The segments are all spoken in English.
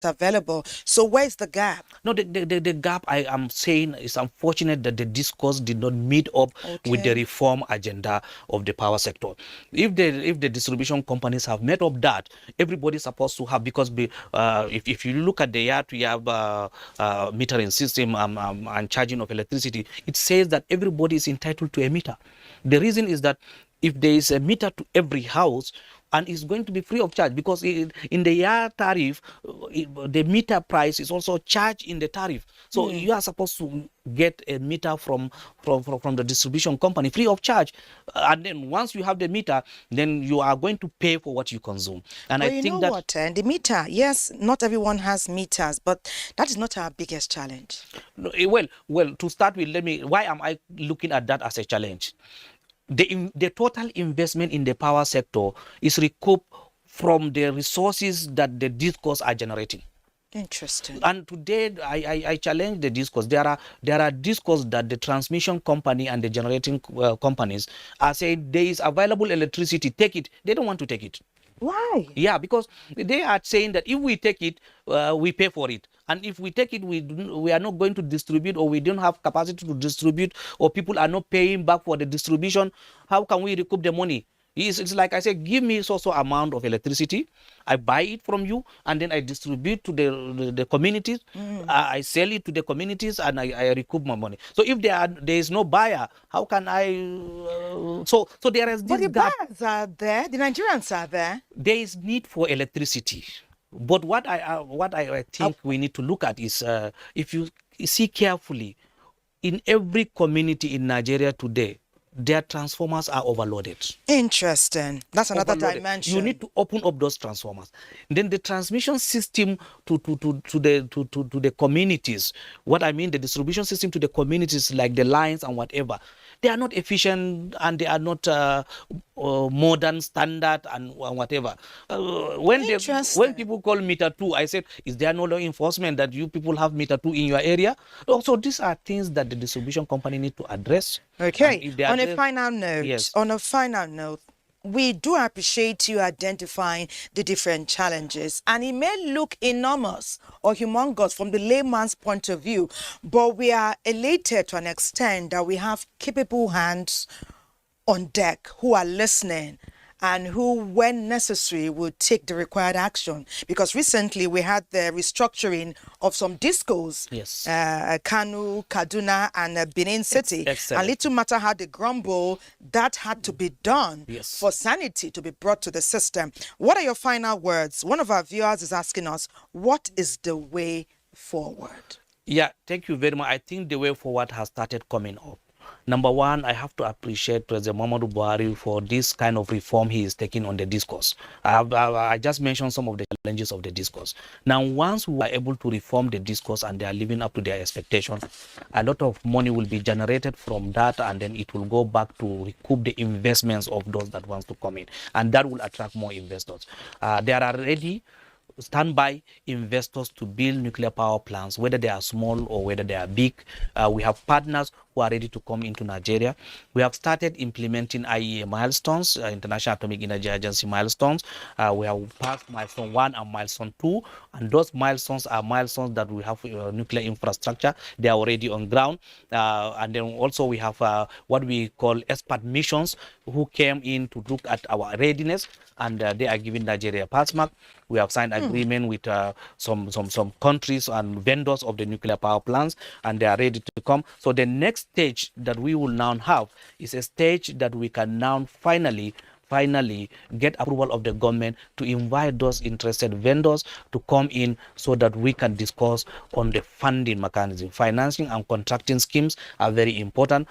available. So where's the gap? No, the gap I am saying is unfortunate that the discourse did not meet up with the reform agenda of the power sector. If the distribution companies have met up that, everybody's supposed to have, because if you look at the year we have metering system and charging of electricity, it says that everybody is entitled to a meter. The reason is that if there is a meter to every house, and it's going to be free of charge, because in the year tariff, the meter price is also charged in the tariff. So you are supposed to get a meter from the distribution company free of charge, and then once you have the meter, then you are going to pay for what you consume. And well, I think that the meter, yes, not everyone has meters, but that is not our biggest challenge. Well, to start with, why am I looking at that as a challenge? The total investment in the power sector is recouped from the resources that the discos are generating. Interesting. And today, I challenge the discos. There are discos that the transmission company and the generating companies are saying there is available electricity, take it. They don't want to take it. Why? Yeah, because they are saying that if we take it, we pay for it. And if we take it, we are not going to distribute, or we don't have capacity to distribute, or people are not paying back for the distribution. How can we recoup the money? It's like I said, give me so amount of electricity, I buy it from you, and then I distribute to the communities. I sell it to the communities, and I recoup my money. So if there is no buyer, how can I? So there is this but the gap. buyers are there, the Nigerians are there. There is need for electricity, but what I think we need to look at is, if you see carefully, in every community in Nigeria today, their transformers are overloaded. Interesting. That's another dimension. You need to open up those transformers. Then the transmission system to the communities. What I mean, the distribution system to the communities, like the lines and whatever, they are not efficient, and they are not modern, standard, and whatever. When people call meter 2, I said, is there no law enforcement that you people have meter 2 in your area? Also, these are things that the distribution company need to address. Okay. On a final note, we do appreciate you identifying the different challenges, and it may look enormous or humongous from the layman's point of view, but we are elated to an extent that we have capable hands on deck who are listening and who, when necessary, will take the required action. Because recently we had the restructuring of some discos, yes, Kanu, Kaduna, and Benin City. And little matter how they grumble, that had to be done, yes, for sanity to be brought to the system. What are your final words? One of our viewers is asking us, what is the way forward? Yeah, thank you very much. I think the way forward has started coming up. Number one, I have to appreciate President Muhammadu Buhari for this kind of reform he is taking on the discourse. I just mentioned some of the challenges of the discourse. Now, once we are able to reform the discourse and they are living up to their expectations, a lot of money will be generated from that, and then it will go back to recoup the investments of those that wants to come in, and that will attract more investors. There are already standby investors to build nuclear power plants, whether they are small or whether they are big. We have partners who are ready to come into Nigeria. We have started implementing IEA milestones, International Atomic Energy Agency milestones. We have passed milestone 1 and milestone 2, and those milestones are milestones that we have nuclear infrastructure. They are already on ground. And then also we have what we call expert missions who came in to look at our readiness, and they are giving Nigeria a pass mark. We have signed agreement with some countries and vendors of the nuclear power plants, and they are ready to come. So the next stage that we will now have is a stage that we can now finally get approval of the government to invite those interested vendors to come in, so that we can discuss on the funding mechanism. Financing and contracting schemes are very important.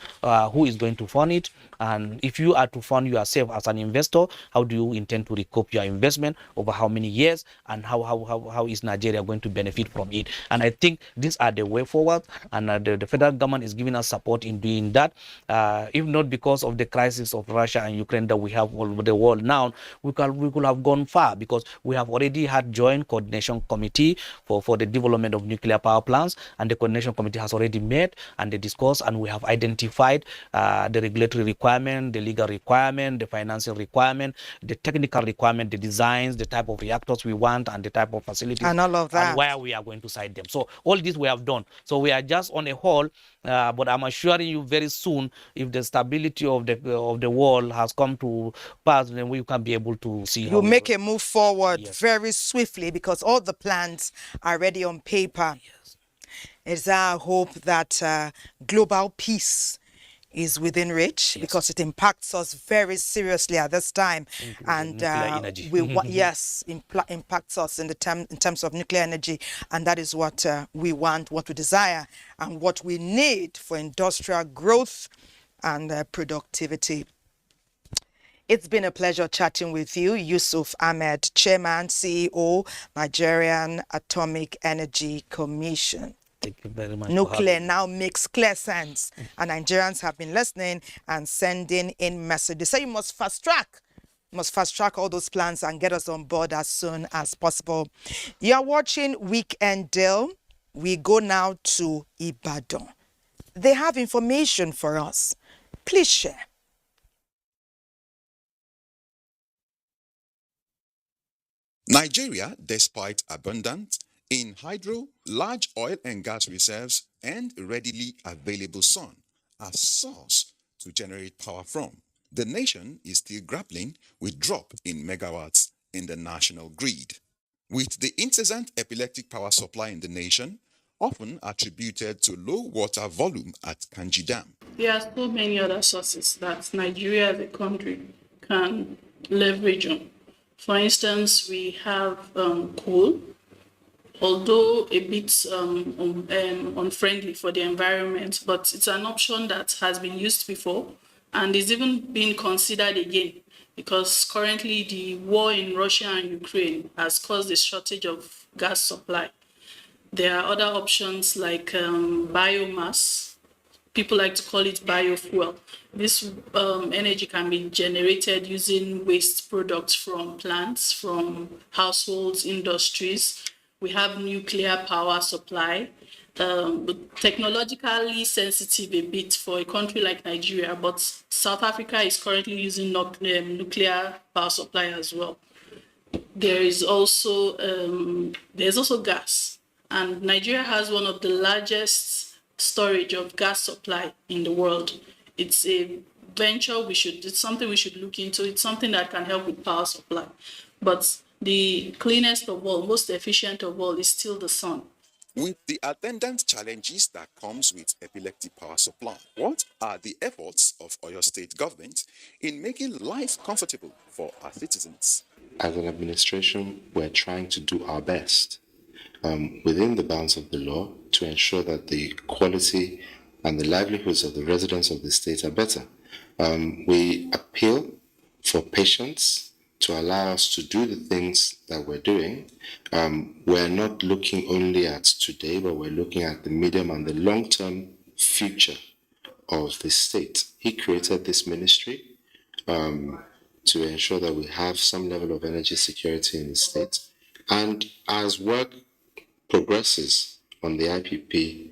Who is going to fund it? And if you are to fund yourself as an investor, how do you intend to recoup your investment over how many years, and how is Nigeria going to benefit from it? And I think these are the way forward, and the federal government is giving us support in doing that. If not because of the crisis of Russia and Ukraine that we have all over the world now, we could have gone far, because we have already had joint coordination committee for the development of nuclear power plants, and the coordination committee has already met and they discussed, and we have identified the regulatory requirements requirement, the legal requirement, the financial requirement, the technical requirement, the designs, the type of reactors we want, and the type of facilities, and all of that, and where we are going to site them. So all this we have done. So we are just on a hold, but I'm assuring you very soon, if the stability of the world has come to pass, then we can be able to see you how make a move forward Yes. very swiftly, because all the plans are ready on paper. Yes. It's our hope that global peace is within reach, Yes. because it impacts us very seriously at this time, and nuclear energy. yes, impacts us in terms of nuclear energy, and that is what we want, what we desire, and what we need for industrial growth and productivity. It's been a pleasure chatting with you, Yusuf Ahmed, Chairman, CEO, Nigerian Atomic Energy Commission. Thank you very much. Nuclear now makes clear sense, and Nigerians have been listening and sending in messages. They say you must fast track all those plans and get us on board as soon as possible. You're watching Weekend Deal. We go now to Ibadan. They have information for us. Please share. Nigeria, despite abundant in hydro, large oil and gas reserves, and readily available sun as source to generate power from, the nation is still grappling with drop in megawatts in the national grid. With the incessant epileptic power supply in the nation, often attributed to low water volume at Kanji Dam. There are so many other sources that Nigeria as a country can leverage on. For instance, we have coal, although a bit unfriendly for the environment, but it's an option that has been used before and is even being considered again, because currently the war in Russia and Ukraine has caused a shortage of gas supply. There are other options like biomass. People like to call it biofuel. This energy can be generated using waste products from plants, from households, industries. We have nuclear power supply, technologically sensitive a bit for a country like Nigeria, but South Africa is currently using nuclear power supply as well. There's also gas, and Nigeria has one of the largest storage of gas supply in the world. It's a venture it's something we should look into. It's something that can help with power supply. But the cleanest of all, most efficient of all, is still the sun. With the attendant challenges that comes with epileptic power supply, what are the efforts of Oyo State government in making life comfortable for our citizens? As an administration, we're trying to do our best within the bounds of the law to ensure that the quality and the livelihoods of the residents of the state are better. We appeal for patience to allow us to do the things that we're doing. We're not looking only at today, but we're looking at the medium and the long-term future of the state. He created this ministry to ensure that we have some level of energy security in the state. And as work progresses on the IPP,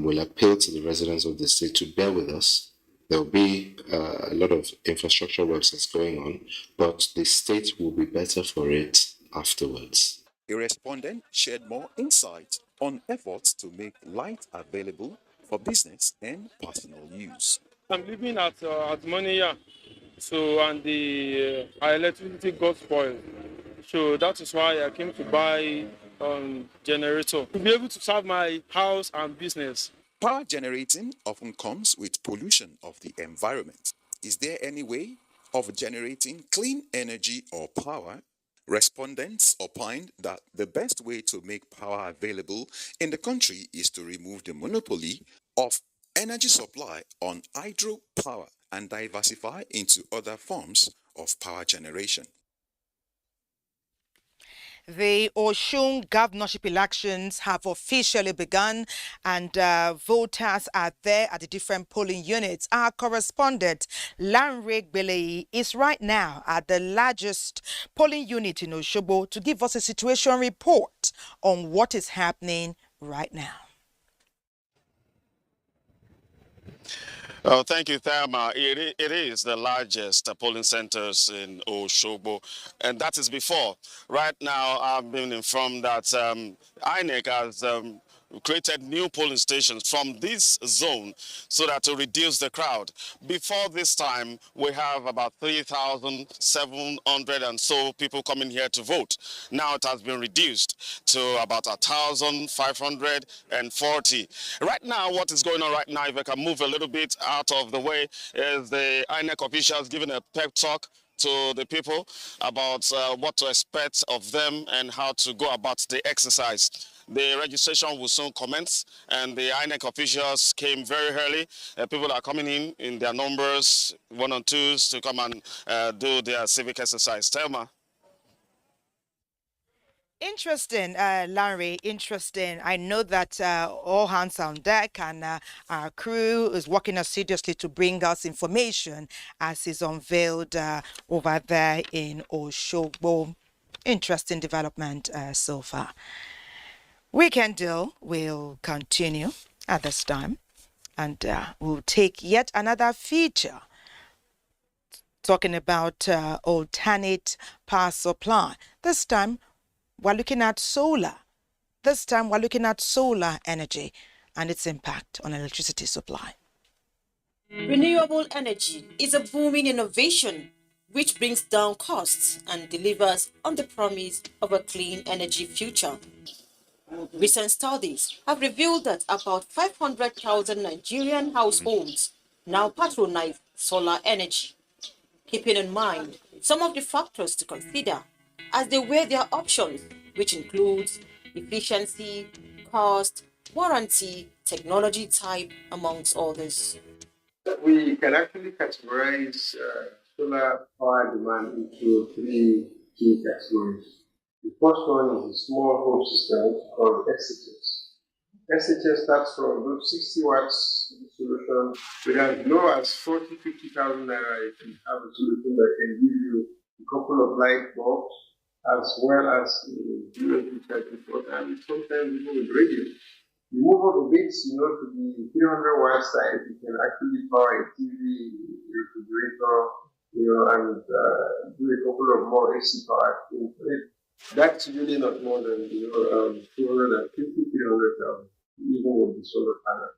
we'll appeal to the residents of the state to bear with us. There will be a lot of infrastructure works that's going on, but the state will be better for it afterwards. A respondent shared more insight on efforts to make light available for business and personal use. I'm living at Monia, and our electricity got spoiled. So that is why I came to buy generator to be able to serve my house and business. Power generating often comes with pollution of the environment. Is there any way of generating clean energy or power? Respondents opined that the best way to make power available in the country is to remove the monopoly of energy supply on hydropower and diversify into other forms of power generation. The Osun governorship elections have officially begun, and voters are there at the different polling units. Our correspondent, Lanre Gbeleyi, is right now at the largest polling unit in Osogbo to give us a situation report on what is happening right now. Oh, thank you, Thelma. It is the largest polling centers in Osogbo, and that is before. Right now, I've been informed that INEC has created new polling stations from this zone so that to reduce the crowd. Before this time, we have about 3,700 and so people coming here to vote. Now it has been reduced to about 1,540. Right now, what is going on right now, if I can move a little bit out of the way, is the INEC officials giving a pep talk to the people about what to expect of them and how to go about the exercise. The registration will soon commence, and the INEC officials came very early. People are coming in their numbers, one and twos, to come and do their civic exercise. Thelma. Interesting, Larry. Interesting. I know that all hands on deck, and our crew is working assiduously to bring us information as is unveiled over there in Osogbo. Interesting development so far. Weekend Deal will continue at this time, and we'll take yet another feature talking about alternate power supply. This time, we're looking at solar. This time, we're looking at solar energy and its impact on electricity supply. Renewable energy is a booming innovation which brings down costs and delivers on the promise of a clean energy future. Recent studies have revealed that about 500,000 Nigerian households now patronize solar energy, keeping in mind some of the factors to consider as they weigh their options, which includes efficiency, cost, warranty, technology type, amongst others. We can actually categorize solar power demand into three key categories. The first one is the small home system called SHS. SHS starts from about 60 watts solution with as low as 40,000 to 50,000 naira. You can have a solution that can give you a couple of light bulbs as well as USB charging port and sometimes even with radio. You move up a bit, to the 300 watt side, you can actually power a TV, refrigerator, and do a couple of more AC power things. That's really not more than 250, 300,000, even with the solar panel.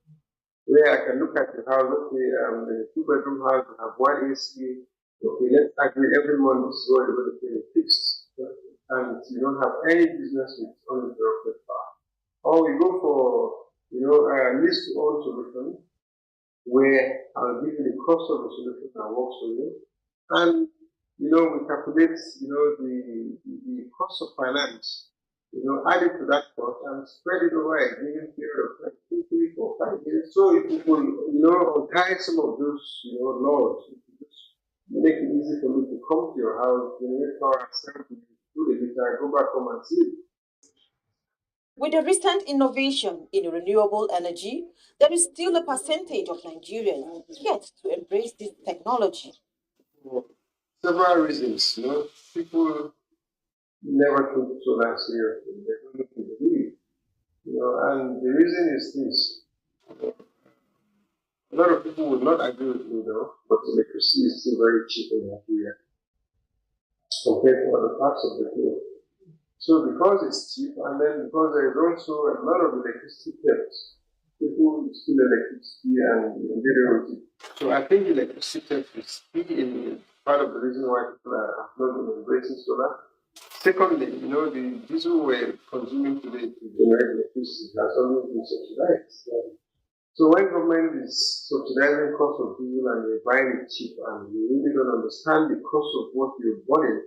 Where I can look at the house, okay, in a 2-bedroom house, you have one AC. Okay, let's agree every month this is what you're going to pay fixed, and you don't have any business with uninterrupted power. Or we go for, a lease to own solution where I'll give you the cost of the solution that works for you. And, we calculate, the cost of finance, add it to that cost and spread it over a given period of like 2, 3, 4, 5 years. So if you could, tie some of those, laws, make it easy for me to come to your house, generate power, sell to you, do the data, go back home and sleep. With the recent innovation in renewable energy, there is still a percentage of Nigerians yet to embrace this technology. For several reasons, people never took solar seriously. They don't believe, and the reason is this. A lot of people would not agree with me, though, but electricity is still very cheap in Nigeria compared to other parts of the globe. So because it's cheap, and then because there is also a lot of electricity theft, people steal electricity and get away with it. So I think electricity theft is in part of the reason why people are not embracing solar. Secondly, the diesel we're consuming today to generate electricity has always been subsidized. So when government is subsidizing cost of diesel and you're buying it cheap and you really don't understand the cost of what you're buying,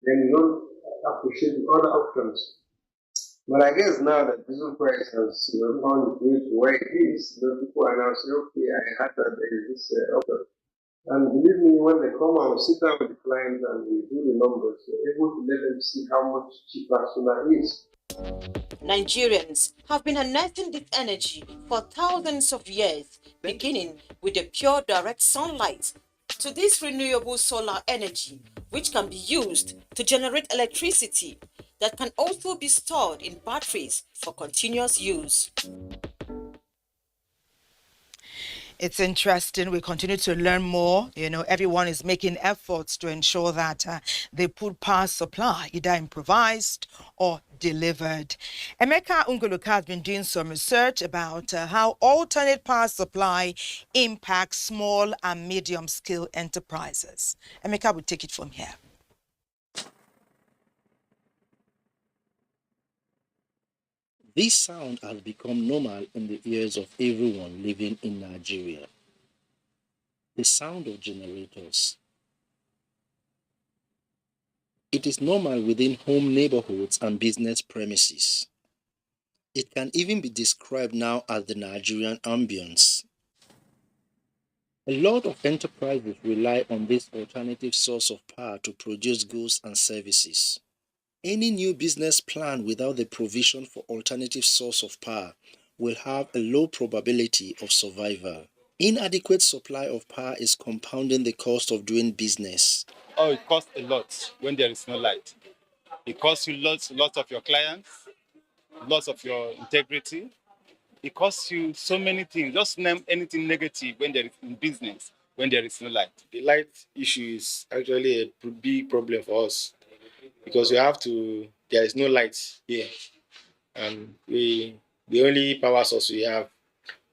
then you don't appreciate the other options. But I guess now that diesel price has found its way to where it is, people are now saying, okay, I had that there is this option. And believe me, when they come and sit down with the clients and we do the numbers, we're able to let them see how much cheaper solar is. Nigerians have been harnessing this energy for thousands of years, beginning with the pure direct sunlight to this renewable solar energy, which can be used to generate electricity that can also be stored in batteries for continuous use. It's interesting. We continue to learn more. You know, everyone is making efforts to ensure that they put power supply, either improvised or delivered. Emeka Unguluka has been doing some research about how alternate power supply impacts small and medium-scale enterprises. Emeka will take it from here. This sound has become normal in the ears of everyone living in Nigeria. The sound of generators. It is normal within home neighborhoods and business premises. It can even be described now as the Nigerian ambience. A lot of enterprises rely on this alternative source of power to produce goods and services. Any new business plan without the provision for alternative source of power will have a low probability of survival. Inadequate supply of power is compounding the cost of doing business. Oh, it costs a lot when there is no light. It costs you lots of your clients, lots of your integrity. It costs you so many things. Just name anything negative when there is in business, when there is no light. The light issue is actually a big problem for us because there is no light here. And the only power source we have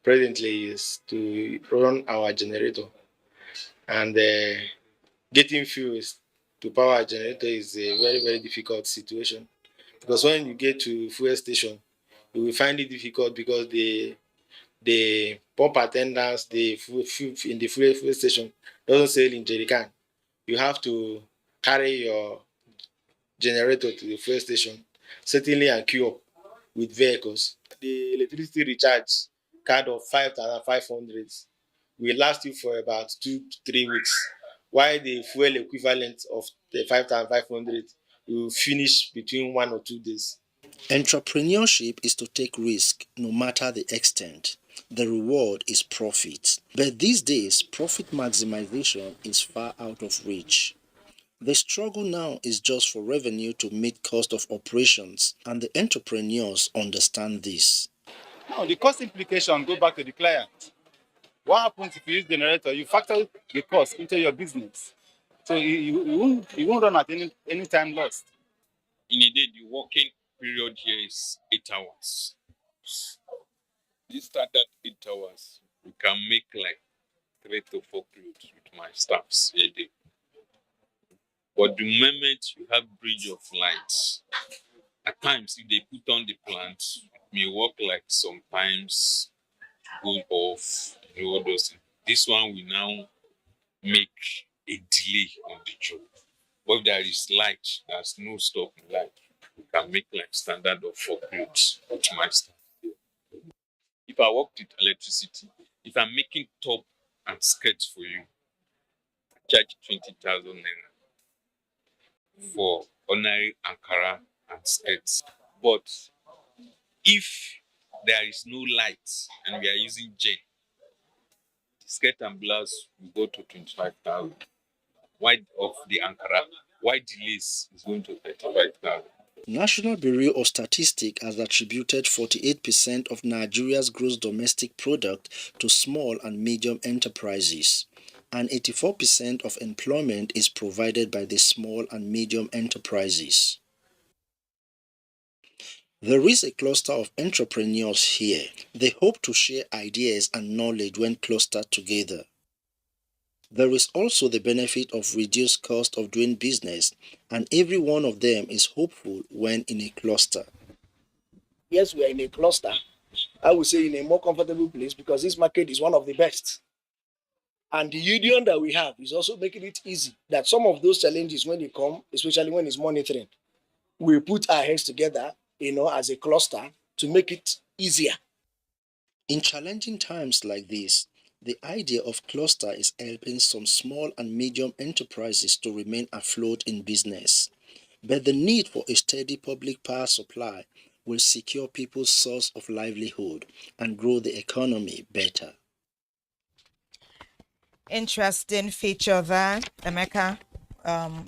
presently is to run our generator. And getting fuel to power a generator is a very, very difficult situation. Because when you get to fuel station, you will find it difficult because the pump attendants, the fuel in the fuel station doesn't sell in jerry can. You have to carry your generator to the fuel station, certainly and queue up with vehicles. The electricity recharge card of 5,500 will last you for about 2 to 3 weeks, while the fuel equivalent of the 5,500 will finish between 1 or 2 days. Entrepreneurship is to take risk no matter the extent. The reward is profit. But these days, profit maximization is far out of reach. The struggle now is just for revenue to meet cost of operations, and the entrepreneurs understand this. Now, the cost implication go back to the client. What happens if you use generator? You factor the cost into your business. So you won't run at any time lost. In a day, the working period here is 8 hours. This standard 8 hours, we can make like 3 to 4 clothes with my staffs a day. But the moment you have bridge of lights, at times if they put on the plant, it may work like sometimes go off, all those things. This one will now make a delay on the job. But if there is light, there's no stop in light, we can make like standard of 4 clothes with my staff. If I work with electricity, if I'm making top and skirts for you, I charge 20,000 naira for ordinary Ankara and skirts. But if there is no light and we are using jet, the skirt and blouse will go to 25,000. Wide of the Ankara, wide delays is going to 35,000. National Bureau of Statistics has attributed 48% of Nigeria's gross domestic product to small and medium enterprises, and 84% of employment is provided by the small and medium enterprises. There is a cluster of entrepreneurs here. They hope to share ideas and knowledge when clustered together. There is also the benefit of reduced cost of doing business, and every one of them is hopeful when in a cluster. Yes, we are in a cluster. I would say in a more comfortable place because this market is one of the best. And the union that we have is also making it easy that some of those challenges when they come, especially when it's monitoring, we put our heads together, as a cluster to make it easier. In challenging times like this, the idea of cluster is helping some small and medium enterprises to remain afloat in business. But the need for a steady public power supply will secure people's source of livelihood and grow the economy better. Interesting feature there, Emeka.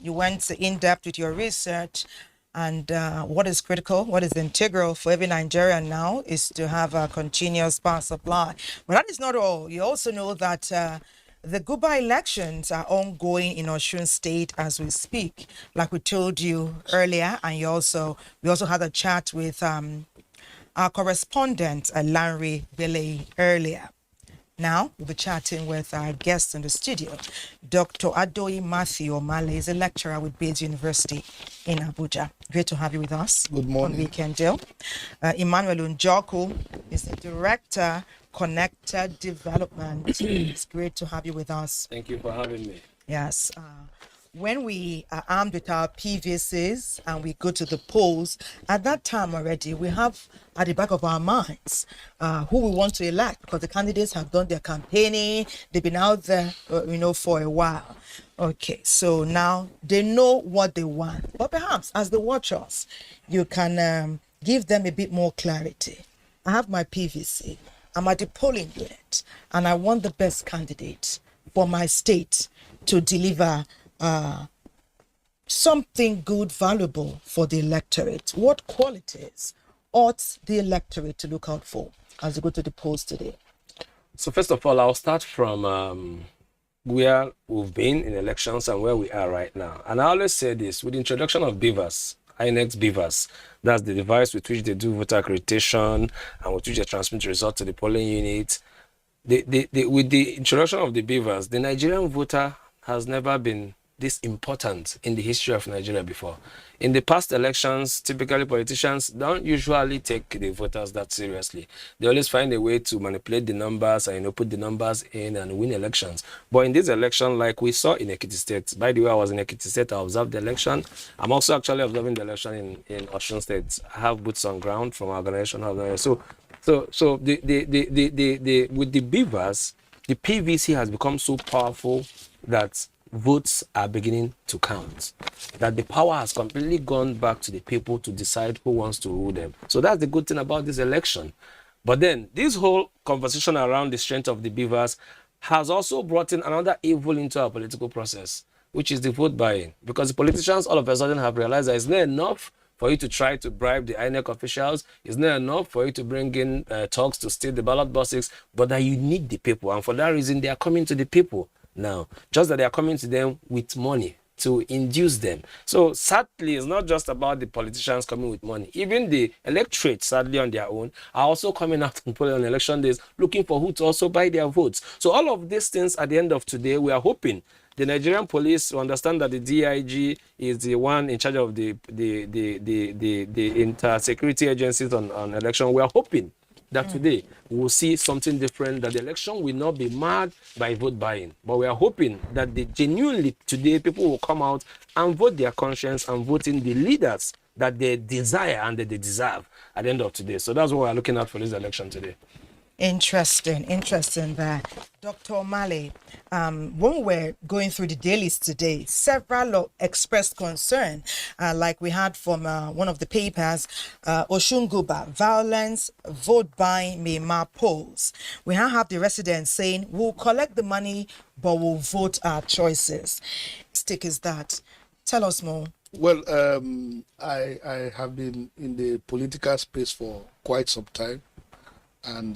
You went in depth with your research. And what is critical, what is integral for every Nigerian now is to have a continuous power supply. But that is not all. You also know that the Guba elections are ongoing in Osun State as we speak. Like we told you earlier, and we also had a chat with our correspondent, Larry Billy, earlier. Now, we'll be chatting with our guest in the studio. Dr. Adoyi Matthew Omale is a lecturer with Bates University in Abuja. Great to have you with us. Good morning. On Weekend Deal. Emmanuel Unjoku is the director, Connected Development. It's great to have you with us. Thank you for having me. Yes. When we are armed with our PVCs and we go to the polls, at that time already, we have at the back of our minds who we want to elect, because the candidates have done their campaigning. They've been out there, for a while. Okay, so now they know what they want. But perhaps as the watchers, you can give them a bit more clarity. I have my PVC. I'm at the polling unit, and I want the best candidate for my state to deliver something good, valuable for the electorate. What qualities ought the electorate to look out for as they go to the polls today? So first of all, I'll start from where we've been in elections and where we are right now. And I always say this, with the introduction of beavers, INEX beavers, that's the device with which they do voter accreditation and with which they transmit results to the polling unit. With the introduction of the beavers, the Nigerian voter has never been this important in the history of Nigeria before. In the past elections, typically politicians don't usually take the voters that seriously. They always find a way to manipulate the numbers and put the numbers in and win elections. But in this election, like we saw in Ekiti State, by the way, I was in Ekiti State, I observed the election. I'm also actually observing the election in Osun State. I have boots on ground from our organization. So with the beavers, the PVC has become so powerful that votes are beginning to count, that the power has completely gone back to the people to decide who wants to rule them. So that's the good thing about this election. But then this whole conversation around the strength of the beavers has also brought in another evil into our political process, which is the vote buying. Because the politicians all of a sudden have realized that it's not enough for you to try to bribe the INEC officials. It's not enough for you to bring in talks to steal the ballot boxes, but that you need the people. And for that reason, they are coming to the people now. Just that they are coming to them with money to induce them. So sadly, it's not just about the politicians coming with money. Even the electorate, sadly on their own, are also coming out and polling on election days looking for who to also buy their votes. So all of these things at the end of today, we are hoping the Nigerian police will understand that the DIG is the one in charge of the inter-security agencies on election. We are hoping that today we'll see something different, that the election will not be marred by vote buying. But we are hoping that genuinely today people will come out and vote their conscience and vote in the leaders that they desire and that they deserve at the end of today. So that's what we're looking at for this election today. Interesting there. Dr. Omale, when we're going through the dailies today, several expressed concern, like we had from one of the papers, Osun Guba, violence, vote buying may mar polls. We now have the residents saying, we'll collect the money, but we'll vote our choices. Stick is that. Tell us more. Well, I have been in the political space for quite some time. And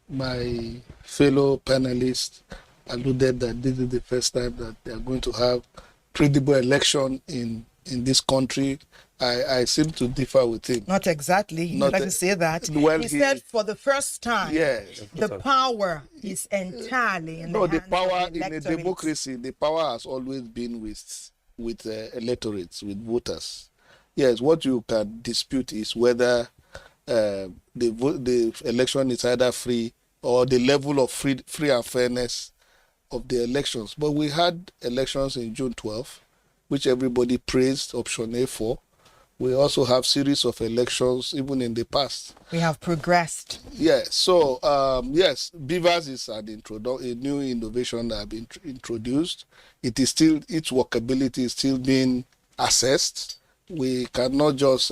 my fellow panelists alluded that this is the first time that they are going to have credible election in this country. I seem to differ with him. Not exactly. You like to say that. Well, he said for the first time, yes, the power is entirely in the hands power of the in a democracy, the power has always been with electorates, with voters. Yes, what you can dispute is whether the election is either free or the level of free and fairness of the elections. But we had elections in June 12th, which everybody praised option A for. We also have series of elections even in the past. We have progressed. Yes. So yes, beavers is a new innovation that have been introduced. It is still, its workability is still being assessed. We cannot just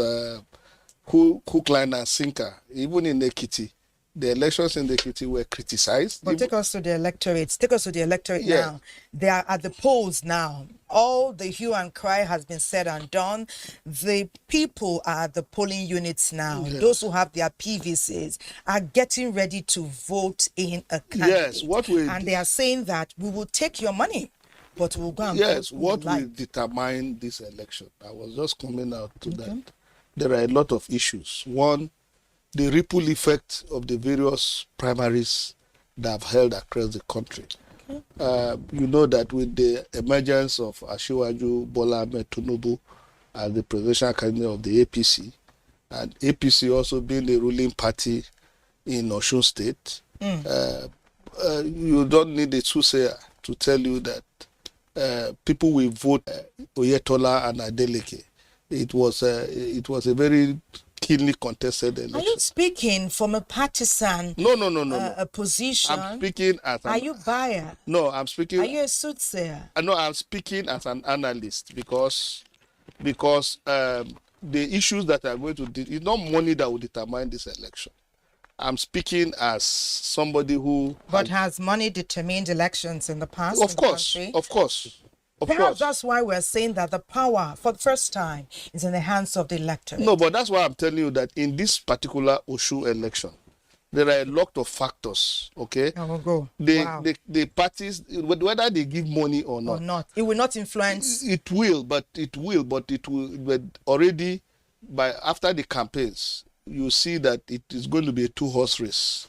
hook, line and sinker. Even in Ekiti, the elections in the Ekiti were criticized. But take us to the electorate. Take us to the electorate Yeah. now. They are at the polls now. All the hue and cry has been said and done. The people are at the polling units now. Yes. Those who have their PVCs are getting ready to vote in a candidate. Yes, and they are saying that we will take your money, but we'll go and yes, vote who what we like. will determine this election? I was just coming out to that. There are a lot of issues. One, the ripple effect of the various primaries that have held across the country. You know that with the emergence of Asiwaju Bola Ahmed Tinubu as the presidential candidate of the APC, and APC also being the ruling party in Osun State, you don't need a soothsayer to tell you that people will vote Oyetola and Adeleke. It was a very keenly contested election. Are you speaking from a partisan No. a position? I'm speaking as Are you biased? No, I'm speaking. Are you a soothsayer? No, I'm speaking as an analyst because the issues that are going to it's not money that will determine this election. I'm speaking as somebody who. But has money determined elections in the past? Of course, of course. Perhaps that's why we're saying that the power, for the first time, is in the hands of the electorate. No, but that's why I'm telling you that in this particular Osun election, there are a lot of factors, okay? The parties, whether they give money or not. It will not influence. It will, but already, after the campaigns, you see that it is going to be a two-horse race,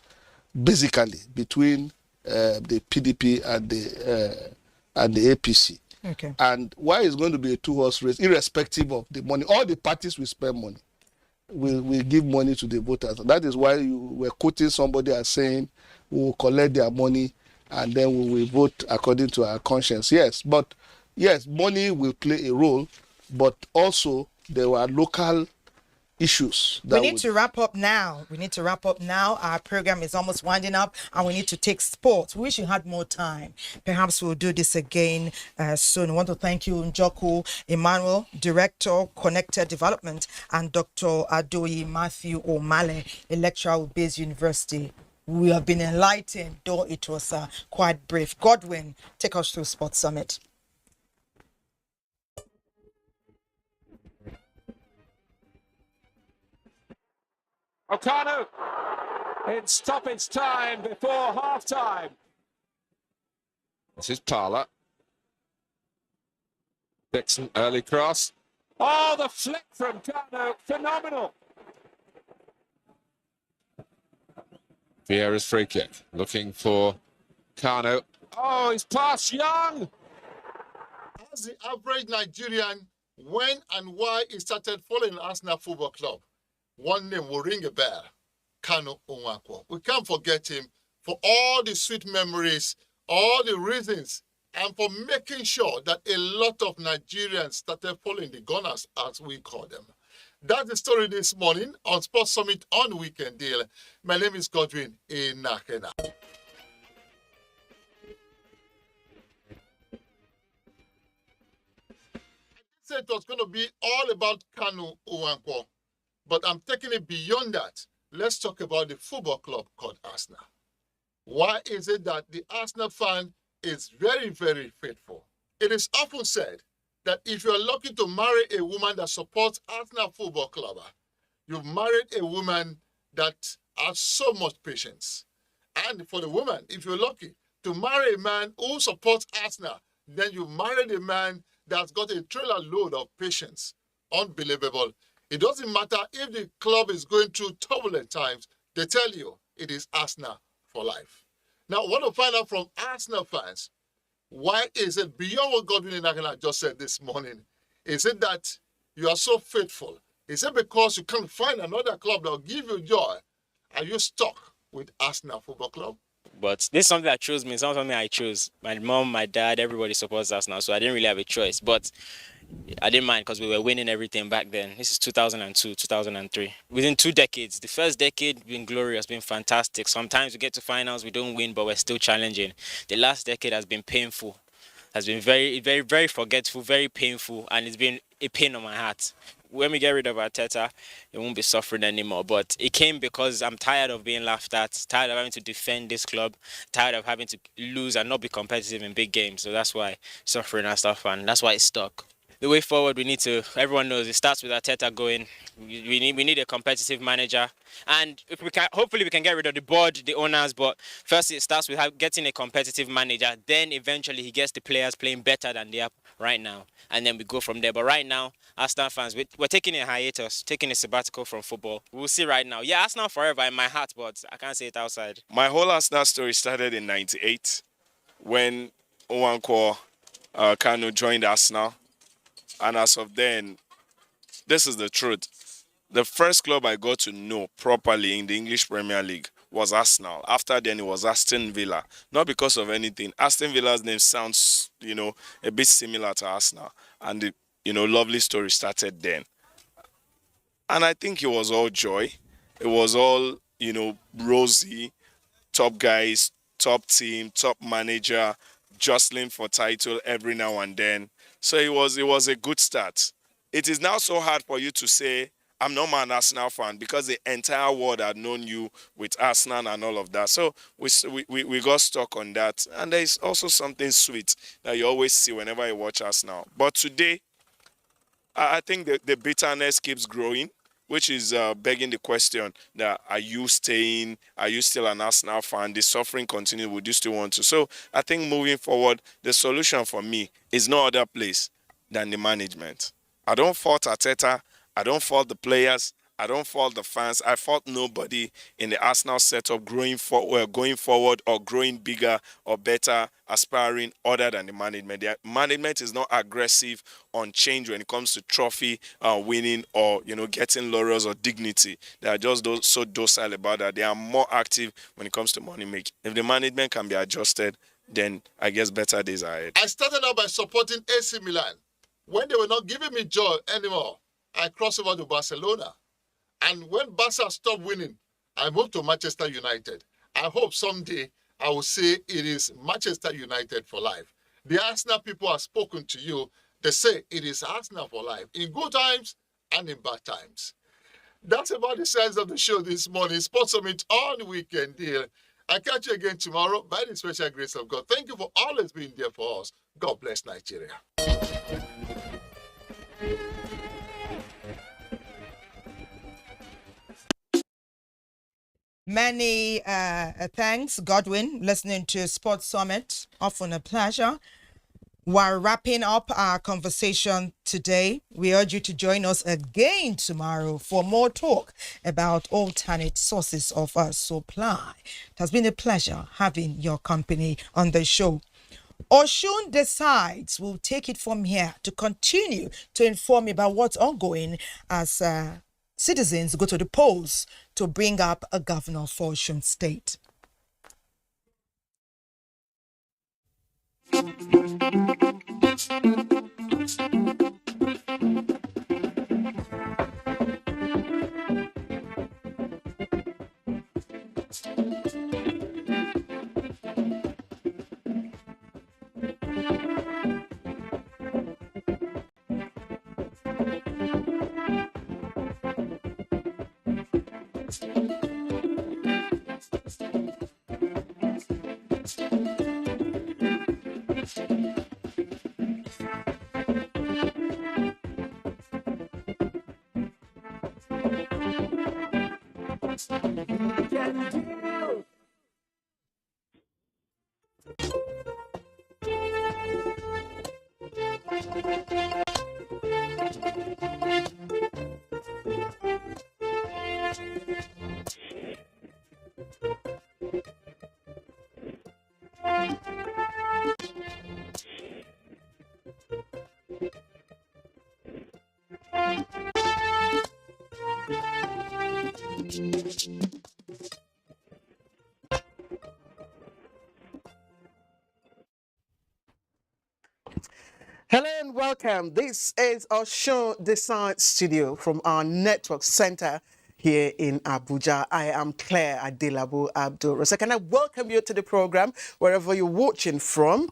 basically, between the PDP and the APC. Okay. And why it's going to be a two-horse race, irrespective of the money, all the parties will spend money, will give money to the voters. That is why you were quoting somebody as saying, we will collect their money and then we will vote according to our conscience. Yes, money will play a role, but also there were local issues. We need to wrap up now. Our program is almost winding up and we need to take sports. We wish you had more time. Perhaps we'll do this again soon. I want to thank you, Njoku Emmanuel, Director, Connected Development, and Dr. Adoyi Matthew Omale, Electoral Base University. We have been enlightened, though it was quite brief. Godwin, take us through Sports Summit. Okano in stoppage time before half-time. This is Parler. Dixon, early cross. Oh, the flick from Kano, phenomenal. Vieira's free kick, looking for Kano. Oh, he's past Young. As the average Nigerian, when and why he started following Arsenal Football Club, one name will ring a bell, Kano Onwakwo. We can't forget him for all the sweet memories, all the reasons, and for making sure that a lot of Nigerians started following the Gunners, as we call them. That's the story this morning on Sports Summit on Weekend Deal. My name is Godwin Inakena. I said it was going to be all about Kano Onwakwo. But I'm taking it beyond that. Let's talk about the football club called Arsenal. Why is it that the Arsenal fan is very, very faithful? It is often said that if you're lucky to marry a woman that supports Arsenal Football Club, you've married a woman that has so much patience. And for the woman, if you're lucky to marry a man who supports Arsenal, then you've married a man that's got a trailer load of patience. Unbelievable. It doesn't matter if the club is going through turbulent times, they tell you it is Arsenal for life. Now, I want to find out from Arsenal fans, why is it beyond what Godwin Inagana just said this morning? Is it that you are so faithful? Is it because you can't find another club that will give you joy? Are you stuck with Arsenal Football Club? But this is something that chose me. It's not something I chose. My mom, my dad, everybody supports Arsenal, so I didn't really have a choice. But I didn't mind because we were winning everything back then. This is 2002, 2003. Within 2 decades, the first decade been glorious, been fantastic. Sometimes we get to finals, we don't win, but we're still challenging. The last decade has been painful, has been very, very, very forgetful, very painful, and it's been a pain on my heart. when we get rid of Arteta, it won't be suffering anymore. But it came because I'm tired of being laughed at, tired of having to defend this club, tired of having to lose and not be competitive in big games. So that's why suffering and stuff, and that's why it's stuck. The way forward, we need to. Everyone knows it starts with Arteta going. We need a competitive manager, and if we can, hopefully we can get rid of the board, the owners. But first, it starts with getting a competitive manager. Then eventually he gets the players playing better than they are right now, and then we go from there. But right now, Arsenal fans, we're taking a hiatus, taking a sabbatical from football. We'll see right now. Yeah, Arsenal forever in my heart, but I can't say it outside. My whole Arsenal story started in '98 when Nwankwo Kanu joined Arsenal. And as of then, this is the truth. The first club I got to know properly in the English Premier League was Arsenal. After then, it was Aston Villa. Not because of anything. Aston Villa's name sounds, a bit similar to Arsenal. And the, lovely story started then. And I think it was all joy. It was all, rosy, top guys, top team, top manager, jostling for title every now and then. So it was a good start. It is now so hard for you to say, I'm not an Arsenal fan, because the entire world had known you with Arsenal and all of that. So we got stuck on that. And there is also something sweet that you always see whenever you watch Arsenal. But today, I think the bitterness keeps growing, which is begging the question that are you staying? Are you still an Arsenal fan? The suffering continues. Would you still want to? So I think moving forward, the solution for me is no other place than the management. I don't fault Arteta. I don't fault the players. I don't fault the fans. I fault nobody in the Arsenal setup going forward or growing bigger or better, aspiring other than the management. The management is not aggressive on change when it comes to trophy winning or getting laurels or dignity. They are just so docile about that. They are more active when it comes to money making. If the management can be adjusted, then I guess better days are ahead. I started out by supporting AC Milan. When they were not giving me joy anymore, I crossed over to Barcelona. And when Barca stopped winning, I moved to Manchester United. I hope someday I will say it is Manchester United for life. The Arsenal people have spoken to you. They say it is Arsenal for life, in good times and in bad times. That's about the size of the show this morning. Sports Summit on Weekend Deal. I'll catch you again tomorrow by the special grace of God. Thank you for always being there for us. God bless Nigeria. Many thanks, Godwin, listening to Sports Summit. Often a pleasure. While wrapping up our conversation today, we urge you to join us again tomorrow for more talk about alternate sources of supply. It has been a pleasure having your company on the show. Osun Decides will take it from here to continue to inform you about what's ongoing as citizens go to the polls to bring up a governor for Osun State. Hello and welcome. This is our show Design Studio from our network center here in Abuja. I am Claire Adelabu Abdul Rasak, and I welcome you to the program wherever you're watching from.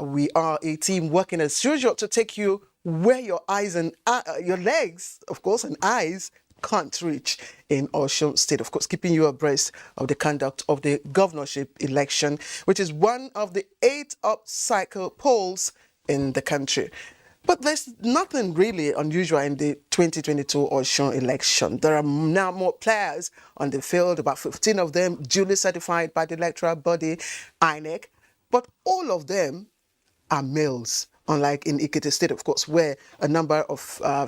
We are a team working as usual to take you where your eyes and your legs, of course, and eyes can't reach in Osun State. Of course, keeping you abreast of the conduct of the governorship election, which is one of the 8 up-cycle polls in the country. But there's nothing really unusual in the 2022 Osun election. There are now more players on the field, about 15 of them duly certified by the electoral body, INEC, but all of them are males, unlike in Ikiti State, of course, where a number of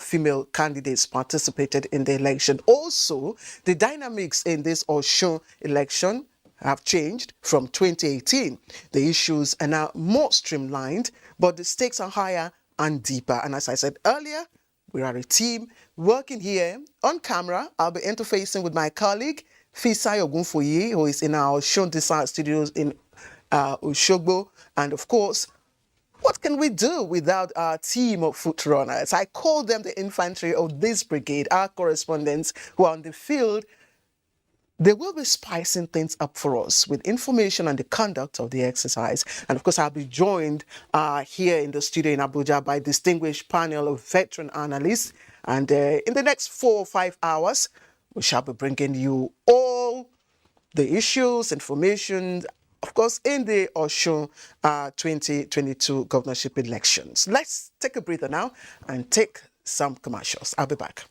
female candidates participated in the election. Also, the dynamics in this Osun election have changed from 2018. The issues are now more streamlined, but the stakes are higher and deeper. And as I said earlier, we are a team working here on camera. I'll be interfacing with my colleague, Fisai Ogunfoye, who is in our Osun Design Studios in Oshogbo. And of course, what can we do without our team of foot runners? I call them the infantry of this brigade, our correspondents who are on the field. They will be spicing things up for us with information on the conduct of the exercise. And of course, I'll be joined here in the studio in Abuja by a distinguished panel of veteran analysts. And in the next 4 or 5 hours, we shall be bringing you all the issues, information, of course, in the Osun 2022 governorship elections. Let's take a breather now and take some commercials. I'll be back.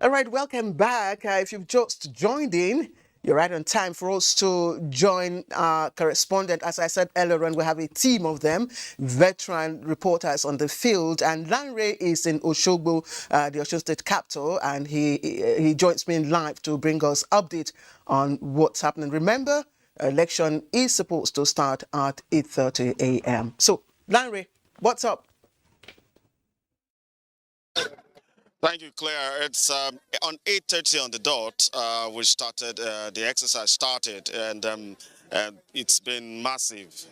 All right, welcome back. If you've just joined in, you're right on time for us to join our correspondent. As I said earlier on, we have a team of them, veteran reporters on the field. And Lanre is in Oshogbo, the Osun State capital, and he joins me live to bring us update on what's happening. Remember, election is supposed to start at 8:30 a.m. So, Lanre, what's up? Thank you, Claire. It's on 8:30 on the dot. We started, the exercise started, and it's been massive.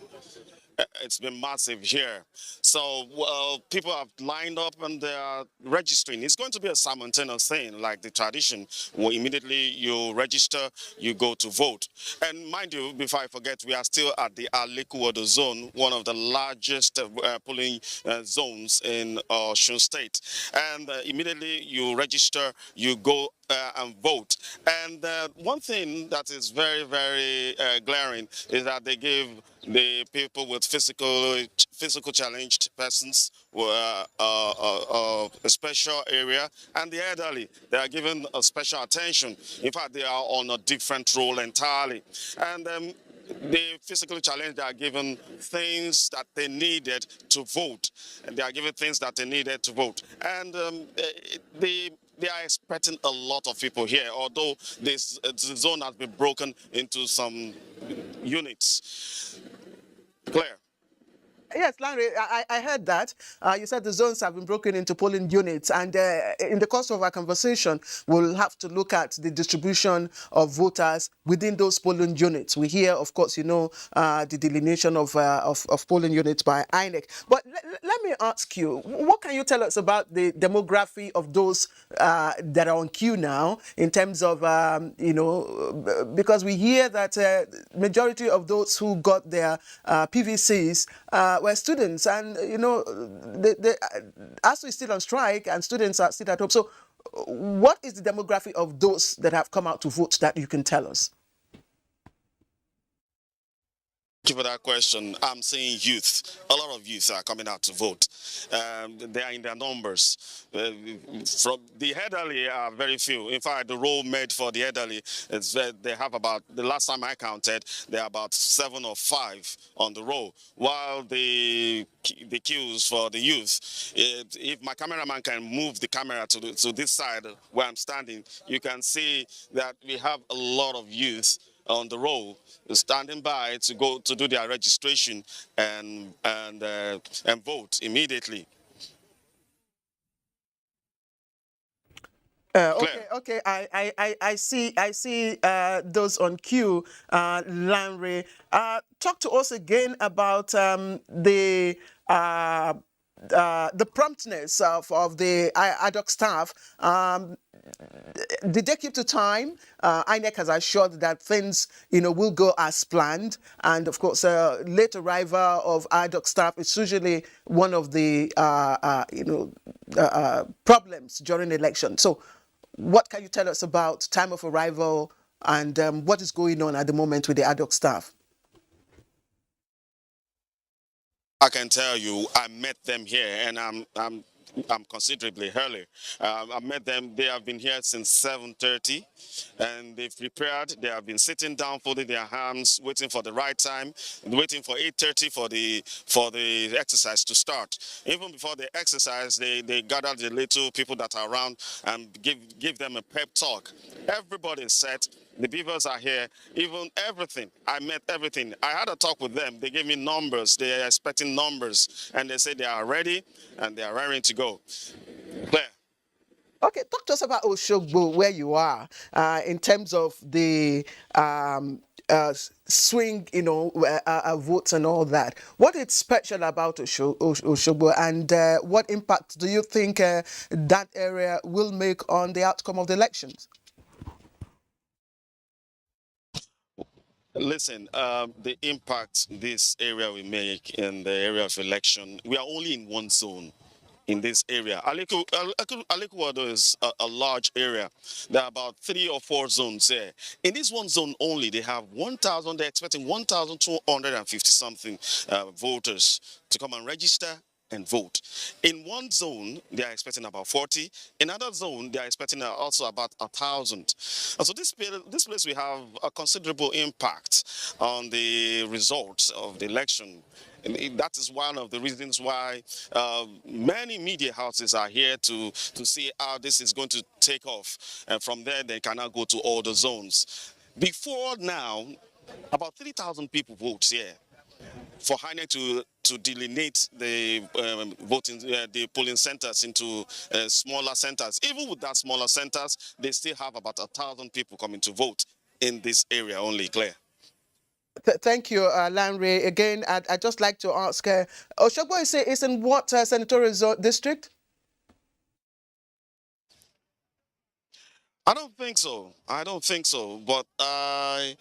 It's been massive here. So people have lined up and they are registering. It's going to be a simultaneous thing, like the tradition, where immediately you register, you go to vote. And mind you, before I forget, we are still at the Alekuwodo zone, one of the largest polling zones in Osun State. And immediately you register, you go and vote. And one thing that is very, very glaring is that they give the people with physical challenged persons a special area, and the elderly, they are given a special attention. In fact, they are on a different role entirely. And the physically challenged are given things that they needed to vote. And they are given things that they needed to vote. And they are expecting a lot of people here, although this zone has been broken into some units. Claire. Yes, Larry, I heard that. You said the zones have been broken into polling units, and in the course of our conversation, we'll have to look at the distribution of voters within those polling units. We hear, of course, the delineation of polling units by INEC. But let me ask you, what can you tell us about the demography of those that are on queue now, in terms of, because we hear that majority of those who got their PVCs were students, and ASU is still on strike and students are still at home. So what is the demography of those that have come out to vote that you can tell us? Thank you for that question. I'm seeing youth. A lot of youth are coming out to vote. They are in their numbers. From the elderly are very few. In fact, the role made for the elderly is they have about, the last time I counted, there are about 7 or 5 on the roll. While the queues for the youth, if my cameraman can move the camera to this side where I'm standing, you can see that we have a lot of youth on the roll, standing by to go to do their registration and vote immediately. Okay. I see those on queue, Lanre. Talk to us again about the promptness of the ad hoc staff. Did they keep to time? INEC has assured that things, will go as planned. And of course, late arrival of ad hoc staff is usually one of the, problems during election. So what can you tell us about time of arrival and what is going on at the moment with the ad hoc staff? I can tell you, I met them here, and I'm considerably early. I met them. They have been here since 7:30, and they've prepared. They have been sitting down, folding their arms, waiting for the right time, waiting for 8:30 for the exercise to start. Even before the exercise, they gathered the little people that are around and give them a pep talk. Everybody is set. The beavers are here, even everything. I met everything. I had a talk with them. They gave me numbers. They are expecting numbers. And they say they are ready and they are raring to go. Claire. Okay, talk to us about Osogbo, where you are, in terms of the swing, votes and all that. What is special about Osogbo, and what impact do you think that area will make on the outcome of the elections? Listen, the impact this area will make in the area of election, we are only in one zone in this area. Alekuwado is a large area. There are about 3 or 4 zones there. In this one zone only, they have 1,000, they're expecting 1,250 something voters to come and register and vote. In one zone, they are expecting about 40. In another zone, they are expecting also about 1,000. And so this place will have a considerable impact on the results of the election. And that is one of the reasons why many media houses are here to see how this is going to take off. And from there, they can now go to all the zones. Before now, about 3,000 people vote here. For INEC to delineate the the polling centers into smaller centers. Even with that smaller centers, they still have about 1,000 people coming to vote in this area only, Claire. Thank you, Lanre. Again, I'd just like to ask, Osogbo is in what senatorial district? I don't think so. I don't think so. But I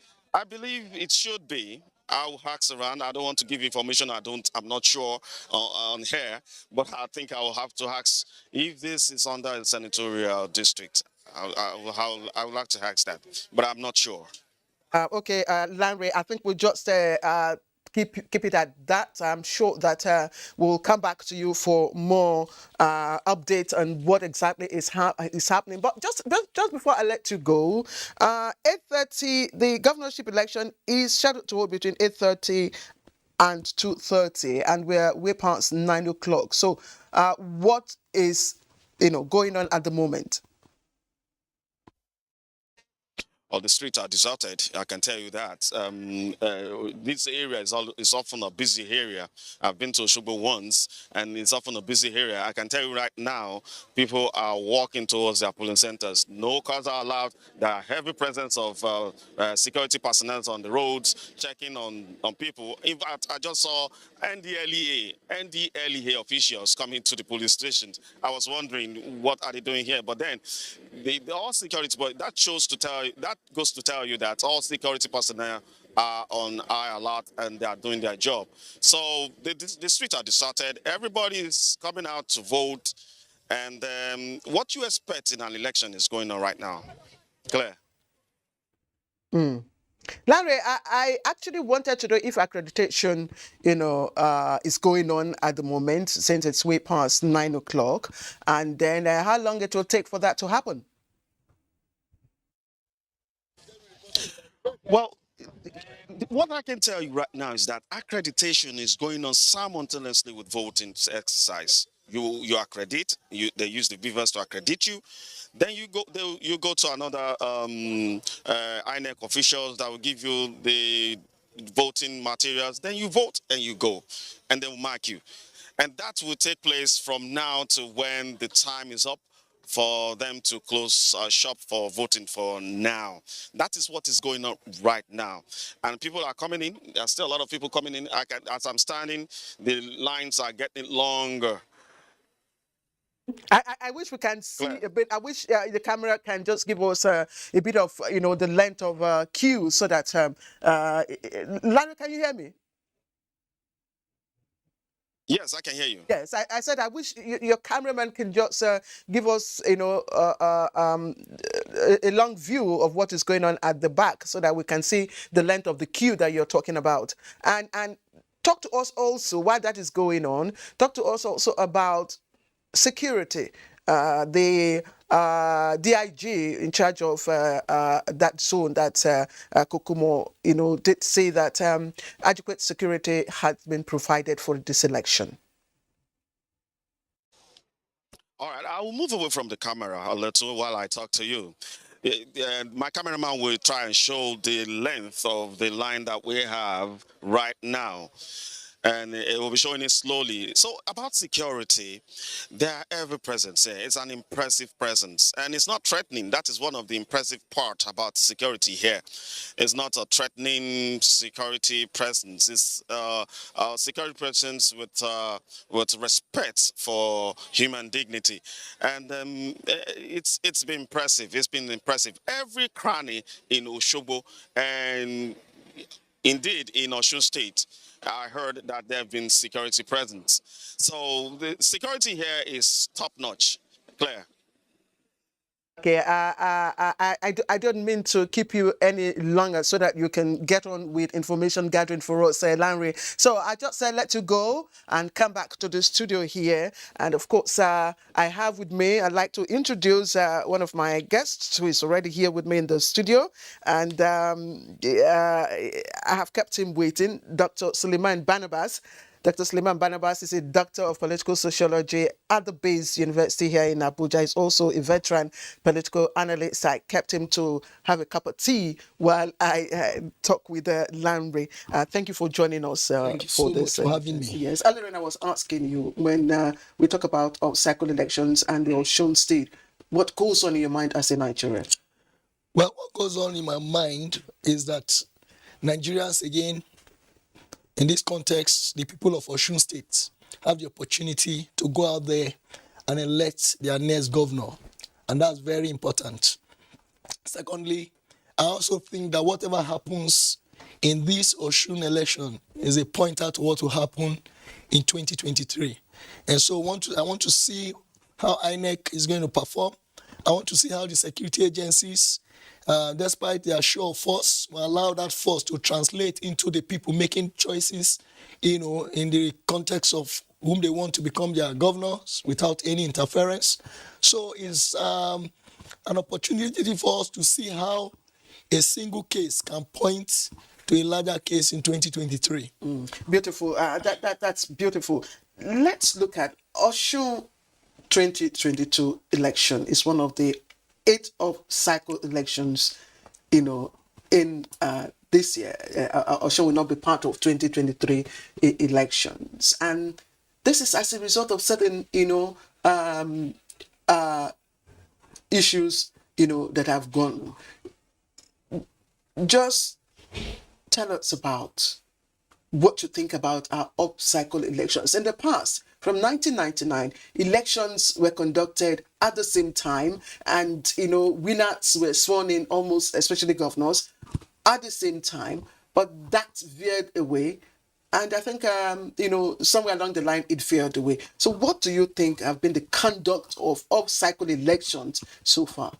believe it should be. I'll ask around. I don't want to give information I'm not sure on here, but I think I will have to ask if this is under a senatorial district. I would like to ask that, but I'm not sure. Okay, Lanre, I think we'll just keep it at that. I'm sure that we'll come back to you for more updates on what exactly is happening. But just before I let you go, 8:30, the governorship election is scheduled to hold between 8:30 and 2:30, and we're way past 9 o'clock. So, what is going on at the moment? Or the streets are deserted. I can tell you that. This area is often a busy area. I've been to Osogbo once, and it's often a busy area. I can tell you right now, people are walking towards their polling centers. No cars are allowed. There are heavy presence of security personnel on the roads, checking on people. In fact, I just saw NDLEA officials coming to the police station. I was wondering, what are they doing here? But then, all security, but that goes to tell you that all security personnel are on high alert and they are doing their job. So the streets are deserted. Everybody is coming out to vote. And what you expect in an election is going on right now. Claire? Larry, I actually wanted to know if accreditation, is going on at the moment since it's way past 9 o'clock, and then how long it will take for that to happen. Well, what I can tell you right now is that accreditation is going on simultaneously with voting exercise. You accredit, they use the beavers to accredit you. Then you go to another INEC officials that will give you the voting materials. Then you vote and you go, and they will mark you. And that will take place from now to when the time is up for them to close shop for voting for now. That is what is going on right now. And people are coming in. There are still a lot of people coming in. As I'm standing, the lines are getting longer. I wish we can see a bit. I wish the camera can just give us a bit of, the length of queue so that, Larry, can you hear me? Yes, I can hear you. Yes, I said I wish your cameraman can just give us, a long view of what is going on at the back so that we can see the length of the queue that you're talking about. And talk to us also while that is going on. Talk to us also about security. The DIG in charge of that zone, that Kokomo, did say that adequate security has been provided for this election. All right, I will move away from the camera a little while I talk to you. My cameraman will try and show the length of the line that we have right now. And it will be showing it slowly. So about security, they are ever present here. It's an impressive presence, and it's not threatening. That is one of the impressive part about security here. It's not a threatening security presence. It's a security presence with respect for human dignity, and it's been impressive. It's been impressive. Every cranny in Osogbo and indeed in Osun State, I heard that there have been security presence. So the security here is top notch. Claire. Okay, I don't mean to keep you any longer so that you can get on with information gathering for us, Larry. So I just let you go and come back to the studio here. And of course, I have with me, I'd like to introduce one of my guests who is already here with me in the studio. And I have kept him waiting, Dr. Suleiman Barnabas. Dr. Suleiman Barnabas is a doctor of political sociology at the Base University here in Abuja. He's also a veteran political analyst. I kept him to have a cup of tea while I talk with Larry. Thank you for joining us Thank you for so this. much for having me. Yes, earlier I was asking you when we talk about cycle elections and the Osun State, what goes on in your mind as a Nigerian? Well, what goes on in my mind is that Nigerians, again, in this context, the people of Osun State have the opportunity to go out there and elect their next governor. And that's very important. Secondly, I also think that whatever happens in this Osun election is a pointer to what will happen in 2023. And so I want to see how INEC is going to perform. I want to see how the security agencies, despite their show of force, will allow that force to translate into the people making choices, in the context of whom they want to become their governors without any interference. So it's an opportunity for us to see how a single case can point to a larger case in 2023. Beautiful. That's beautiful. Let's look at Osun 2022 election. It's one of the 8 of cycle elections, in this year. Osun will not be part of 2023 elections. And this is as a result of certain, issues, that have gone. Just tell us about what you think about our up-cycle elections. In the past, from 1999, elections were conducted at the same time, and winners were sworn in almost, especially governors, at the same time. But that veered away, and I think somewhere along the line it veered away. So, what do you think have been the conduct of up-cycle elections so far?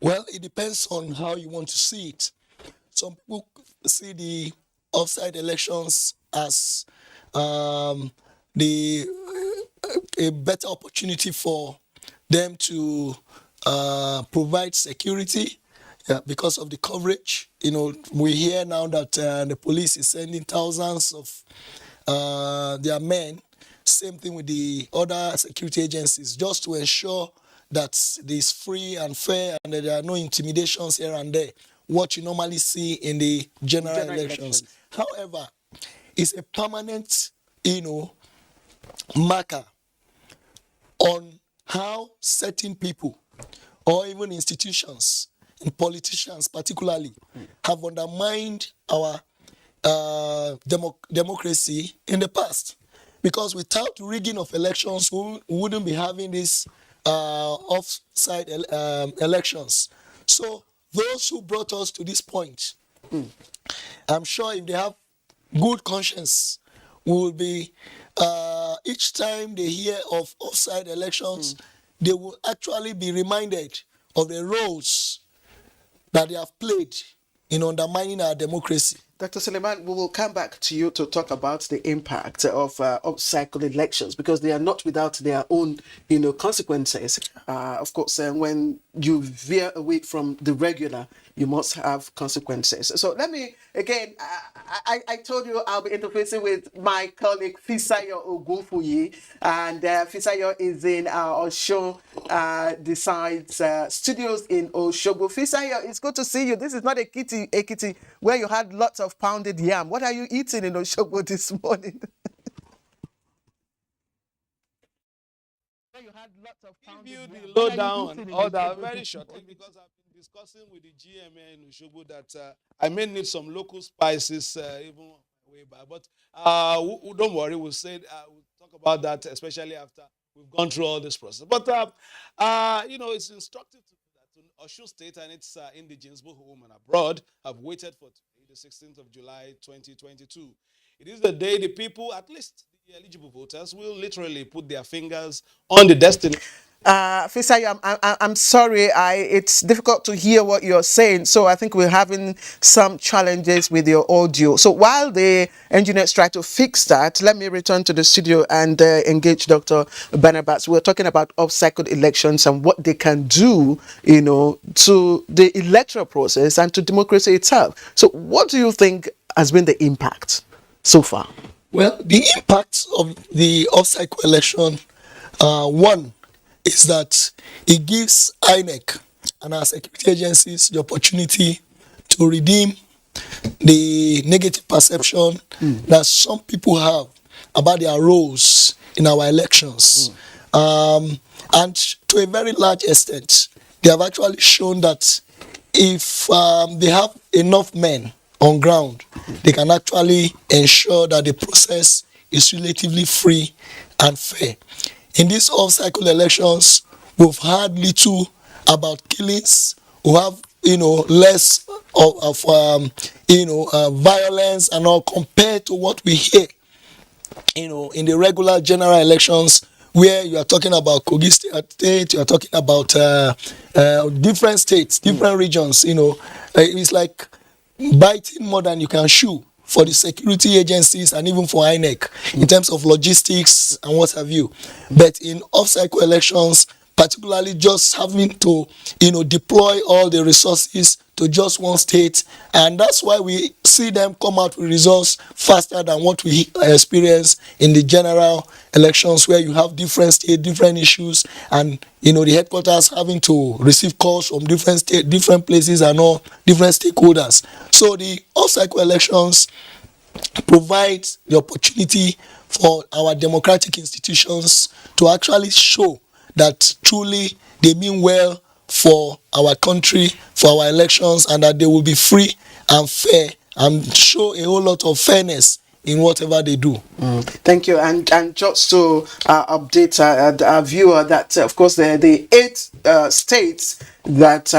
Well, it depends on how you want to see it. some people see the offside elections as the a better opportunity for them to provide security because of the coverage. We hear now that the police is sending thousands of their men. Same thing with the other security agencies, just to ensure that it's free and fair and that there are no intimidations here and there, what you normally see in the general elections. However, it's a permanent, marker on how certain people or even institutions and politicians particularly have undermined our democracy in the past. Because without rigging of elections, we wouldn't be having these offside elections. So those who brought us to this point, I'm sure if they have good conscience, will be each time they hear of offside elections, they will actually be reminded of the roles that they have played in undermining our democracy. Dr. Suleiman, we will come back to you to talk about the impact of cycle elections, because they are not without their own, consequences. Of course, when you veer away from the regular, you must have consequences. So let me, again, I told you I'll be interfacing with my colleague Fisayo Ogunfuyi, and Fisayo is in our Osun Decides studios in Osogbo. Fisayo, it's good to see you. This is not Ekiti, where you had lots of pounded yam. What are you eating in Osogbo this morning? You had lots of give you the lowdown on all that very shortly, because I've been discussing with the GMA in Osogbo that I may need some local spices even way back. But don't worry, we'll talk about that, especially after we've gone through all this process. But it's instructive to that Osun State and its indigenes, both home and abroad, have waited for today, the 16th of July, 2022. It is the day the people, at least the eligible voters, will literally put their fingers on the destiny. Fisayo, I'm sorry, it's difficult to hear what you're saying, so I think we're having some challenges with your audio. So while the engineers try to fix that, let me return to the studio and engage Dr. Barnabas. We're talking about off-cycle elections and what they can do, to the electoral process and to democracy itself. So what do you think has been the impact so far? Well, the impact of the off-cycle election, one, is that it gives INEC and our security agencies the opportunity to redeem the negative perception that some people have about their roles in our elections. And to a very large extent, they have actually shown that if they have enough men on ground, they can actually ensure that the process is relatively free and fair. In these off-cycle elections, we've heard little about killings. We have, less of violence and all compared to what we hear, in the regular general elections, where you are talking about Kogi State, you are talking about different states, different regions. It's like biting more than you can chew for the security agencies and even for INEC in terms of logistics and what have you. But in off-cycle elections, particularly just having to, deploy all the resources to just one state, and that's why we see them come out with results faster than what we experience in the general elections, where you have different states, different issues, and the headquarters having to receive calls from different states, different places, and all different stakeholders. So the off-cycle elections provide the opportunity for our democratic institutions to actually show that truly they mean well for our country, for our elections, and that they will be free and fair and show a whole lot of fairness in whatever they do. Thank you. And just to update our viewer that, of course, the 8 states that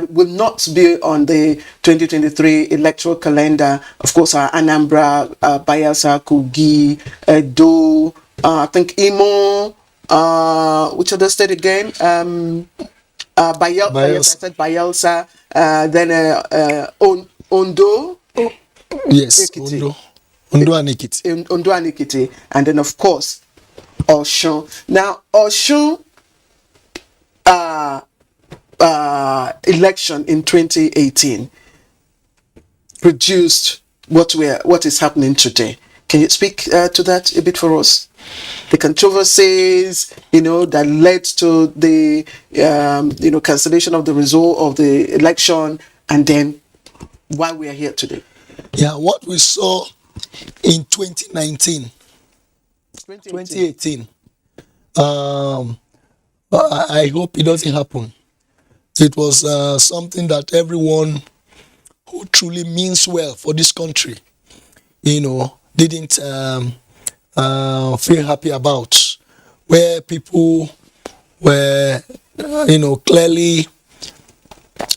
will not be on the 2023 electoral calendar, of course, are Anambra, Bayelsa, Kogi, Edo, I think Imo, which other state again? Yes, I said Bayelsa, then Ondo. Yes, Ekiti. Ondo and Ekiti. Ondo and Ekiti, and then of course Osun. Now Osun election in 2018 produced what is happening today. Can you speak to that a bit for us? The controversies, that led to the, cancellation of the result of the election, and then why we are here today. Yeah, what we saw in 2019, 2018, I hope it doesn't happen. It was something that everyone who truly means well for this country, didn't feel happy about, where people were, clearly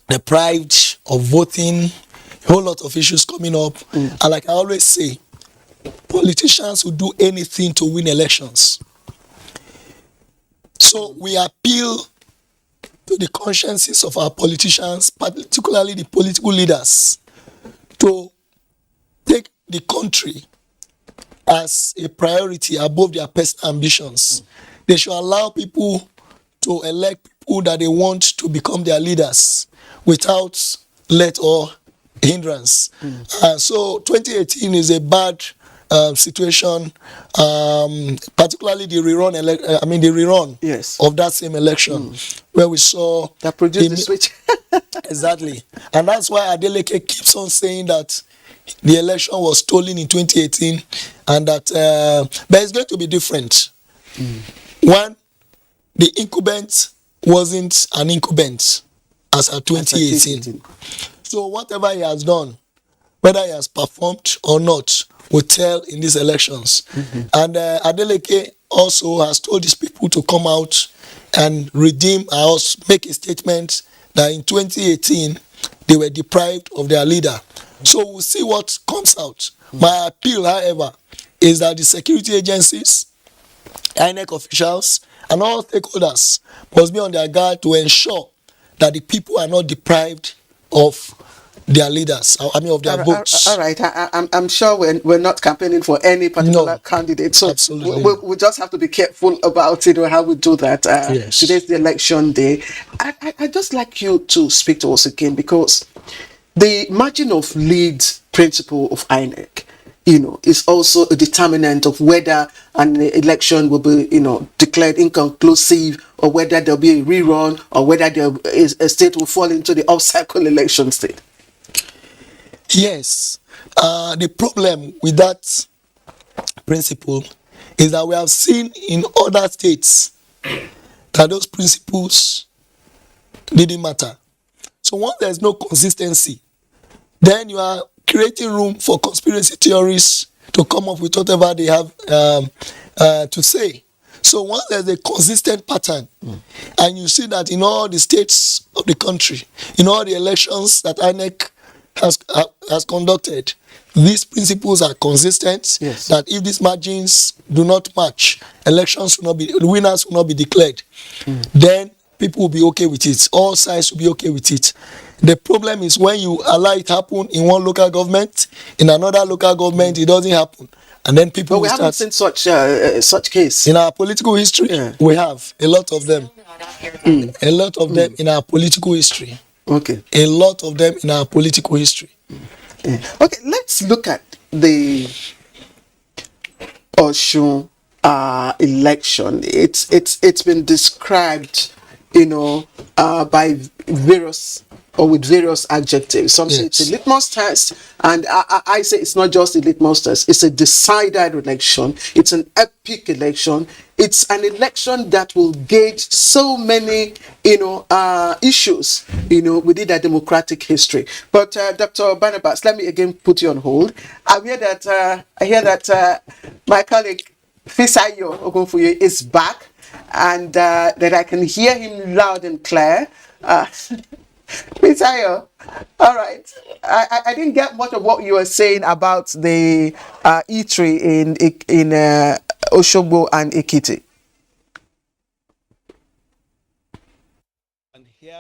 deprived of voting, a whole lot of issues coming up. And like I always say, politicians will do anything to win elections. So we appeal to the consciences of our politicians, particularly the political leaders, to take the country as a priority above their personal ambitions. They should allow people to elect people that they want to become their leaders without let or hindrance. So 2018 is a bad situation, particularly the rerun yes. of that same election, where we saw that produced the switch. Exactly, and that's why Adeleke keeps on saying that the election was stolen in 2018, and that but it's going to be different. One, the incumbent wasn't an incumbent as at 2018. So whatever he has done, whether he has performed or not, will tell in these elections. And Adeleke also has told his people to come out and redeem or make a statement that in 2018 they were deprived of their leader. So we'll see what comes out. My appeal, however, is that the security agencies, INEC officials, and all stakeholders must be on their guard to ensure that the people are not deprived of their leaders, of their votes. All right, I'm sure we're not campaigning for any particular candidate, so absolutely. We just have to be careful about how we do that. Yes. Today's the election day. I just like you to speak to us again, because the margin of lead principle of INEC, is also a determinant of whether an election will be, declared inconclusive, or whether there'll be a rerun, or whether a state will fall into the off-cycle election state. Yes. The problem with that principle is that we have seen in other states that those principles didn't matter. So once there's no consistency, then you are creating room for conspiracy theories to come up with whatever they have to say. So once there's a consistent pattern, and you see that in all the states of the country, in all the elections that INEC has conducted, these principles are consistent. Yes. That if these margins do not match, winners will not be declared. Then people will be okay with it. All sides will be okay with it. The problem is when you allow it happen in one local government, in another local government, it doesn't happen. And then people But we haven't seen such case. In our political history, we have a lot of them. A lot of them in our political history. Okay. A lot of them in our political history. Okay, let's look at the Osun election. It's been described, by various or with various adjectives. Some say it's a litmus test, and I say it's not just a litmus test. It's a decided election. It's an epic election. It's an election that will gauge so many, issues, within our democratic history. But Dr. Barnabas, let me again put you on hold. I hear that my colleague Fisayo Ogunfuye is back, and that I can hear him loud and clear. Fisayo, all right. I didn't get much of what you were saying about the eatery in Osogbo and Ekiti. And here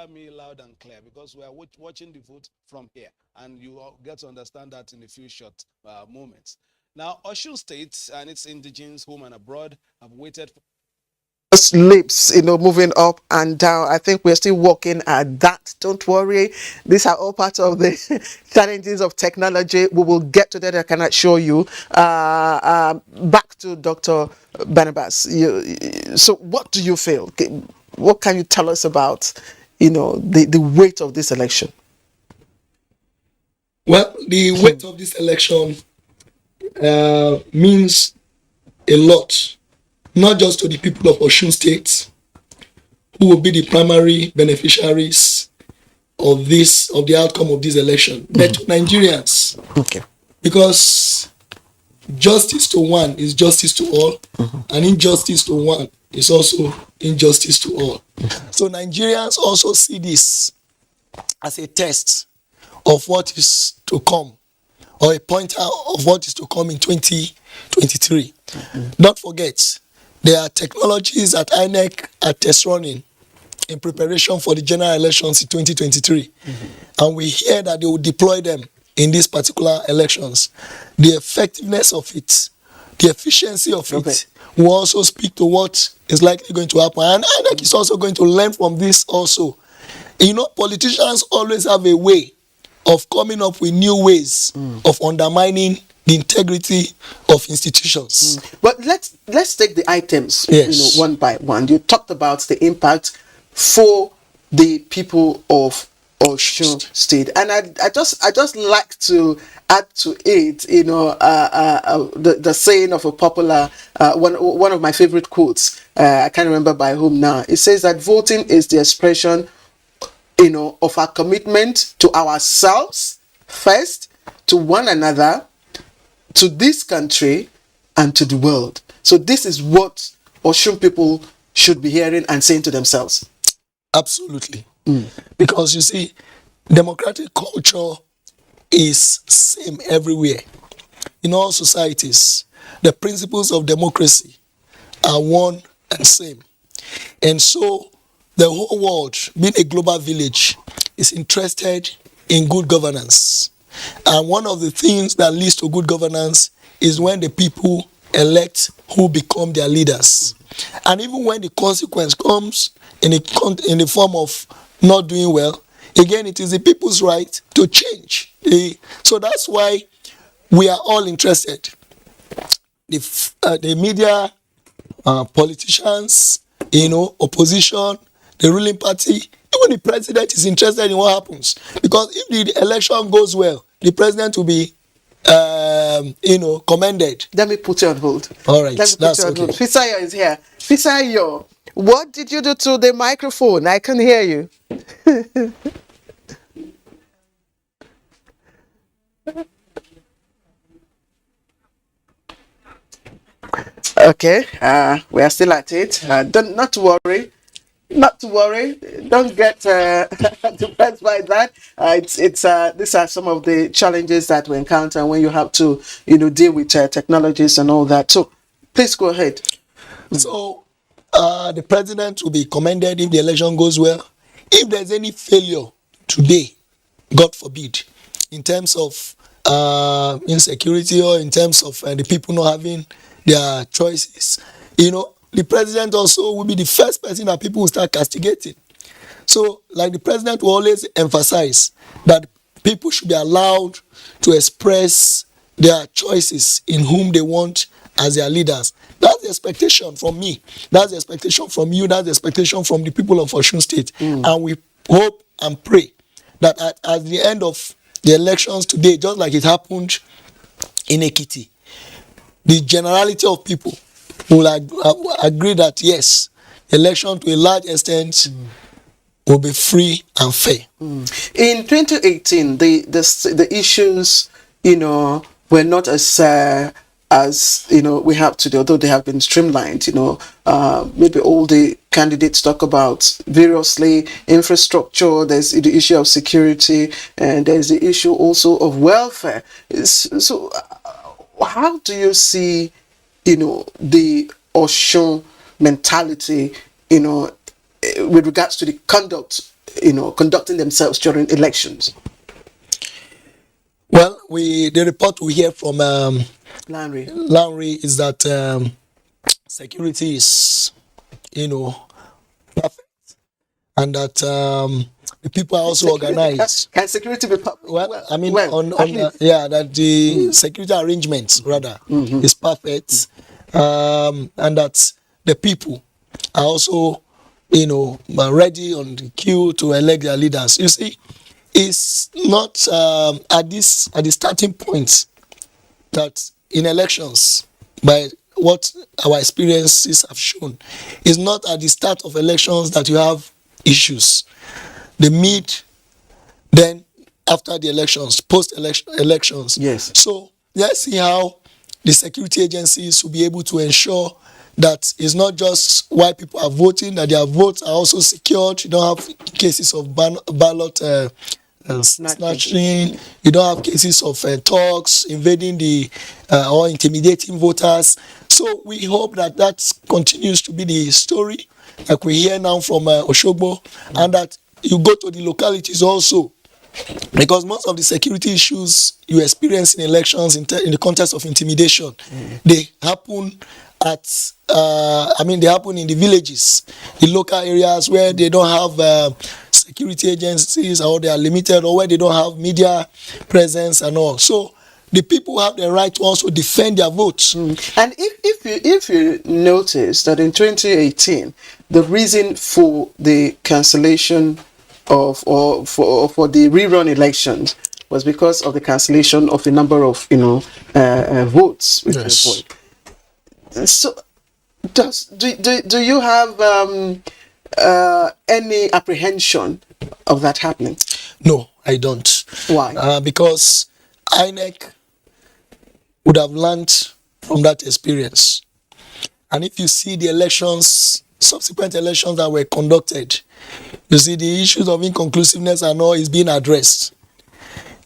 because we are watching the vote from here, and you all get to understand that in a few short moments. Now, Osun State and its indigenes, home and abroad, have waited for lips, moving up and down. I think we're still working at that. Don't worry. These are all part of the challenges of technology. We will get to that, I can assure you. Back to Dr. Barnabas. So what do you feel? What can you tell us about, the weight of this election? Well, the weight of this election means a lot, not just to the people of Osun State, who will be the primary beneficiaries of the outcome of this election, but to Nigerians. Okay. Because justice to one is justice to all, and injustice to one is also injustice to all. So Nigerians also see this as a test of what is to come, or a pointer of what is to come in 2023. Don't forget, there are technologies that INEC are test running in preparation for the general elections in 2023. And we hear that they will deploy them in these particular elections. The effectiveness of it, the efficiency of it, will also speak to what is likely going to happen. And INEC is also going to learn from this also. Politicians always have a way of coming up with new ways of undermining the integrity of institutions. But let's take the items, Yes. one by one. You talked about the impact for the people of Osun State, and I just like to add to it, the saying of a popular one of my favorite quotes. I can't remember by whom now. It says that voting is the expression, of our commitment to ourselves first, to one another, to this country, and to the world. So this is what Osun people should be hearing and saying to themselves. Absolutely. Because you see, democratic culture is same everywhere. In all societies, the principles of democracy are one and same. And so the whole world, being a global village, is interested in good governance. And one of the things that leads to good governance is when the people elect who become their leaders. And even when the consequence comes in the form of not doing well, again, it is the people's right to change. So that's why we are all interested. The media, politicians, opposition, the ruling party, even the president is interested in what happens. Because if the election goes well, the president will be commended. Let me put you on hold. All right, that's okay. Fisayo is here. Fisayo, what did you do to the microphone? I can hear you. Okay, we are still at it. Not to worry. Not to worry. Don't get depressed by that. These are some of the challenges that we encounter when you have to, deal with technologies and all that. So, please go ahead. So, the president will be commended if the election goes well. If there's any failure today, God forbid, in terms of insecurity or in terms of the people not having their choices, the president also will be the first person that people will start castigating. So, like the president will always emphasize that people should be allowed to express their choices in whom they want as their leaders. That's the expectation from me. That's the expectation from you. That's the expectation from the people of Osun State. And we hope and pray that at the end of the elections today, just like it happened in Ekiti, the generality of people will agree that yes, election to a large extent will be free and fair. In 2018, the issues, were not as we have today, although they have been streamlined. Maybe all the candidates talk about variously infrastructure. There's the issue of security, and there's the issue also of welfare. So, how do you see, the Osun mentality, with regards to the conduct conducting themselves during elections? Well, the report we hear from Lanre is that security is, perfect, and that the people are also organized. Can security be well, I mean, well, on at least. that the security arrangements rather is perfect, and that the people are also, ready on the queue to elect their leaders. You see, it's not at the starting point that in elections, by what our experiences have shown, is not at the start of elections that you have issues. The mid, then after the elections, elections. Yes. So let's see how the security agencies will be able to ensure that it's not just why people are voting, that their votes are also secured. You don't have cases of ballot snatching. You don't have cases of talks invading or intimidating voters. So we hope that continues to be the story, like we hear now from Oshogbo, and that you go to the localities also, because most of the security issues you experience in elections in the context of intimidation, they happen they happen in the villages, the local areas where they don't have security agencies, or they are limited, or where they don't have media presence and all. So the people have the right to also defend their votes. And if you notice that in 2018, the reason for the cancellation of for the rerun elections was because of the cancellation of the number of votes. Yes. So do you have any apprehension of that happening? No, I don't. Why? Because INEC would have learned from that experience. And if you see the subsequent elections that were conducted, you see the issues of inconclusiveness and all is being addressed.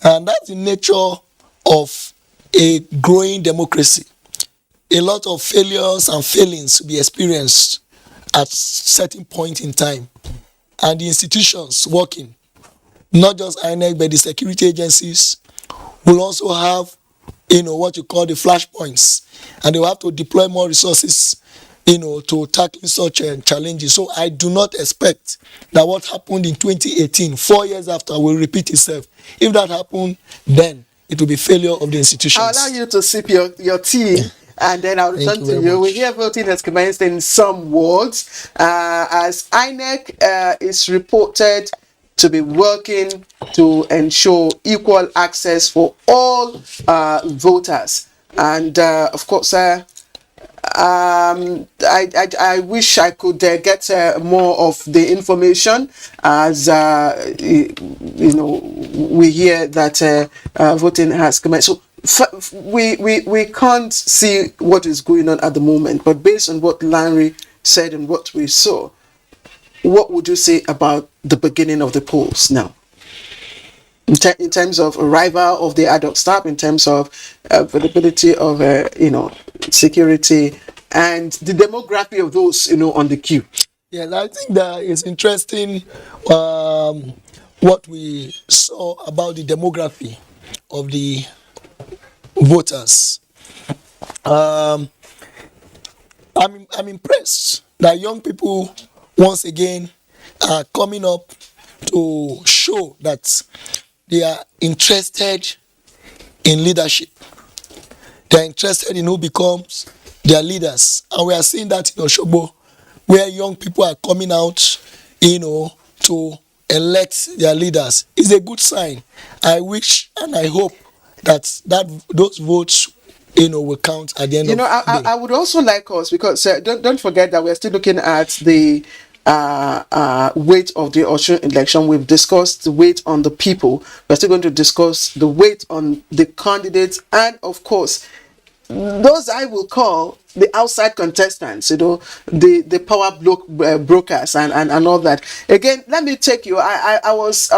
And that's the nature of a growing democracy. A lot of failures and failings will be experienced at certain point in time. And the institutions working, not just INEC, but the security agencies, will also have, what you call the flashpoints. And they will have to deploy more resources, to tackle such challenges. So I do not expect that what happened in 2018, 4 years after, will repeat itself. If that happened, then it will be failure of the institutions. I'll allow you to sip your tea, and then I'll return to you. We hear voting has commenced in some wards, as INEC is reported to be working to ensure equal access for all voters. And of course, I wish I could get more of the information, as we hear that voting has commenced. So we can't see what is going on at the moment, but based on what Larry said and what we saw, what would you say about the beginning of the polls now? In terms of arrival of the adult staff, in terms of availability of security, and the demography of those on the queue. Yes, I think that it's interesting what we saw about the demography of the voters. I'm impressed that young people once again are coming up to show that they are interested in leadership. They are interested in who becomes their leaders. And we are seeing that in Osogbo, where young people are coming out, to elect their leaders. It's a good sign. I wish and I hope that those votes, will count at the end of the day. I would also like us, because don't forget that we're still looking at the weight of the Osun election. We've discussed the weight on the people. We're still going to discuss the weight on the candidates, and of course those I will call the outside contestants, the power brokers and all that. Again, let me take you. I was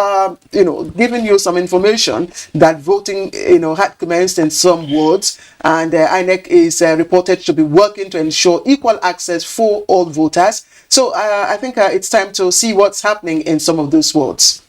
giving you some information that voting had commenced in some wards, and INEC is reported to be working to ensure equal access for all voters. So I think it's time to see what's happening in some of those wards.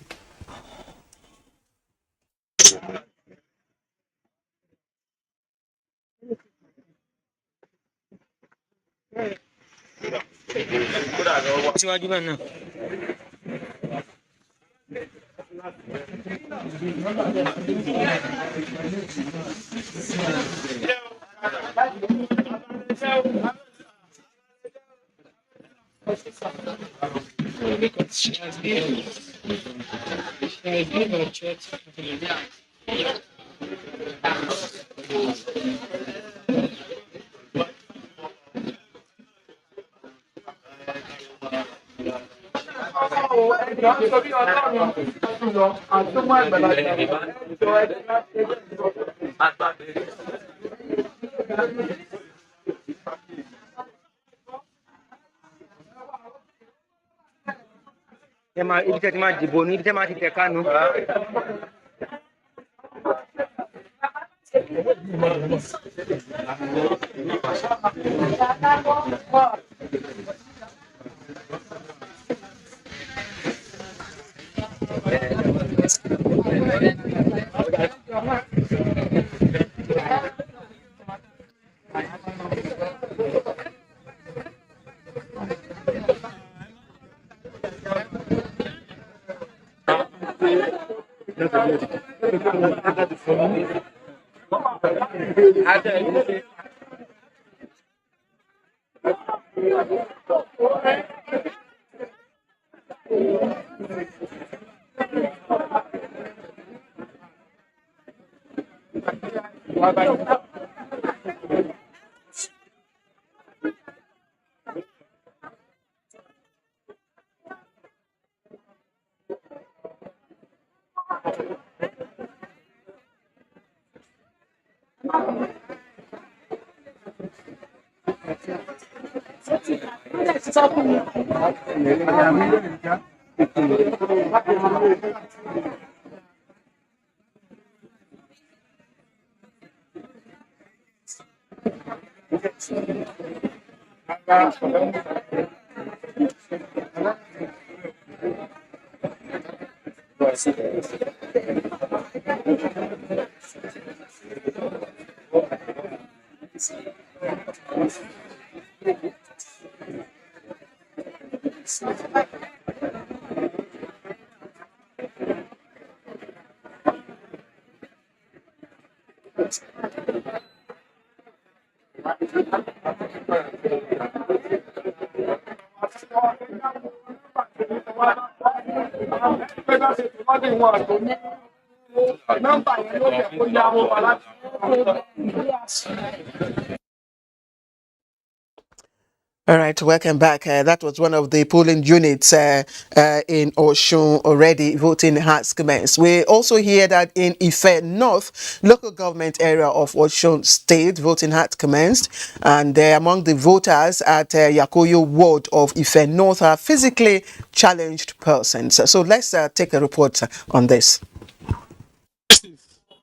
All right, welcome back. That was one of the polling units in Osun already. Voting has commenced. We also hear that in Ife North, local government area of Osun State, voting had commenced. And among the voters at Yakoyo ward of Ife North are physically challenged persons. So let's take a report on this.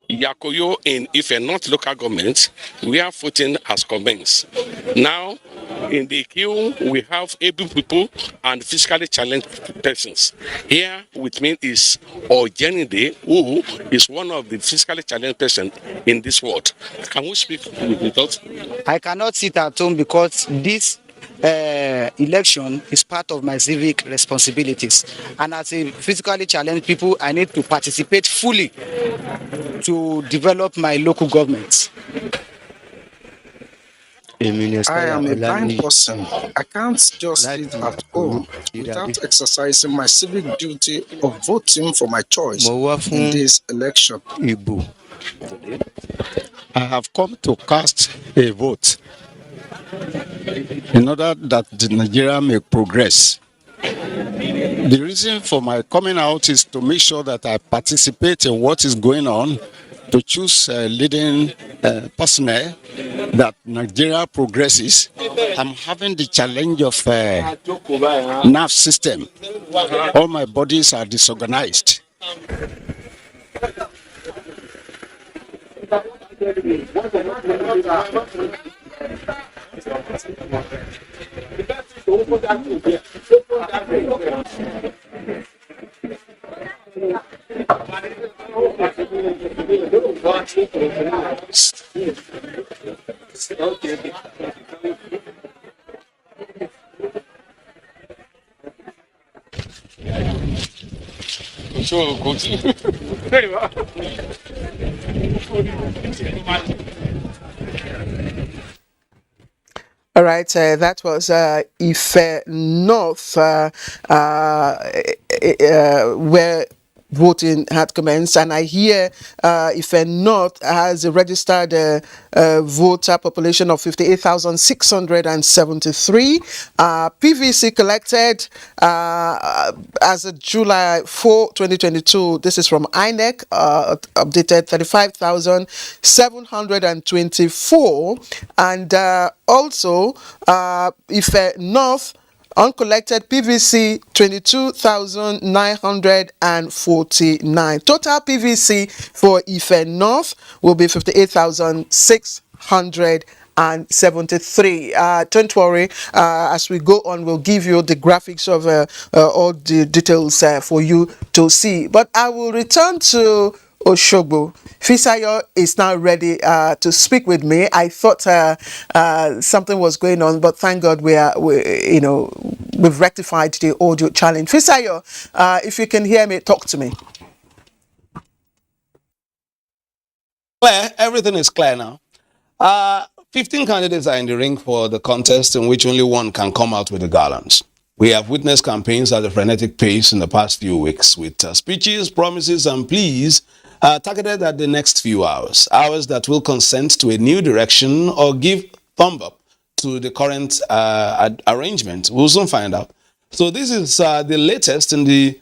Yakoyo in Ife North local government, where voting has commenced. Now, in the queue, we have able people and physically challenged persons. Here with me is Ojenide, who is one of the physically challenged persons in this ward. Can we speak with us? I cannot sit at home because this election is part of my civic responsibilities. And as a physically challenged people, I need to participate fully to develop my local government. I am a blind person. I can't just sit at home without exercising my civic duty of voting for my choice in this election. I have come to cast a vote in order that the Nigeria may progress. The reason for my coming out is to make sure that I participate in what is going on, to choose leading personnel, that Nigeria progresses. I'm having the challenge of nerve system. All my bodies are disorganized. All right, that was Ife North, where voting had commenced, and I hear Ife North has a registered voter population of 58,673. PVC collected as of July 4, 2022. This is from INEC, updated 35,724, and also Ife North uncollected PVC 22,949. Total PVC for Ife North will be 58,673. Don't worry, as we go on, we'll give you the graphics of all the details for you to see. But I will return to Oshogbo. Fisayo is now ready to speak with me. I thought something was going on, but thank God we've rectified the audio challenge. Fisayo, if you can hear me, talk to me. Clear, everything is clear now. 15 candidates are in the ring for the contest in which only one can come out with the garlands. We have witnessed campaigns at a frenetic pace in the past few weeks with speeches, promises, and pleas targeted at the next few hours that will consent to a new direction or give thumb up to the current arrangement. We'll soon find out. So this is the latest in the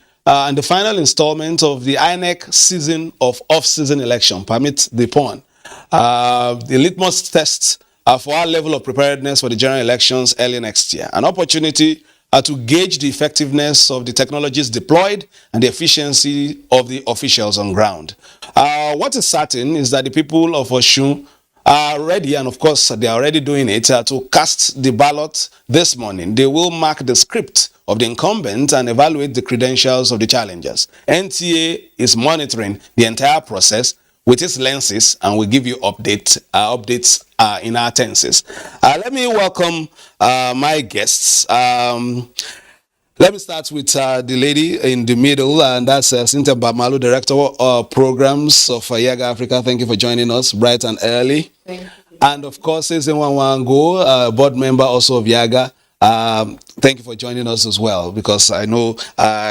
final installment of the INEC season of off-season election. Permit the pun. The litmus test for our level of preparedness for the general elections early next year. An opportunity to gauge the effectiveness of the technologies deployed and the efficiency of the officials on ground. What is certain is that the people of Osun are ready, and of course they are already doing it, to cast the ballot this morning. They will mark the script of the incumbent and evaluate the credentials of the challengers. NTA is monitoring the entire process with its lenses and will give you updates in our tenses. Let me welcome my guests. Let me start with the lady in the middle, and that's Cynthia Bamalu, Director of Programs of Yaga Africa. Thank you for joining us bright and early. Thank you. And of course, Wango, board member also of Yaga. Thank you for joining us as well, because I know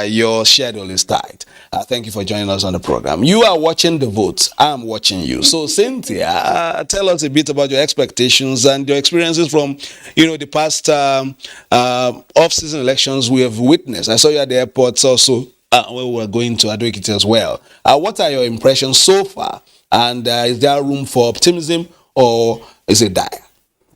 your schedule is tight. Thank you for joining us on the program. You are watching the vote. I'm watching you. So, Cynthia, tell us a bit about your expectations and your experiences from, the past off-season elections we have witnessed. I saw you at the airports also when we were going to Ado-Ekiti as well. What are your impressions so far? And is there room for optimism, or is it dire?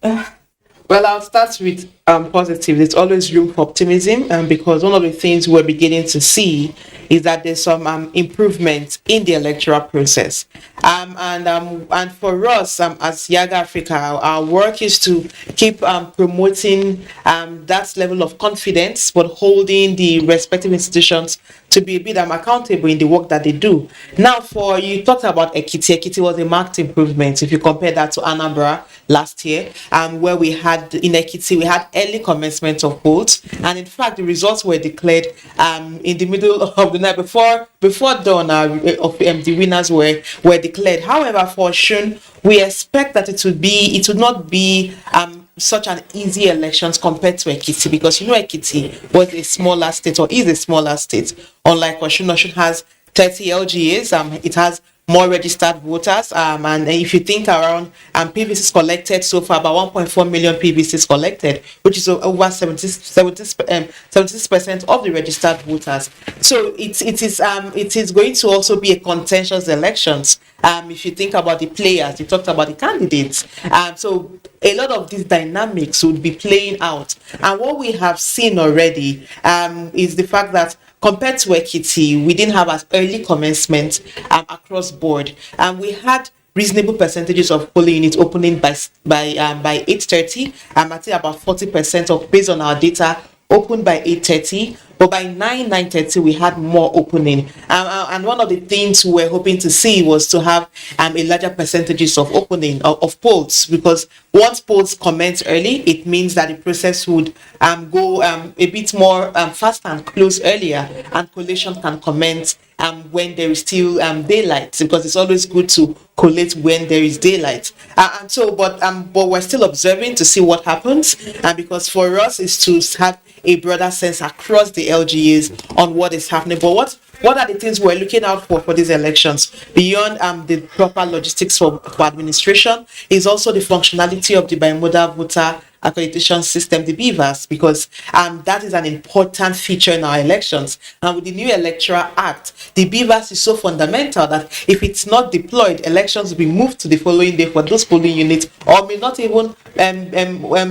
Well, I'll start with positive. There's always room for optimism, because one of the things we're beginning to see is that there's some improvement in the electoral process. And for us as Yaga Africa, our work is to keep promoting that level of confidence, but holding the respective institutions to be a bit accountable in the work that they do. Now, you talked about Ekiti. Ekiti was a marked improvement if you compare that to Anambra last year, where we had in Ekiti, we had early commencement of polls, and in fact the results were declared in the middle of the night before dawn of the winners were declared. However, for Osun, we expect that it would not be such an easy elections compared to Ekiti, because Ekiti was a smaller state, or is a smaller state. Unlike Osun has 30 LGAs, it has more registered voters. And if you think around PVCs collected so far, about 1.4 million PVCs collected, which is over 76% of the registered voters. So it is going to also be a contentious elections. If you think about the players, you talked about the candidates. So a lot of these dynamics would be playing out. And what we have seen already is the fact that compared to Ekiti, we didn't have as early commencement across board. And we had reasonable percentages of polling units opening by 8:30. I think about 40% of, based on our data, opened by 8:30. But by 9:30 we had more opening. And one of the things we were hoping to see was to have a larger percentages of opening of polls, because once polls commence early, it means that the process would go a bit more fast and close earlier, and collation can commence when there is still daylight, because it's always good to collate when there is daylight. But we're still observing to see what happens, because for us is to have a broader sense across the LGAs on what is happening. But what are the things we're looking out for these elections beyond the proper logistics for administration is also the functionality of the bimodal voter accreditation system, the BVAS, because that is an important feature in our elections. And with the new Electoral Act, the BVAS is so fundamental that if it's not deployed, elections will be moved to the following day for those polling units, or may not even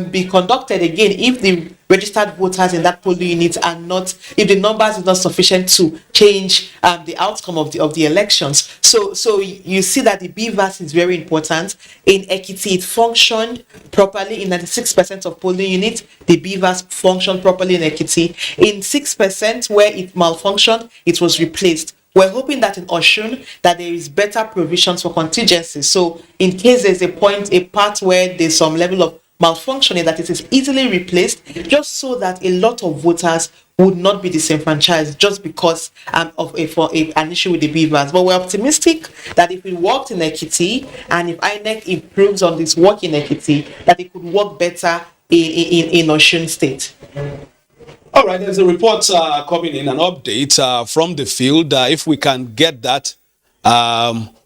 be conducted again if the registered voters in that polling unit are not, if the numbers are not sufficient to change the outcome of the elections. So you see that the BVAS is very important. In Ekiti, it functioned properly in 96% of polling units. The BVAS functioned properly in Ekiti. In 6% where it malfunctioned, it was replaced. We're hoping that in Osun that there is better provisions for contingencies. So in case there's a part where there's some level of malfunctioning, that it is easily replaced, just so that a lot of voters would not be disenfranchised just because of an issue with the BVAS. But we're optimistic that if it worked in Ekiti, and if INEC improves on this work in Ekiti, that it could work better in Osun State. All right, there's a report coming in, an update from the field. If we can get that,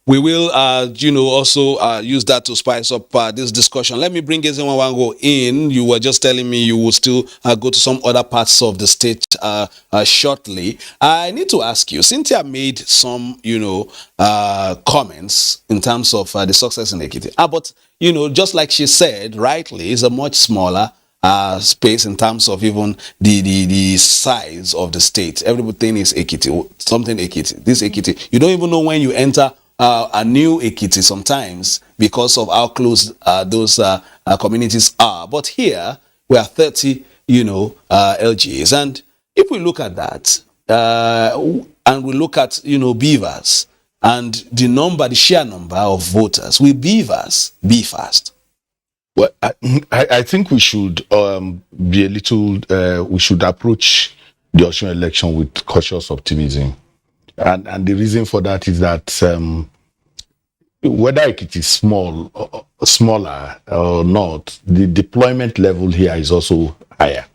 we will, also use that to spice up this discussion. Let me bring Ezenwawango in. You were just telling me you will still go to some other parts of the state shortly. I need to ask you, Cynthia made some, comments in terms of the success in Ekiti. But, just like she said, rightly, it's a much smaller space in terms of even the size of the state. Everything is Ekiti, something Ekiti, this Ekiti. You don't even know when you enter a new Ekiti sometimes because of how close those communities are. But here we are 30, LGAs, and if we look at that and we look at beavers and the sheer number of voters, will beavers be fast? Well, I think we should be a little. We should approach the Osun election with cautious optimism, and the reason for that is that whether it is smaller or not, the deployment level here is also higher,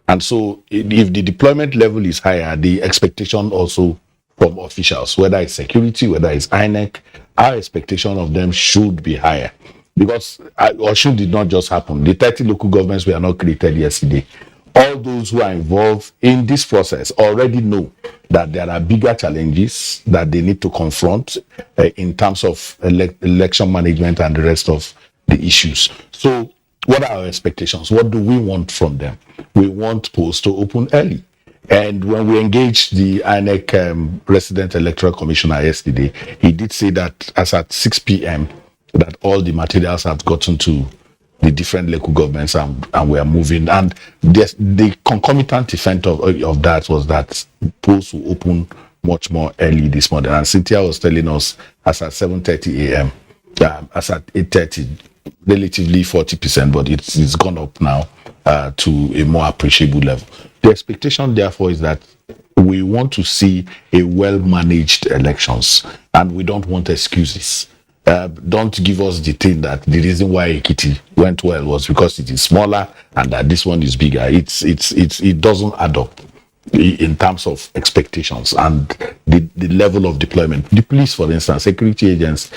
and so if the deployment level is higher, the expectation also from officials, whether it's security, whether it's INEC, our expectation of them should be higher. Because Osun did not just happen. The 30 local governments were not created yesterday. All those who are involved in this process already know that there are bigger challenges that they need to confront in terms of election management and the rest of the issues. So what are our expectations? What do we want from them? We want polls to open early. And when we engaged the INEC resident electoral commissioner yesterday, he did say that as at 6 p.m., that all the materials have gotten to the different local governments and we are moving. And the concomitant effect of that was that polls will open much more early this morning. And Cynthia was telling us as at 7:30 a.m., as at 8:30, relatively 40%, but it's gone up now to a more appreciable level. The expectation, therefore, is that we want to see a well-managed elections, and we don't want excuses. Don't give us the thing that the reason why Ekiti went well was because it is smaller and that this one is bigger. It doesn't add up. in terms of expectations and the level of deployment. The police, for instance, security agents,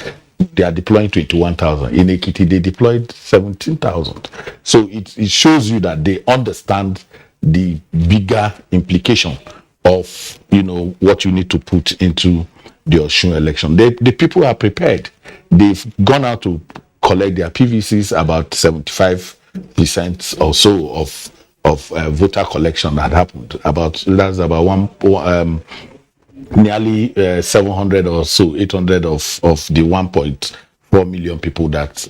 they are deploying 21,000. In Ekiti, they deployed 17,000. So it shows you that they understand the bigger implication of, what you need to put into the Osun election. The people are prepared. They've gone out to collect their PVCs, about 75% or so of voter collection had happened. That's about nearly 700 or so, 800 of the 1.4 million people that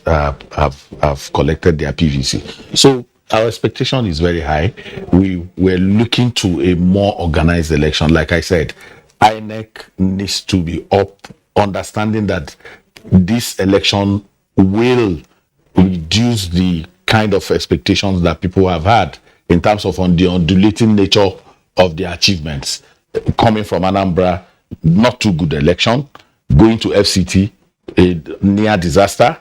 have collected their PVC. So our expectation is very high. We're looking to a more organized election. Like I said, INEC needs to be up, understanding that this election will reduce the kind of expectations that people have had in terms of the undulating nature of their achievements. Coming from Anambra, not too good election, going to FCT, a near disaster,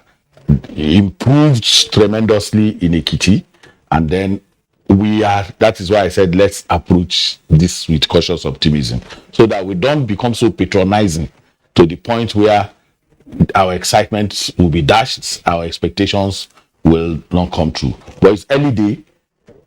improved tremendously in Ekiti, and then that is why I said let's approach this with cautious optimism so that we don't become so patronizing to the point where our excitement will be dashed, our expectations will not come true. But it's early day.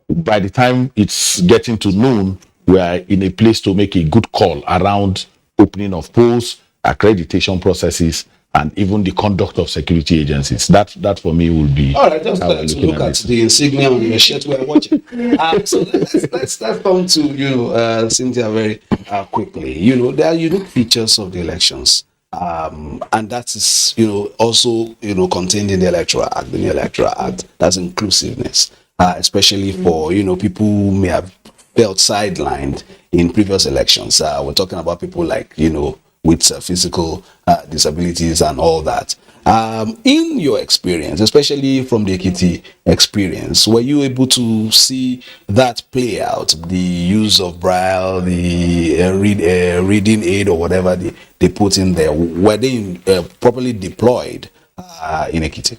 By the time it's getting to noon, we are in a place to make a good call around opening of polls, accreditation processes, and even the conduct of security agencies. That for me will be. All right, just to look at the insignia on your shirt we are watching. So let's come to Cynthia very quickly. There are unique features of the elections. And that is, also, contained in the Electoral Act. The new Electoral Act, that's inclusiveness, especially for, people who may have felt sidelined in previous elections. We're talking about people like, with physical disabilities and all that. In your experience, especially from the Ekiti experience, were you able to see that play out? The use of Braille, the reading aid or whatever they put in there, were they properly deployed in Ekiti?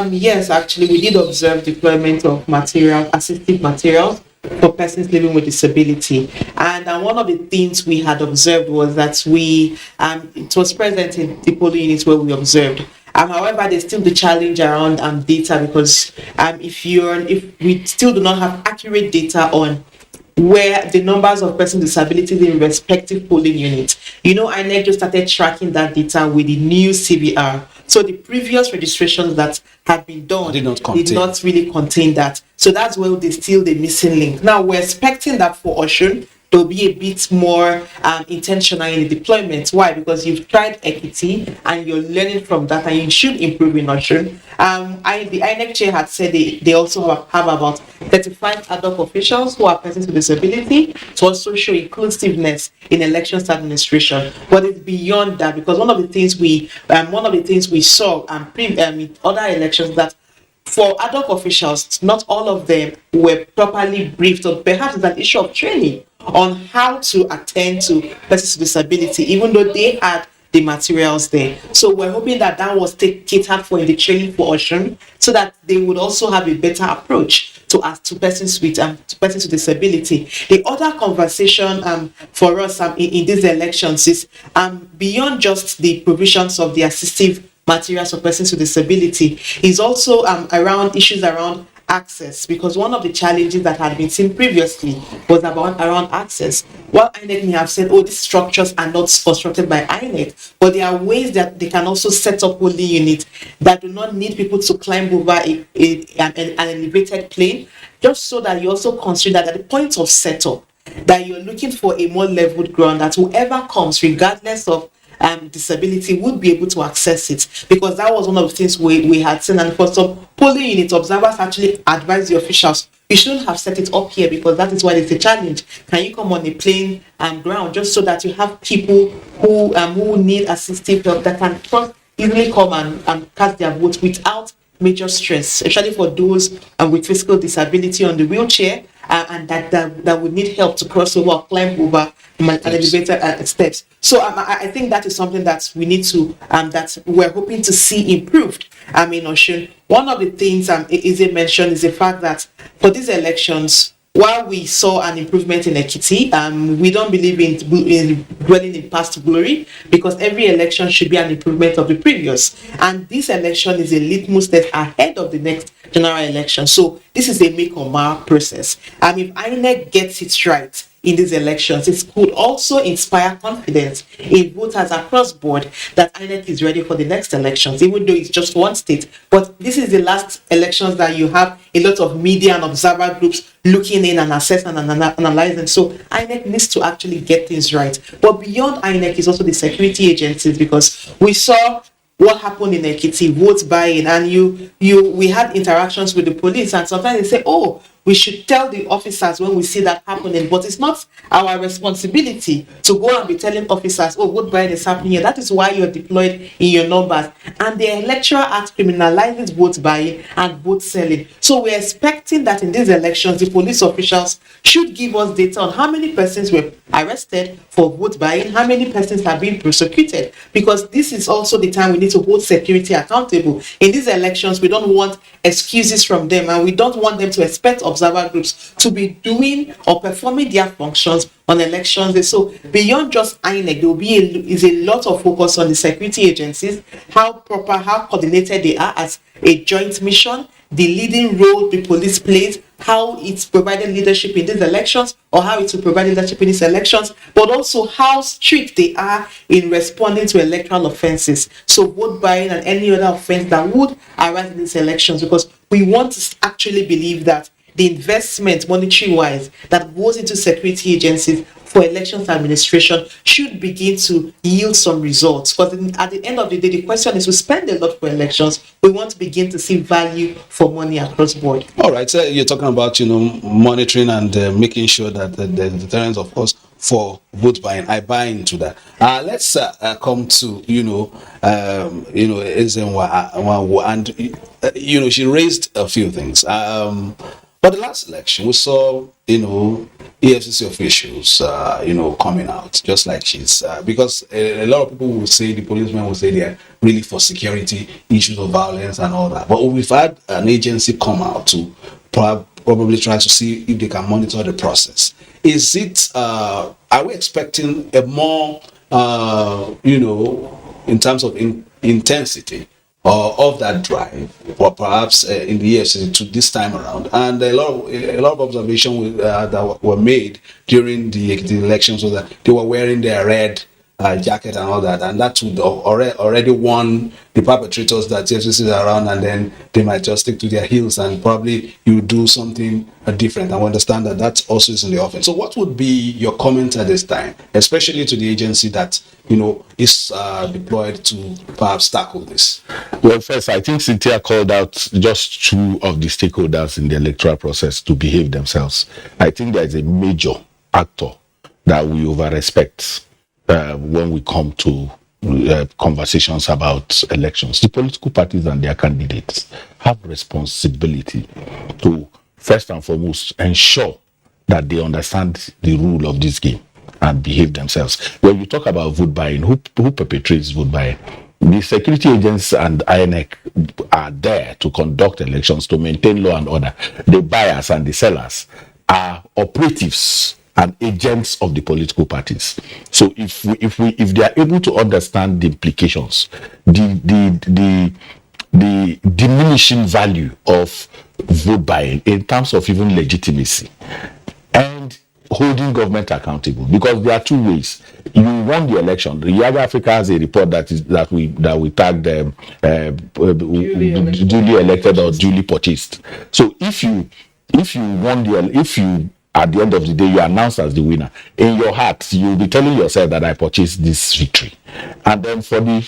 Yes, actually, we did observe deployment of assistive materials for persons living with disability. And one of the things we had observed was that it was present in the polling units where we observed. However, there's still the challenge around data, because if we still do not have accurate data on where the numbers of persons with disabilities in respective polling units. INEC just started tracking that data with the new CVR. So the previous registrations that have been done did not really contain that. So that's where there's still the missing link. Now we're expecting that for Osun, there'll be a bit more intentional in the deployment. Why? Because you've tried equity and you're learning from that, and you should improve in Osun. The INEC chair had said they also have about 35 ad hoc officials who are persons with disability to also show inclusiveness in elections administration. But it's beyond that, because one of the things we saw in other elections that for ad hoc officials, not all of them were properly briefed, or perhaps it's an issue of training on how to attend to persons with disability, even though they had the materials there. So we're hoping that was catered for in the training for Osun, so that they would also have a better approach to persons with disability. The other conversation for us in these elections is beyond just the provisions of the assistive materials for persons with disability, is also around issues around access, because one of the challenges that had been seen previously was around access. While INEC may have said, these structures are not constructed by INEC, but there are ways that they can also set up polling units that do not need people to climb over an elevated plane, just so that you also consider that at the point of setup, that you're looking for a more leveled ground, that whoever comes, regardless of disability, would be able to access it, because that was one of the things we had seen. And for some polling unit observers actually advised the officials, you shouldn't have set it up here, because that is why it's a challenge. Can you come on a plain ground, just so that you have people who need assistive help that can easily come and cast their vote without major stress, especially for those with physical disability on the wheelchair, and that would need help to cross over or climb over an elevator steps. So I think that is something that we need to that we're hoping to see improved. In Osun, one of the things Izzy mentioned is the fact that for these elections, while we saw an improvement in Ekiti, we don't believe in dwelling in past glory, because every election should be an improvement of the previous. And this election is a litmus test ahead of the next general election. So this is a make or mark process. If INEC gets it right in these elections, it could also inspire confidence in voters across board that INEC is ready for the next elections, even though it's just one state. But this is the last elections that you have a lot of media and observer groups looking in and assessing and analyzing. So INEC needs to actually get things right. But beyond INEC is also the security agencies, because we saw what happened in Ekiti, vote buying, and we had interactions with the police, and sometimes they say, oh, we should tell the officers when we see that happening, but it's not our responsibility to go and be telling officers, oh, vote buying is happening here. That is why you're deployed in your numbers. And the Electoral Act criminalizes vote buying and vote selling. So we're expecting that in these elections, the police officials should give us data on how many persons were arrested for vote buying, how many persons have been prosecuted, because this is also the time we need to hold security accountable. In these elections, we don't want excuses from them, and we don't want them to expect observer groups to be doing or performing their functions on elections day. So beyond just INEC, there will be a lot of focus on the security agencies, how coordinated they are as a joint mission, the leading role the police plays, how it's provided leadership in these elections, or how it's provided leadership in these elections, but also how strict they are in responding to electoral offenses. So vote buying and any other offense that would arise in these elections, because we want to actually believe that the investment monetary-wise that goes into security agencies for elections administration should begin to yield some results. Because at the end of the day, the question is, we spend a lot for elections. We want to begin to see value for money across board. All right, so you're talking about monitoring and making sure that the deterrence, of course, for vote buying. I buy into that. Let's come to Ezenwa, and she raised a few things. But the last election, we saw, EFCC officials, coming out, just like she's, because a lot of people will say, the policemen will say they are really for security issues of violence and all that. But we've had an agency come out to probably try to see if they can monitor the process. Is it, are we expecting a more, in terms of intensity, of that drive, or perhaps in the years to this time around? And a lot of observations that were made during the elections was that they were wearing their red jacket and all that, and that would already warn the perpetrators that FCC is around, and then they might just stick to their heels, and probably you do something different. And we understand that that also is in the offense. So what would be your comment at this time, especially to the agency that is deployed to perhaps tackle this? Well, first, I think Cynthia called out just two of the stakeholders in the electoral process to behave themselves. I think there is a major actor that we over-respect when we come to conversations about elections. The political parties and their candidates have responsibility to, first and foremost, ensure that they understand the rule of this game and behave themselves. When you talk about vote buying, who perpetrates vote buying? The security agents and INEC are there to conduct elections, to maintain law and order. The buyers and the sellers are operatives and agents of the political parties. So if they are able to understand the implications, the diminishing value of vote buying in terms of even legitimacy, and holding government accountable, because there are two ways. You won the election. The Yaga Africa has a report that we tagged duly elected or duly purchased. So if you won if you at the end of the day you announced as the winner, in your heart you'll be telling yourself that I purchased this victory. And then for the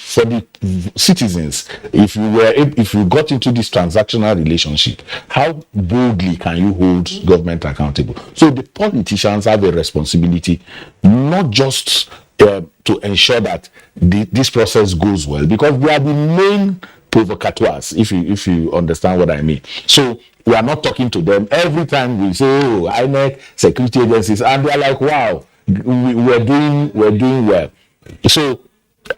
citizens, if you got into this transactional relationship, how boldly can you hold government accountable? So the politicians have a responsibility, not just to ensure that this process goes well, because they are the main provocateurs, if you understand what I mean. So we are not talking to them every time we say, oh, INEC, security agencies, and they are like, wow, we're doing well. So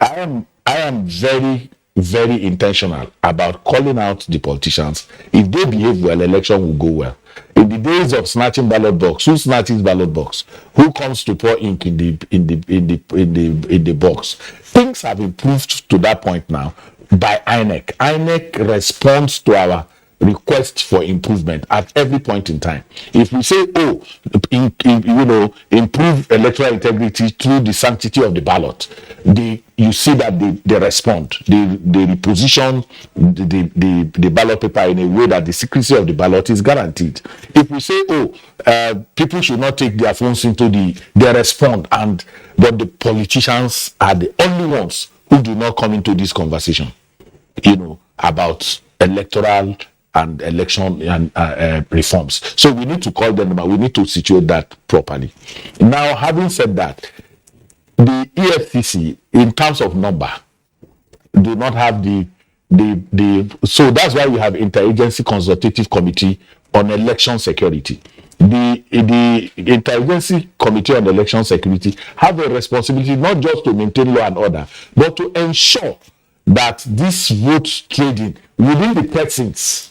I am very, very intentional about calling out the politicians. If they behave well, election will go well. In the days of snatching ballot box. Who snatches ballot box? Who comes to pour ink in the box? Things have improved to that point now by INEC. INEC responds to our request for improvement at every point in time. If we say, oh, improve electoral integrity through the sanctity of the ballot, you see that they respond. They reposition the ballot paper in a way that the secrecy of the ballot is guaranteed. If we say, oh, people should not take their phones they respond. But the politicians are the only ones who do not come into this conversation, about electoral and election and reforms. So we need to call them, we need to situate that properly. Now, having said that, the EFCC, in terms of number, do not have so that's why we have Interagency Consultative Committee on Election Security. The Interagency Committee on Election Security have a responsibility not just to maintain law and order, but to ensure that this vote trading within the precincts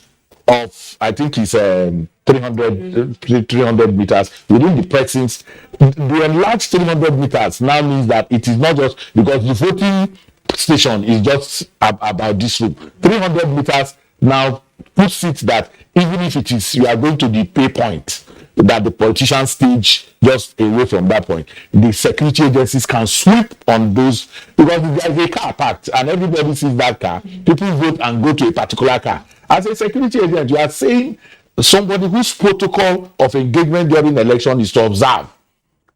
of, I think it's 300 meters within the precincts. The enlarged 300 meters now means that it is not just because the voting station is just about this room. 300 meters now puts it that even if it is, you are going to the pay point that the politicians stage just away from that point, the security agencies can sweep on those, because there is a car parked and everybody sees that car. People vote and go to a particular car. As a security agent, you are saying somebody whose protocol of engagement during election is to observe,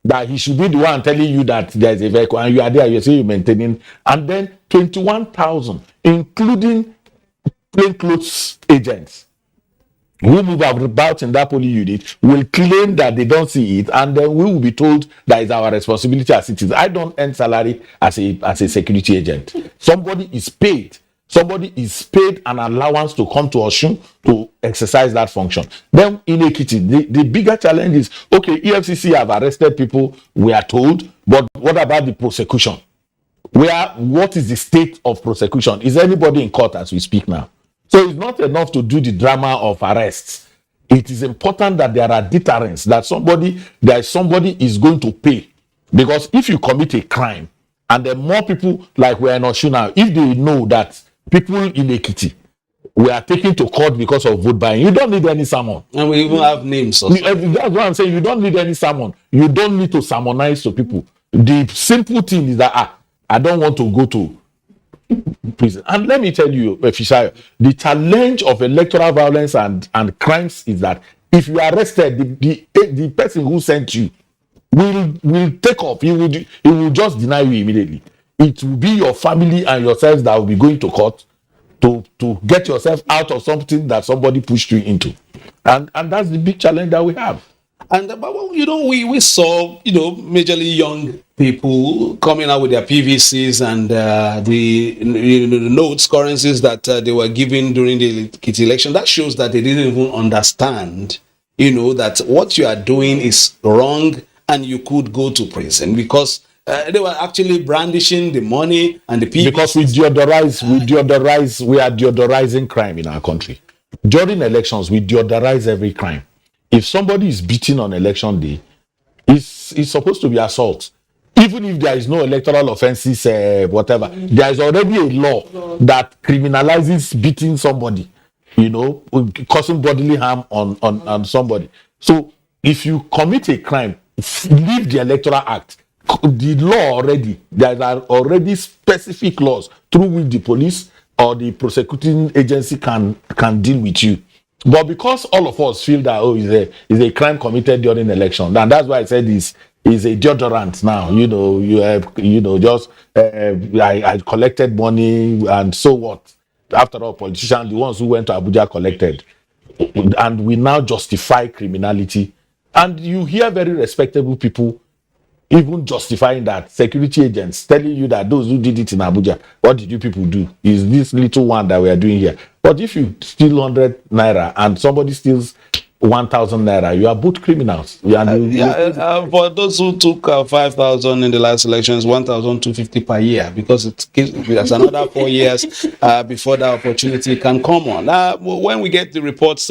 that he should be the one telling you that there is a vehicle and you are there, you say you're maintaining, and then 21,000, including plainclothes agents who move about in that polling unit, will claim that they don't see it, and then we will be told that it's our responsibility as citizens. I don't earn salary as a security agent. Somebody is paid an allowance to come to Osun to exercise that function. Then in Ekiti, the bigger challenge is, okay, EFCC have arrested people, we are told, but what about the prosecution? What is the state of prosecution? Is anybody in court as we speak now? So it's not enough to do the drama of arrests. It is important that there are deterrents, that somebody is going to pay. Because if you commit a crime, and then more people, like we are in Osun now, if they know that people in Ekiti were taken to court because of vote buying, you don't need any sermon. And we even have names. That's what I'm saying. You don't need any sermon. You don't need to sermonize to people. The simple thing is that, I don't want to go to prison. And let me tell you, Fishayo, the challenge of electoral violence and crimes is that if you are arrested, the person who sent you will take off. He will just deny you immediately. It will be your family and yourselves that will be going to court to get yourself out of something that somebody pushed you into. And that's the big challenge that we have. And we saw majorly young people coming out with their PVCs and the notes, currencies that they were given during the Ekiti election. That shows that they didn't even understand, that what you are doing is wrong and you could go to prison, because they were actually brandishing the money and the PVCs. Because we are deodorizing crime in our country. During elections, we deodorize every crime. If somebody is beaten on election day, it's supposed to be assault. Even if there is no electoral offenses, whatever, there is already a law that criminalizes beating somebody, causing bodily harm on somebody. So if you commit a crime, leave the Electoral Act. The law already, there are already specific laws through which the police or the prosecuting agency can deal with you. But because all of us feel that is a crime committed during election, and that's why I said is a deodorant now. I collected money, and so what? After all, politicians, the ones who went to Abuja collected, and we now justify criminality. And you hear very respectable people even justifying that, security agents telling you that those who did it in Abuja, what did you people do? Is this little one that we are doing here? But if you steal 100 naira and somebody steals 1,000 naira, you are both criminals. For those who took 5,000 in the last elections, 1,250 per year, because there's another 4 years before that opportunity can come on. When we get the reports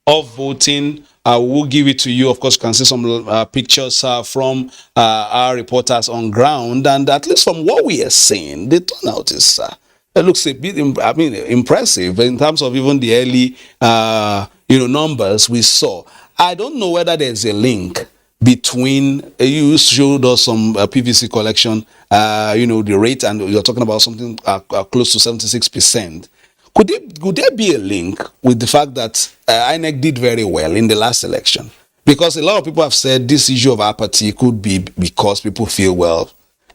of voting. We'll give it to you. Of course, you can see some pictures from our reporters on ground, and at least from what we are seeing, the turnout is it looks a bit, impressive in terms of even the early, numbers we saw. I don't know whether there's a link between you showed us some PVC collection, the rate, and you're talking about something close to 76%. Could there be a link with the fact that INEC did very well in the last election? Because a lot of people have said this issue of apathy could be because people feel, well,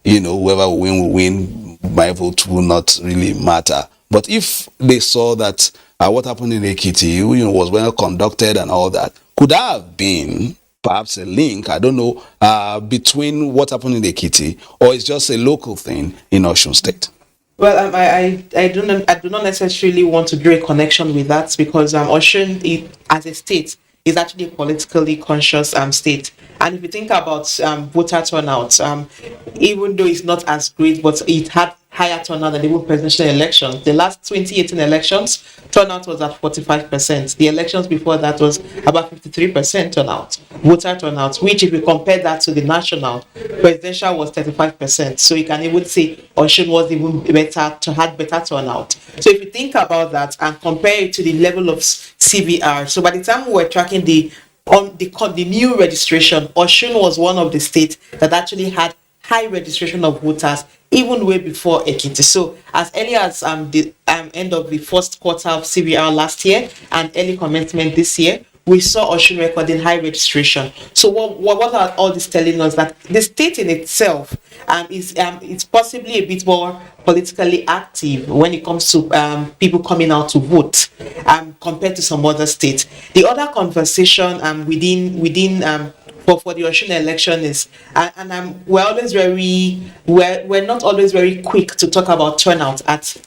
whoever will win, my vote will not really matter. But if they saw that what happened in Ekiti, was well conducted and all that, could that have been perhaps a link, I don't know, between what happened in Ekiti, or it's just a local thing in Osun State? Well, I do not necessarily want to draw a connection with that, because Osun, as a state, is actually a politically conscious state. And if you think about voter turnout, even though it's not as great, but it had higher turnout than even presidential elections. The last 2018 elections, turnout was at 45%. The elections before that was about 53% turnout, voter turnout, which if you compare that to the national, presidential was 35%. So you can even say Osun was even better, had better turnout. So if you think about that and compare it to the level of CVR, so by the time we were tracking the new registration, Osun was one of the states that actually had high registration of voters even way before Ekiti. So as early as the end of the first quarter of CVR last year and early commencement this year, we saw Osun recording high registration. So what are all this telling us? That the state in itself is it's possibly a bit more politically active when it comes to people coming out to vote compared to some other states. The other conversation within for the Osun election is, and we're not always very quick to talk about turnout at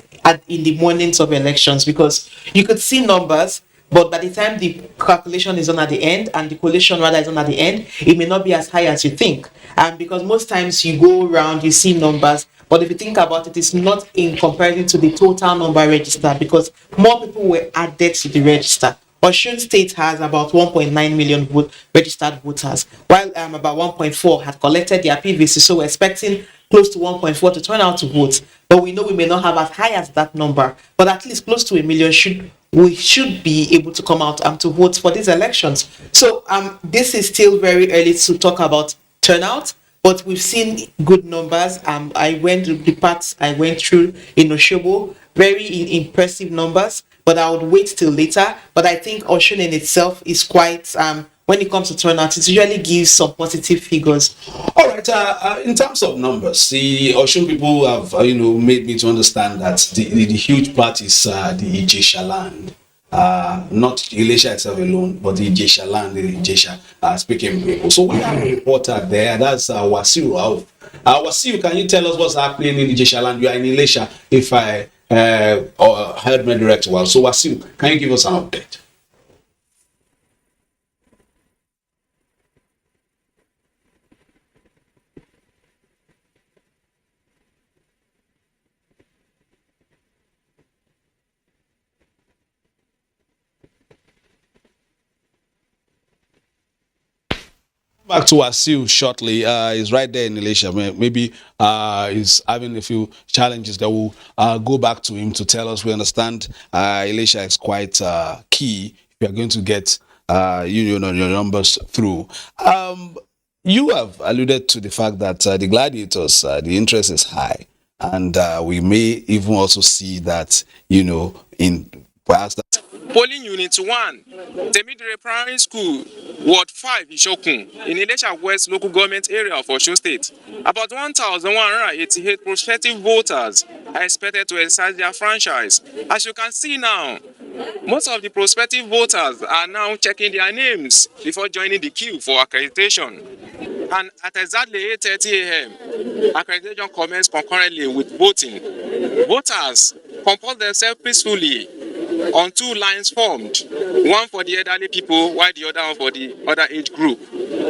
in the mornings of elections, because you could see numbers, but by the time the calculation is on at the end, and the collation rather is on at the end, it may not be as high as you think. Because most times you go around, you see numbers, but if you think about it, it's not in comparison to the total number registered, because more people were added to the register. Osun State has about 1.9 million registered voters, while about 1.4 had collected their PVC. So we're expecting close to 1.4 to turn out to vote. But we know we may not have as high as that number, but at least close to a million we should be able to come out to vote for these elections. So this is still very early to talk about turnout, but we've seen good numbers. I went to the parts I went through in Osogbo, very impressive numbers, but I would wait till later. But I think Osun in itself is quite, when it comes to turnout, it usually gives some positive figures. All right, in terms of numbers, the Osun people have, made me to understand that the huge part is the Ijesha land. Not Ilesha itself alone, but the Ijesha land, the Ijesha speaking people. So we have a reporter there, that's Wasiu. Wasiu, can you tell us what's happening in Ijesha land? You are in Ilesha, if I heard my direct well. So Wasiu, can you give us an update? Back to Wasiu shortly. He's right there in Elisha. Maybe he's having a few challenges that will go back to him to tell us. We understand Elisha is quite key if you're going to get your numbers through. You have alluded to the fact that the gladiators, the interest is high, and we may even also see that in perhaps that. Polling Unit 1, Temidire Primary School, Ward 5, Ishokun, in Ilesha West local government area of Osun State. About 1,188 prospective voters are expected to exercise their franchise. As you can see now, most of the prospective voters are now checking their names before joining the queue for accreditation. And at exactly 8:30 a.m., accreditation commences concurrently with voting. Voters compose themselves peacefully on two lines formed, one for the elderly people while the other one for the other age group.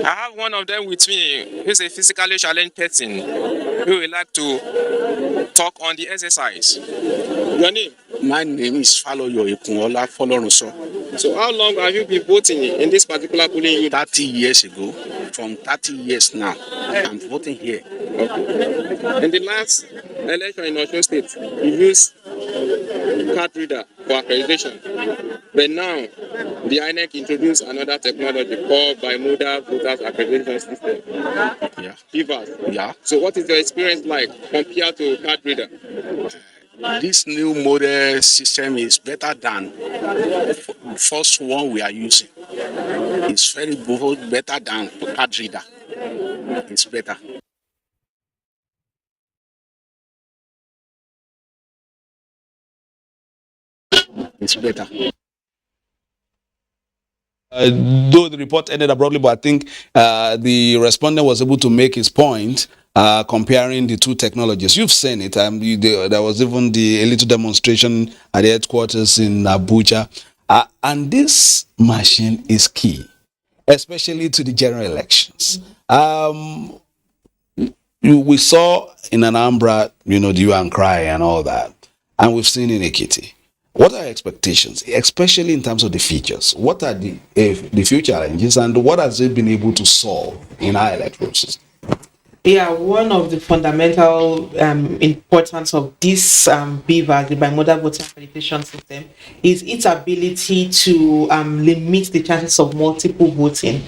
I have one of them with me who's a physically challenged person who would like to talk on the exercise. Your name? My name is Faloyo Ikunwola Folorunso. So how long have you been voting in this particular polling unit? 30 years ago. From 30 years now, I'm voting here. Okay. In the last election in Osun State, you used card reader for accreditation. But now, the INEC introduced another technology called bimodal voters accreditation system. Yeah. BVAS. Yeah. So what is your experience like compared to card reader? This new model system is better than the first one we are using. It's very better than card reader. It's better. It's better. Though the report ended abruptly, but I think the respondent was able to make his point comparing the two technologies. You've seen it. There was even a little demonstration at the headquarters in Abuja. And this machine is key, especially to the general elections. We saw in Anambra, the hue and cry and all that. And we've seen in Ekiti. What are your expectations, especially in terms of the features? What are the future challenges, and what has it been able to solve in our electoral system? Yeah, one of the fundamental importance of this BVAS, the bimodal voter accreditation system, is its ability to limit the chances of multiple voting.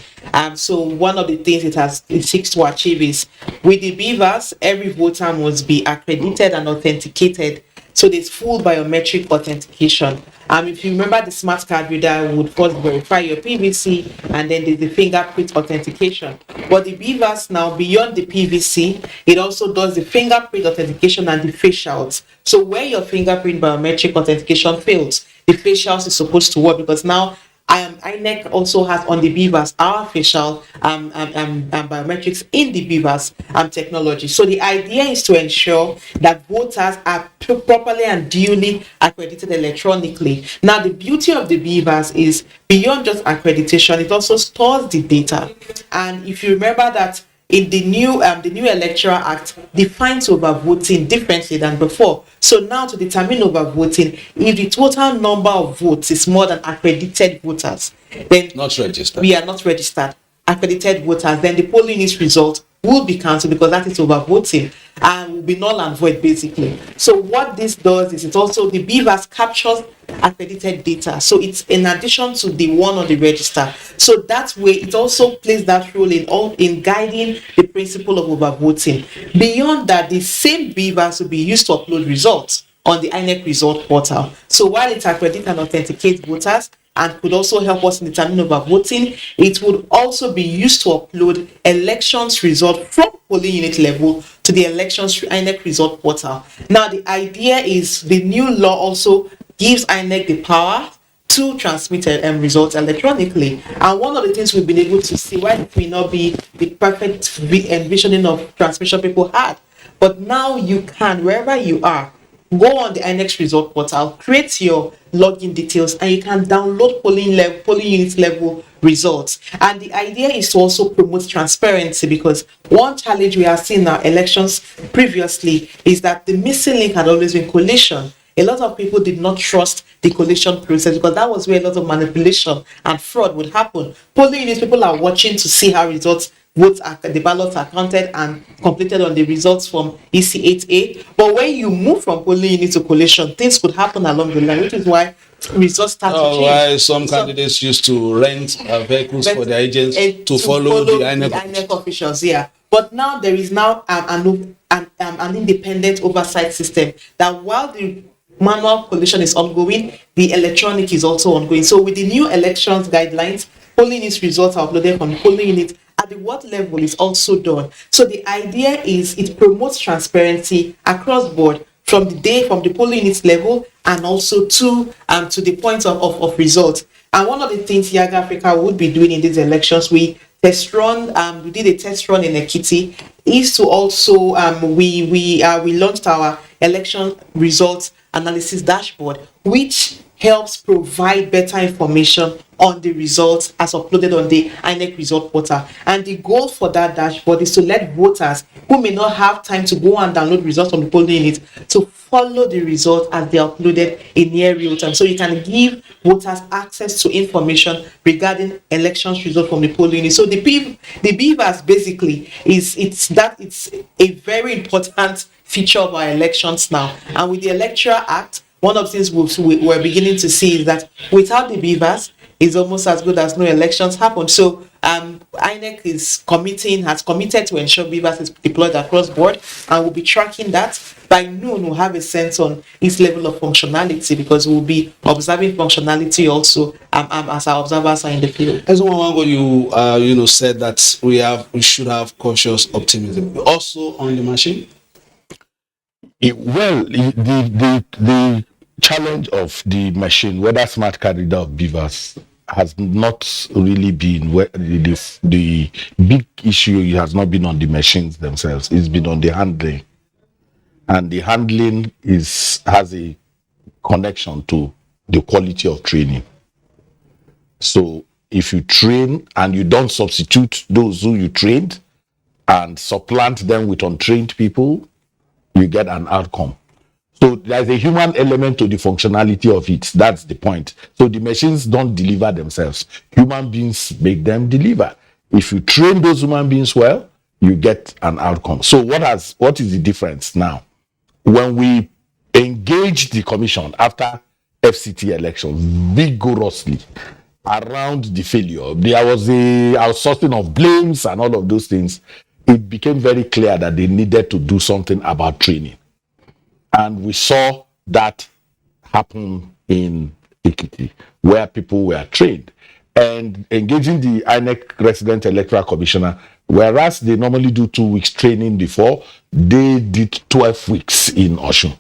So one of the things it seeks to achieve is, with the BVAS, every voter must be accredited and authenticated. So there's full biometric authentication. If you remember, the smart card reader would first verify your PVC, and then there's the fingerprint authentication. But the BVAS now, beyond the PVC, it also does the fingerprint authentication and the facials. So where your fingerprint biometric authentication fails, the facials is supposed to work, because now INEC also has on the BVAS our facial biometrics in the BVAS technology. So the idea is to ensure that voters are properly and duly accredited electronically. Now, the beauty of the BVAS is, beyond just accreditation, it also stores the data. And if you remember that in the new Electoral Act defines overvoting differently than before. So now, to determine overvoting, if the total number of votes is more than accredited voters, then not registered. We are not registered. Accredited voters, then the polling unit result will be cancelled, because that is overvoting and will be null and void, basically. So what this does is, it also, the BVAS captures accredited data, so it's in addition to the one on the register. So that way, it also plays that role in guiding the principle of overvoting. Beyond that, the same BVAS will be used to upload results on the INEC result portal. So while it accreditates and authenticates voters, and could also help us in determining overvoting, it would also be used to upload elections result from polling unit level to the elections INEC result portal. Now, the idea is, the new law also gives INEC the power to transmit results electronically. And one of the things we've been able to see, while it may not be the perfect envisioning of transmission people had, but now you can, wherever you are, go on the INEX result portal, create your login details, and you can download polling unit level results. And the idea is to also promote transparency, because one challenge we have seen in our elections previously is that the missing link had always been collation. A lot of people did not trust the collation process, because that was where a lot of manipulation and fraud would happen. Polling units, people are watching to see how the ballots are counted and completed on the results from EC8A. But when you move from polling unit to collation, things could happen along the line, which is why results start to change. Why some candidates used to rent vehicles for their agents to follow the INEC officials. Yeah. But now there is now an independent oversight system, that while the manual collation is ongoing, the electronic is also ongoing. So with the new elections guidelines, polling unit results are uploaded from the polling unit at the ward level is also done. So the idea is, it promotes transparency across board, from the polling unit level, and also to the point of results. And one of the things Yaga Africa would be doing in these elections, we did a test run in Ekiti, is to also we launched our election results analysis dashboard, which helps provide better information on the results as uploaded on the INEC result portal. And the goal for that dashboard is to let voters who may not have time to go and download results from the polling unit to follow the results as they are uploaded in near real time. So you can give voters access to information regarding elections result from the polling unit. So the beavers basically it's a very important feature of our elections now. And with the Electoral Act, one of the things we're beginning to see is that without the beavers, it's almost as good as no elections happen. So INEC has committed to ensure beavers is deployed across board, and we'll be tracking that. By noon, we'll have a sense on its level of functionality, because we'll be observing functionality also as our observers are in the field. As you said that we should have cautious optimism. Also on the machine. The challenge of the machine, whether smart card reader or beavers, has not really been the big issue. Has not been on the machines themselves. It's been on the handling, and the handling has a connection to the quality of training. So if you train and you don't substitute those who you trained and supplant them with untrained people, you get an outcome. So there's a human element to the functionality of it. That's the point. So the machines don't deliver themselves. Human beings make them deliver. If you train those human beings well, you get an outcome. So what is the difference now? When we engaged the commission after FCT election vigorously around the failure, there was a outsourcing of blames and all of those things. It became very clear that they needed to do something about training. And we saw that happen in Ekiti, where people were trained. And engaging the INEC resident electoral commissioner, whereas they normally do 2 weeks training before, they did 12 weeks in Osun.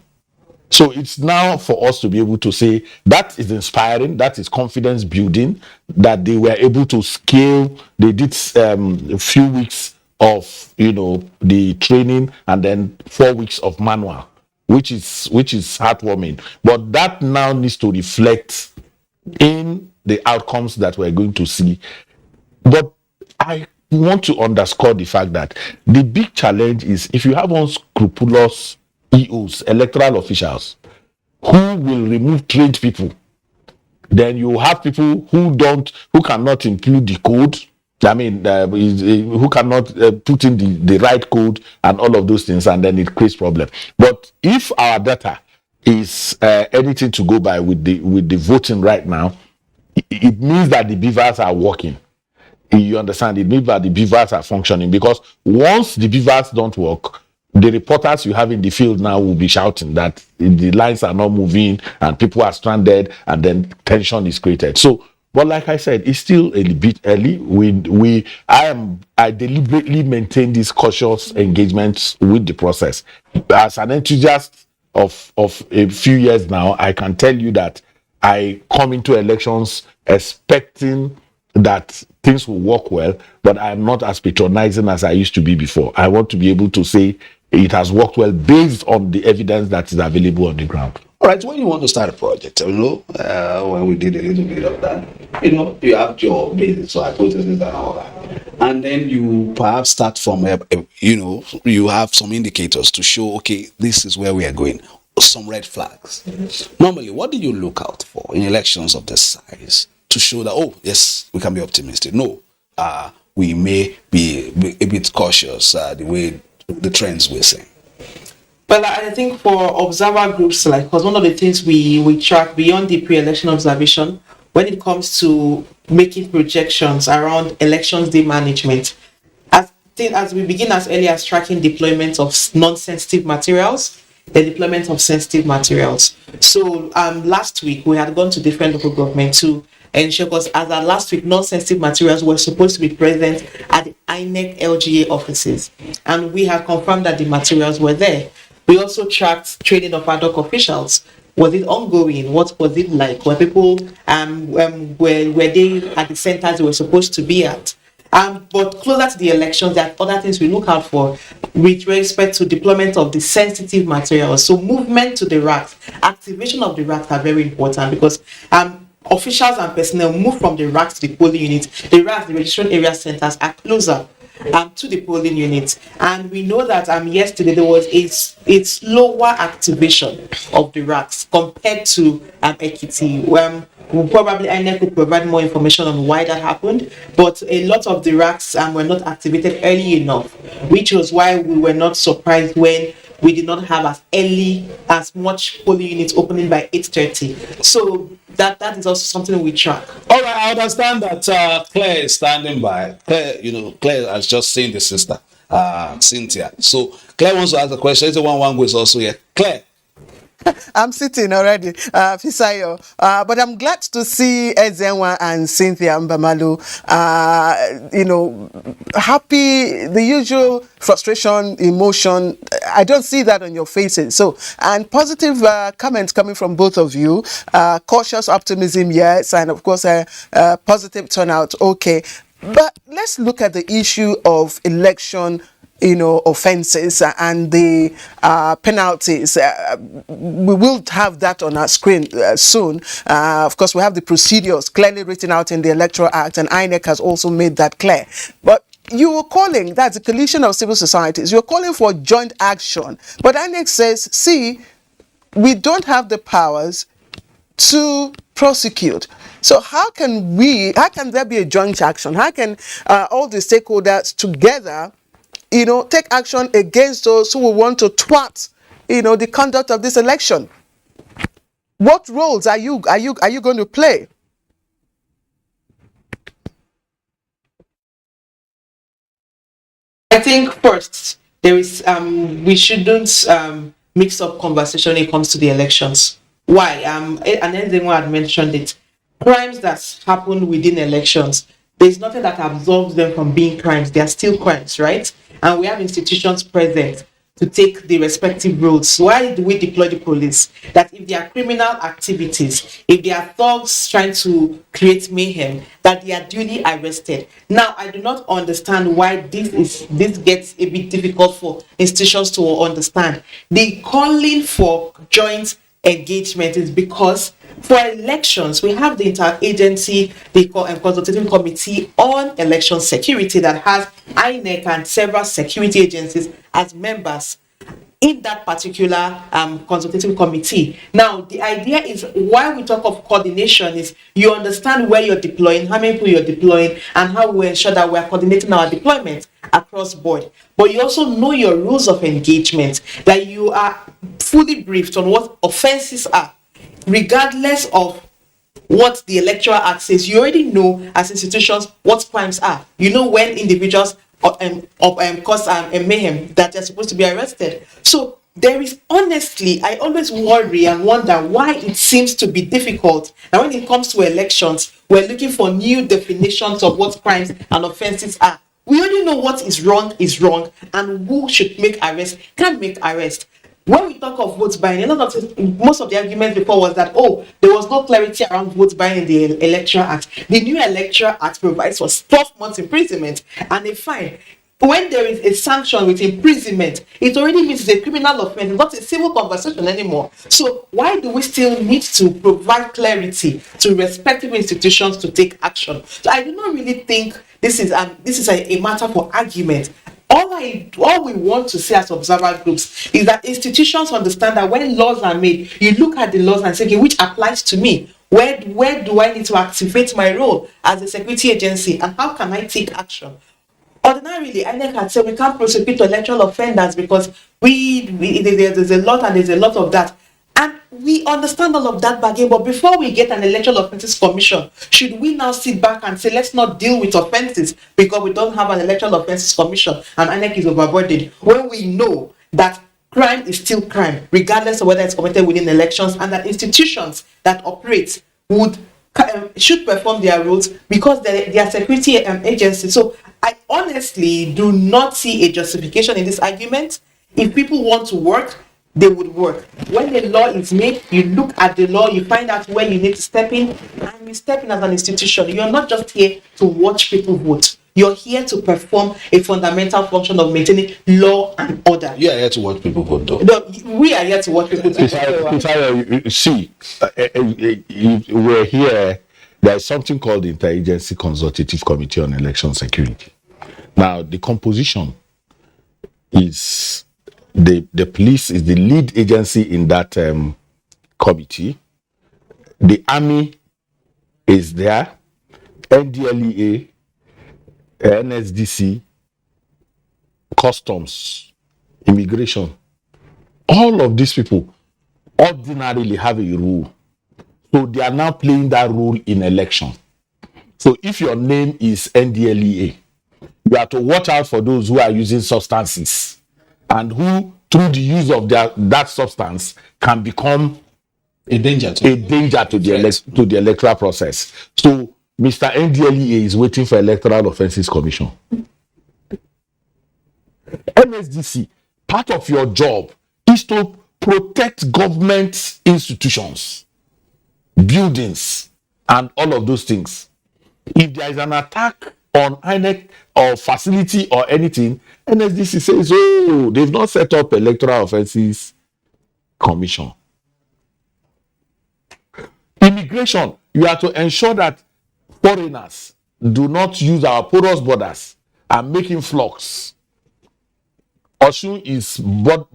So it's now for us to be able to say that is inspiring, that is confidence building, that they were able to scale. They did a few weeks of the training and then 4 weeks of manual, which is heartwarming. But that now needs to reflect in the outcomes that we're going to see. But I want to underscore the fact that the big challenge is if you have unscrupulous EOs, electoral officials, who will remove trained people, then you have people who cannot include the code. I mean, who cannot put in the right code and all of those things, and then it creates problem. But if our data is anything to go by with the voting right now, it means that the beavers are working. You understand? It means that the beavers are functioning, because once the beavers don't work, the reporters you have in the field now will be shouting that the lines are not moving and people are stranded, and then tension is created. So, but like I said, it's still a bit early. I deliberately maintain this cautious engagement with the process. As an enthusiast of a few years now, I can tell you that I come into elections expecting that things will work well, but I'm not as patronizing as I used to be before. I want to be able to say it has worked well based on the evidence that is available on the ground. All right, when you want to start a project, when we did a little bit of that, you have your basic hypothesis and all that. And then you perhaps start from, you have some indicators to show, okay, this is where we are going, some red flags. Normally, what do you look out for in elections of this size to show that, oh, yes, we can be optimistic? No, we may be a bit cautious the way the trends we're seeing. Well, I think for observer groups, because one of the things we track beyond the pre-election observation, when it comes to making projections around elections day management, as we begin as early as tracking deployment of non-sensitive materials, the deployment of sensitive materials. So last week we had gone to different local government to ensure, because as our last week, non-sensitive materials were supposed to be present at the INEC LGA offices, and we have confirmed that the materials were there. We also tracked training of ad hoc officials. Was it ongoing? What was it like? Were people were they at the centers they were supposed to be at? But closer to the elections, there are other things we look out for. with respect to deployment of the sensitive materials. So movement to the racks, activation of the racks are very important because officials and personnel move from the racks to the polling unit. The racks, the registration area centers, are closer to the polling units, and we know that yesterday there was a slower activation of the racks compared to Ekiti. Probably INEC could provide more information on why that happened, but a lot of the racks were not activated early enough, which was why we were not surprised when we did not have as much polling units opening by 8:30. So that is also something we track. All right, I understand that Claire is standing by. Claire has just seen the sister, Cynthia. So Claire wants to ask a question. Is the one is also here. Claire. I'm sitting already, Fisayo. But I'm glad to see Ezenwa and Cynthia Mbamalu, happy, the usual frustration, emotion. I don't see that on your faces. So, and positive comments coming from both of you. Cautious optimism, yes, and of course, positive turnout, okay. But let's look at the issue of election offenses and the penalties. We will have that on our screen soon. Of course, we have the procedures clearly written out in the Electoral Act, and INEC has also made that clear. But you were calling, that's a coalition of civil societies, you're calling for joint action. But INEC says, see, we don't have the powers to prosecute. So how can there be a joint action? How can all the stakeholders together take action against those who will want to thwart, the conduct of this election? What roles are you going to play? I think first there is we shouldn't mix up conversation when it comes to the elections. Why? And anyone had mentioned it. Crimes that happen within elections, there's nothing that absolves them from being crimes. They are still crimes, right? And we have institutions present to take the respective roles. Why do we deploy the police? That if there are criminal activities, if there are thugs trying to create mayhem, that they are duly arrested. Now, I do not understand why this gets a bit difficult for institutions to understand. The calling for joint engagement is because for elections, we have the interagency, the consultative committee on election security that has INEC and several security agencies as members in that particular consultative committee. Now, the idea is why we talk of coordination is you understand where you're deploying, how many people you're deploying, and how we ensure that we're coordinating our deployment across board. But you also know your rules of engagement, that you are fully briefed on what offenses are, regardless of what the Electoral Act says. You already know as institutions what crimes are. You know when individuals cause mayhem that they're supposed to be arrested. So there is, honestly, I always worry and wonder why it seems to be difficult. And when it comes to elections, we're looking for new definitions of what crimes and offenses are. We already know what is wrong, and who should make arrest, can't make arrest. When we talk of votes buying, most of the argument before was that, there was no clarity around votes buying in the Electoral Act. The new Electoral Act provides for 12 months imprisonment and a fine. When there is a sanction with imprisonment, it already means it's a criminal offense. It's not a civil conversation anymore. So why do we still need to provide clarity to respective institutions to take action? So I do not really think this is a matter for argument. All we want to say as observer groups is that institutions understand that when laws are made, you look at the laws and say, okay, which applies to me? Where do I need to activate my role as a security agency, and how can I take action? Ordinarily, INEC had said we can't prosecute electoral offenders because there's a lot of that. And we understand all of that bargain, but before we get an electoral offences commission, should we now sit back and say, let's not deal with offences because we don't have an electoral offences commission and INEC is overburdened, when we know that crime is still crime, regardless of whether it's committed within elections, and that institutions that operate should perform their roles because they are security agencies. So I honestly do not see a justification in this argument. If people want to work, they would work. When the law is made, you look at the law, you find out where you need to step in, and you step in as an institution. You're not just here to watch people vote. You're here to perform a fundamental function of maintaining law and order. You are here to watch people vote, though. No, we are here to watch people vote. See, we're here. There's something called the Interagency Consultative Committee on Election Security. Now, the composition is the police is the lead agency in that committee. The army is there, NDLEA, NSDC, customs, immigration. All of these people ordinarily have a role. So they are now playing that role in election. So if your name is NDLEA, you have to watch out for those who are using substances and who, through the use of that substance, can become a danger to the electoral process. So Mr. NDLEA is waiting for Electoral Offences Commission. MSDC, part of your job is to protect government institutions, buildings, and all of those things. If there is an attack on INEC or facility or anything, NSDC says, oh, they've not set up Electoral Offences Commission. Immigration, you have to ensure that foreigners do not use our porous borders and make influx. Osun is bordered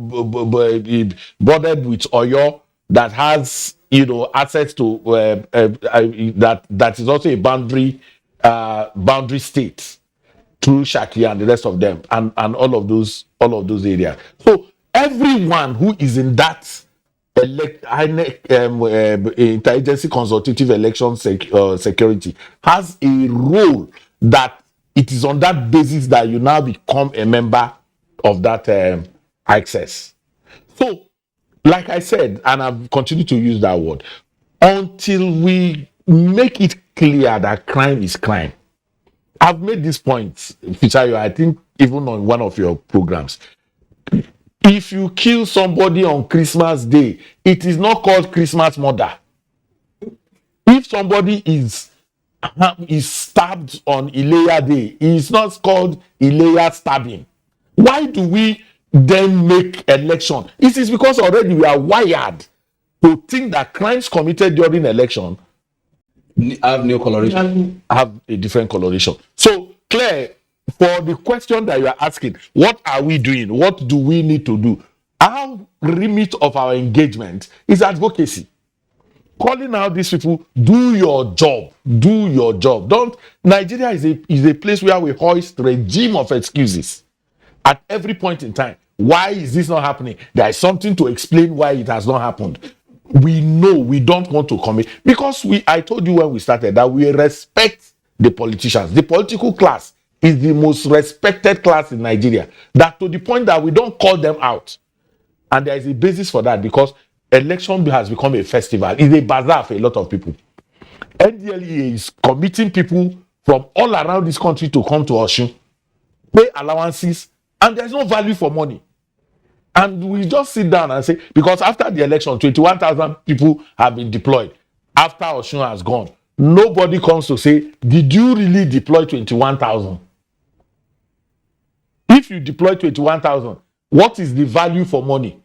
with Oyo that has, access to that is also a boundary state through Shaki and the rest of them, and all of those areas. So everyone who is in that interagency consultative election security has a role that it is on that basis that you now become a member of that access. So, like I said, and I've continued to use that word, until we make it clear that crime is crime. I've made this point, Fichayo, I think even on one of your programs. If you kill somebody on Christmas Day, it is not called Christmas murder. If somebody is stabbed on Ileya Day, it's not called Ileya stabbing. Why do we then make election? It is because already we are wired to think that crimes committed during election have no coloration. Have a different coloration. So, Claire, for the question that you are asking, what are we doing? What do we need to do? Our remit of our engagement is advocacy. Calling out these people, do your job. Do your job. Nigeria is a place where we hoist regime of excuses at every point in time. Why is this not happening? There is something to explain why it has not happened. We know we don't want to commit, because I told you when we started that we respect the politicians. The political class is the most respected class in Nigeria, that to the point that we don't call them out. And there is a basis for that, because election has become a festival. It's a bazaar for a lot of people. NDLEA is committing people from all around this country to come to Osun, pay allowances, and there's no value for money. And we just sit down and say, because after the election, 21,000 people have been deployed. After Osun has gone, nobody comes to say, did you really deploy 21,000? If you deploy 21,000, what is the value for money?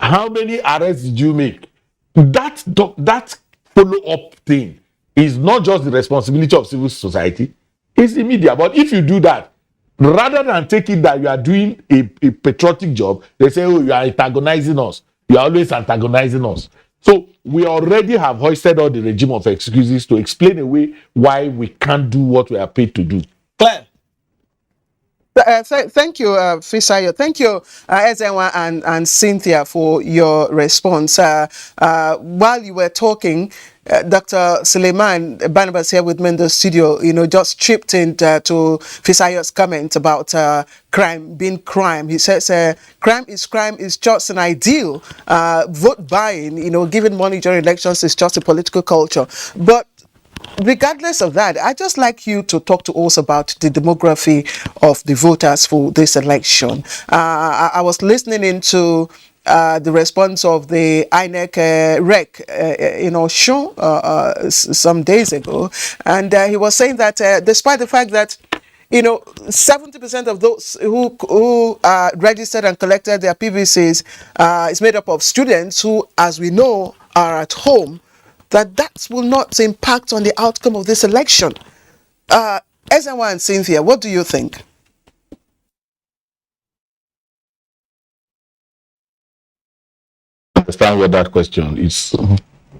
How many arrests did you make? That follow-up thing is not just the responsibility of civil society, it's the media. But if you do that, rather than take it that you are doing a patriotic job, they say, oh, you are antagonizing us. You are always antagonizing us. So we already have hoisted all the regime of excuses to explain away why we can't do what we are paid to do. Claire. Thank you, Fisayo. Thank you, Ezenwa and Cynthia, for your response. While you were talking, Dr. Suleiman Barnabas here with me in the studio, just chipped in to Fisayo's comment about crime being crime. He says crime is just an ideal. Vote buying, giving money during elections is just a political culture. But regardless of that, I'd just like you to talk to us about the demography of the voters for this election. I was listening into the response of the INEC rec in Osun some days ago, and he was saying that despite the fact that 70% of those who registered and collected their PVCs is made up of students who, as we know, are at home. That will not impact on the outcome of this election. Ezenwa and Cynthia, what do you think? Understand what that question is.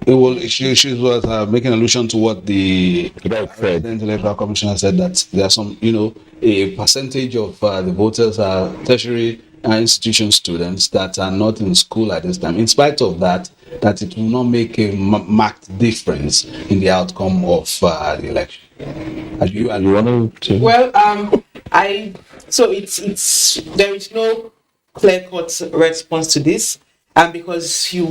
She was making allusion to what the President Electoral Commissioner said, that there are some, a percentage of the voters are tertiary institution students that are not in school at this time. In spite of that, that it will not make a marked difference in the outcome of the election. Well, it's there is no clear-cut response to this, and because to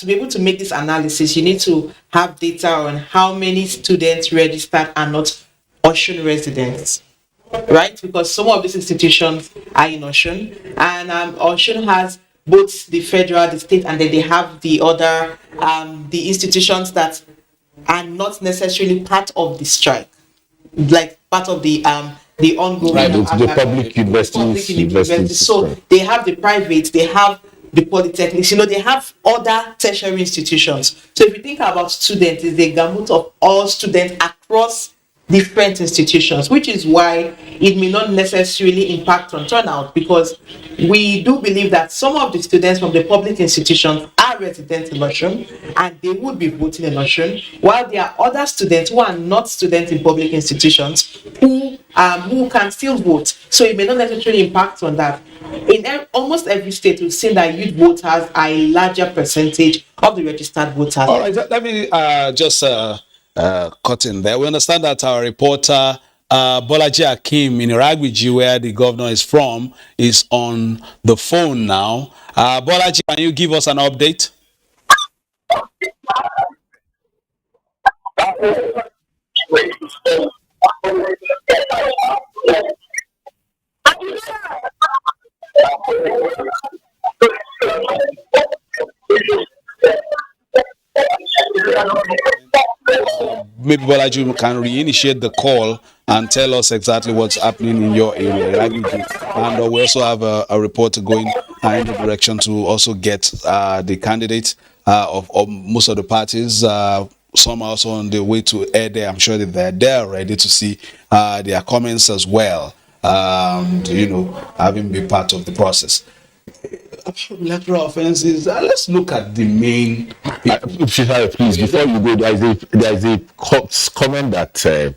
be able to make this analysis, you need to have data on how many students registered are not Osun residents, right? Because some of these institutions are in Osun, and Osun has both the federal, the state, and then they have the other the institutions that are not necessarily part of the strike, like part of the ongoing the public universities. So they have the private, they have the polytechnics, they have other tertiary institutions. So if you think about students, it's a gamut of all students across different institutions, which is why it may not necessarily impact on turnout, because we do believe that some of the students from the public institutions are residents in Osun and they would be voting in Osun, while there are other students who are not students in public institutions who can still vote. So it may not necessarily impact on that. In almost every state, we've seen that youth voters are a larger percentage of the registered voters. All right, let me just cut in there. We understand that our reporter Bolaji Akim in Iragwiji, where the governor is from, is on the phone now. Bolaji, can you give us an update? Maybe Bolaji can reinitiate the call and tell us exactly what's happening in your area. And we also have a reporter going in the direction to also get the candidates of most of the parties. Some are also on the way to air there. I'm sure that they're there ready to see their comments as well. Having been part of the process. Electoral offenses. Let's look at the main. Please, before you go, there's a comment that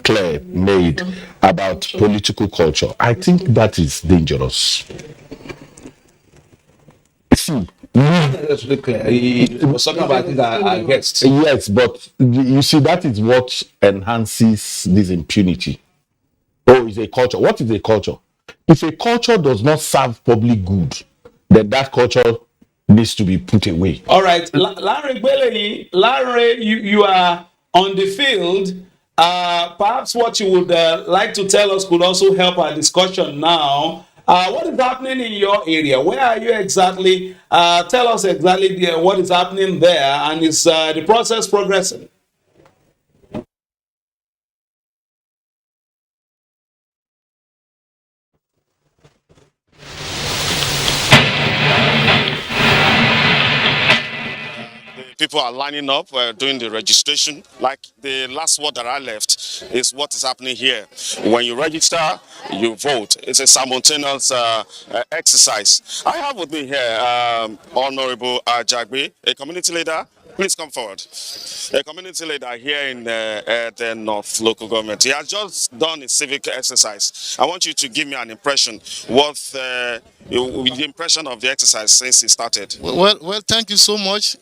Claire made about political culture. I think that is dangerous. See, that's really clear. He was talking about it against. Yes, but you see, that is what enhances this impunity. Oh, it's a culture. What is a culture? If a culture does not serve public good, then that culture needs to be put away. All right, Larry, you are on the field. Perhaps what you would like to tell us could also help our discussion now. What is happening in your area? Where are you exactly? Tell us exactly what is happening there, and is the process progressing? People are lining up, doing the registration. Like the last word that I left is what is happening here. When you register, you vote. It's a simultaneous exercise. I have with me here Honorable Jagbe, a community leader. Please come forward. A community leader here in the North local government. He has just done a civic exercise. I want you to give me an impression. What the impression of the exercise since it started? Well, thank you so much.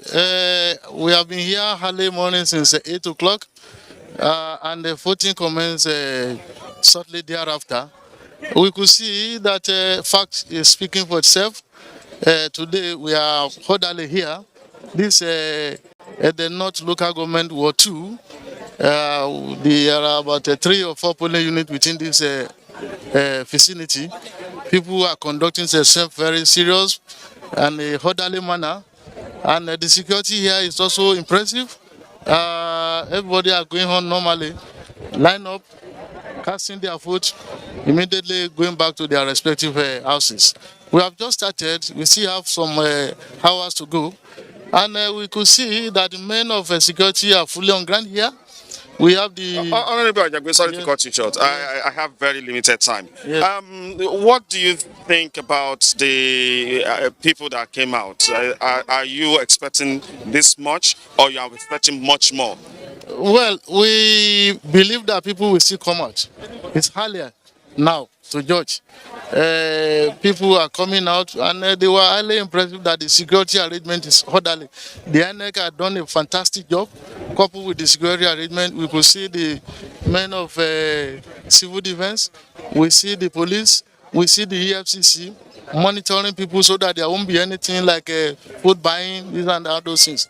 We have been here early morning since 8 o'clock, and the voting commenced shortly thereafter. We could see that fact is speaking for itself. Today we are orderly here. This the North local government Ward 2. There are about 3 or 4 polling units within this vicinity. People are conducting themselves very serious and a orderly manner, and the security here is also impressive. Everybody are going on normally, line up, casting their vote, immediately going back to their respective houses. We have just started. We still have some hours to go. And we could see that the men of security are fully on ground here. We have the... Honorable Ajagbe, sorry to cut you short. I have very limited time. What do you think about the people that came out? Are you expecting this much, or you are expecting much more? Well, we believe that people will still come out. It's earlier now to judge. People are coming out, and they were highly impressed that the security arrangement is orderly. The INEC had done a fantastic job. Coupled with the security arrangement, we could see the men of civil defense, we see the police, we see the EFCC monitoring people so that there won't be anything like food buying, these and all those things.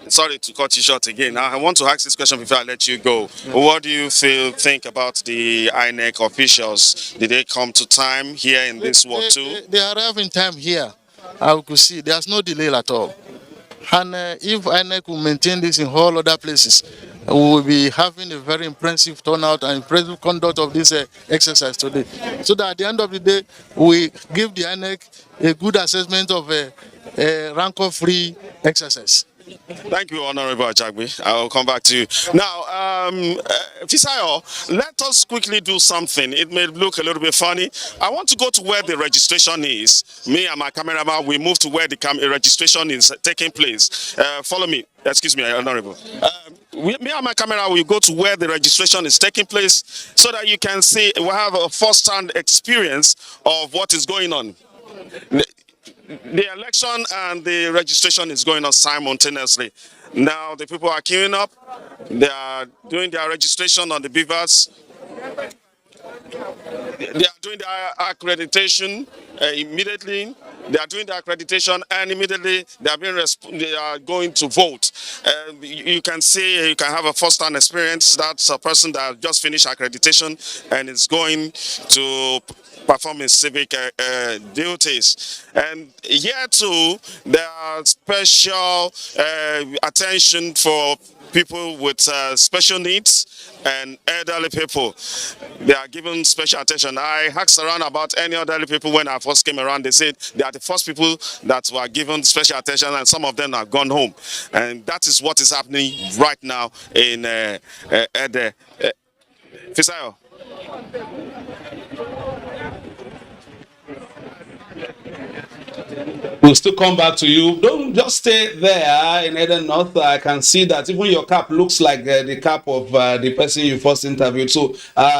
Sorry to cut you short again. I want to ask this question before I let you go. What do you think about the INEC officials? Did they come to time here in this work too? They arrive in time here. I could see there's no delay at all. And if INEC will maintain this in all other places, we will be having a very impressive turnout and impressive conduct of this exercise today. So that at the end of the day, we give the INEC a good assessment of a rancor-free exercise. Thank you, Honorable Ajagbe. I'll come back to you. Now, Fisayo, let us quickly do something. It may look a little bit funny. I want to go to where the registration is. Me and my cameraman, we move to where the registration is taking place. Follow me. Excuse me, Honorable. Me and my camera will go to where the registration is taking place so that you can see, we'll have a first-hand experience of what is going on. The election and the registration is going on simultaneously. Now the people are queuing up. They are doing their registration on the beavers. They are doing their accreditation immediately. They are doing the accreditation and immediately they are going to vote. You can see, you can have a first-hand experience. That's a person that just finished accreditation and is going to perform his civic duties. And here too, there are special attention for people with special needs and elderly people. They are given special attention. I asked around about any elderly people when I first came around. They said they are the first people that were given special attention, and some of them have gone home. And that is what is happening right now in Ede. Fisayo. We'll still come back to you. Don't just stay there in Eden North. I can see that even your cap looks like the cap of the person you first interviewed. So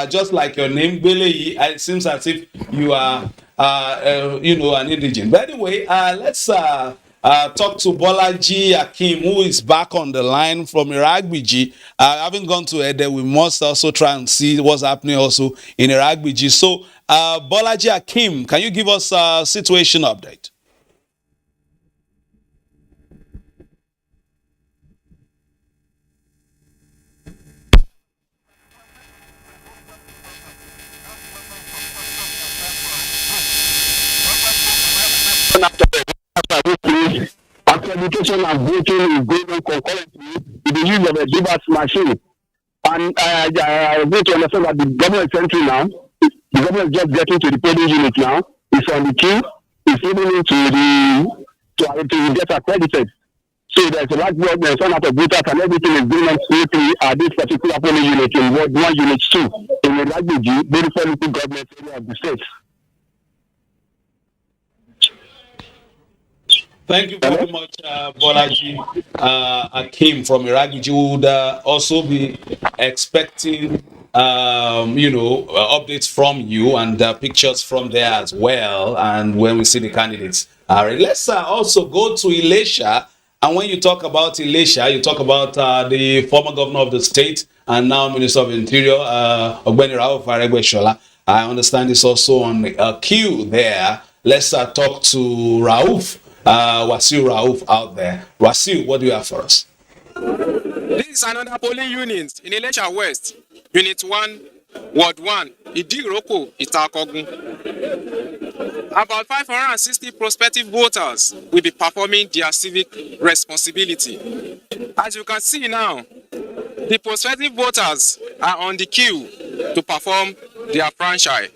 just like your name, Beleyi, it seems as if you are, an indigent. But anyway, let's talk to Bolaji Akim, who is back on the line from Iragbiji. Having gone to Ede, we must also try and see what's happening also in Iragbiji. So Bolaji Akim, can you give us a situation update? Accreditation and voting is going on concurrently with the use of a Divas machine. And I want to understand that the government century now, the government is just getting to the polling unit now. It's on the queue. It's moving to get accredited. So there's a large work, there's some out of voters and everything is going on smoothly at this particular polling unit in Ward 1, Unit 2 in the Abuja, very local government area of the state. Thank you very much, Bolaji Akim from Iragbiji. You would also be expecting, updates from you and pictures from there as well. And when we see the candidates, all right, let's also go to Ilesha. And when you talk about Ilesha, you talk about the former governor of the state and now Minister of Interior, Ogbeni Rauf Aregbesola. I understand it's also on a queue there. Let's talk to Rauf. Wasiu Rauf out there. Wasiu, what do you have for us? This is another polling unit in Ilesha West, Unit 1, Ward 1, Idiroko, Itakogun. About 560 prospective voters will be performing their civic responsibility. As you can see now, the prospective voters are on the queue to perform their franchise.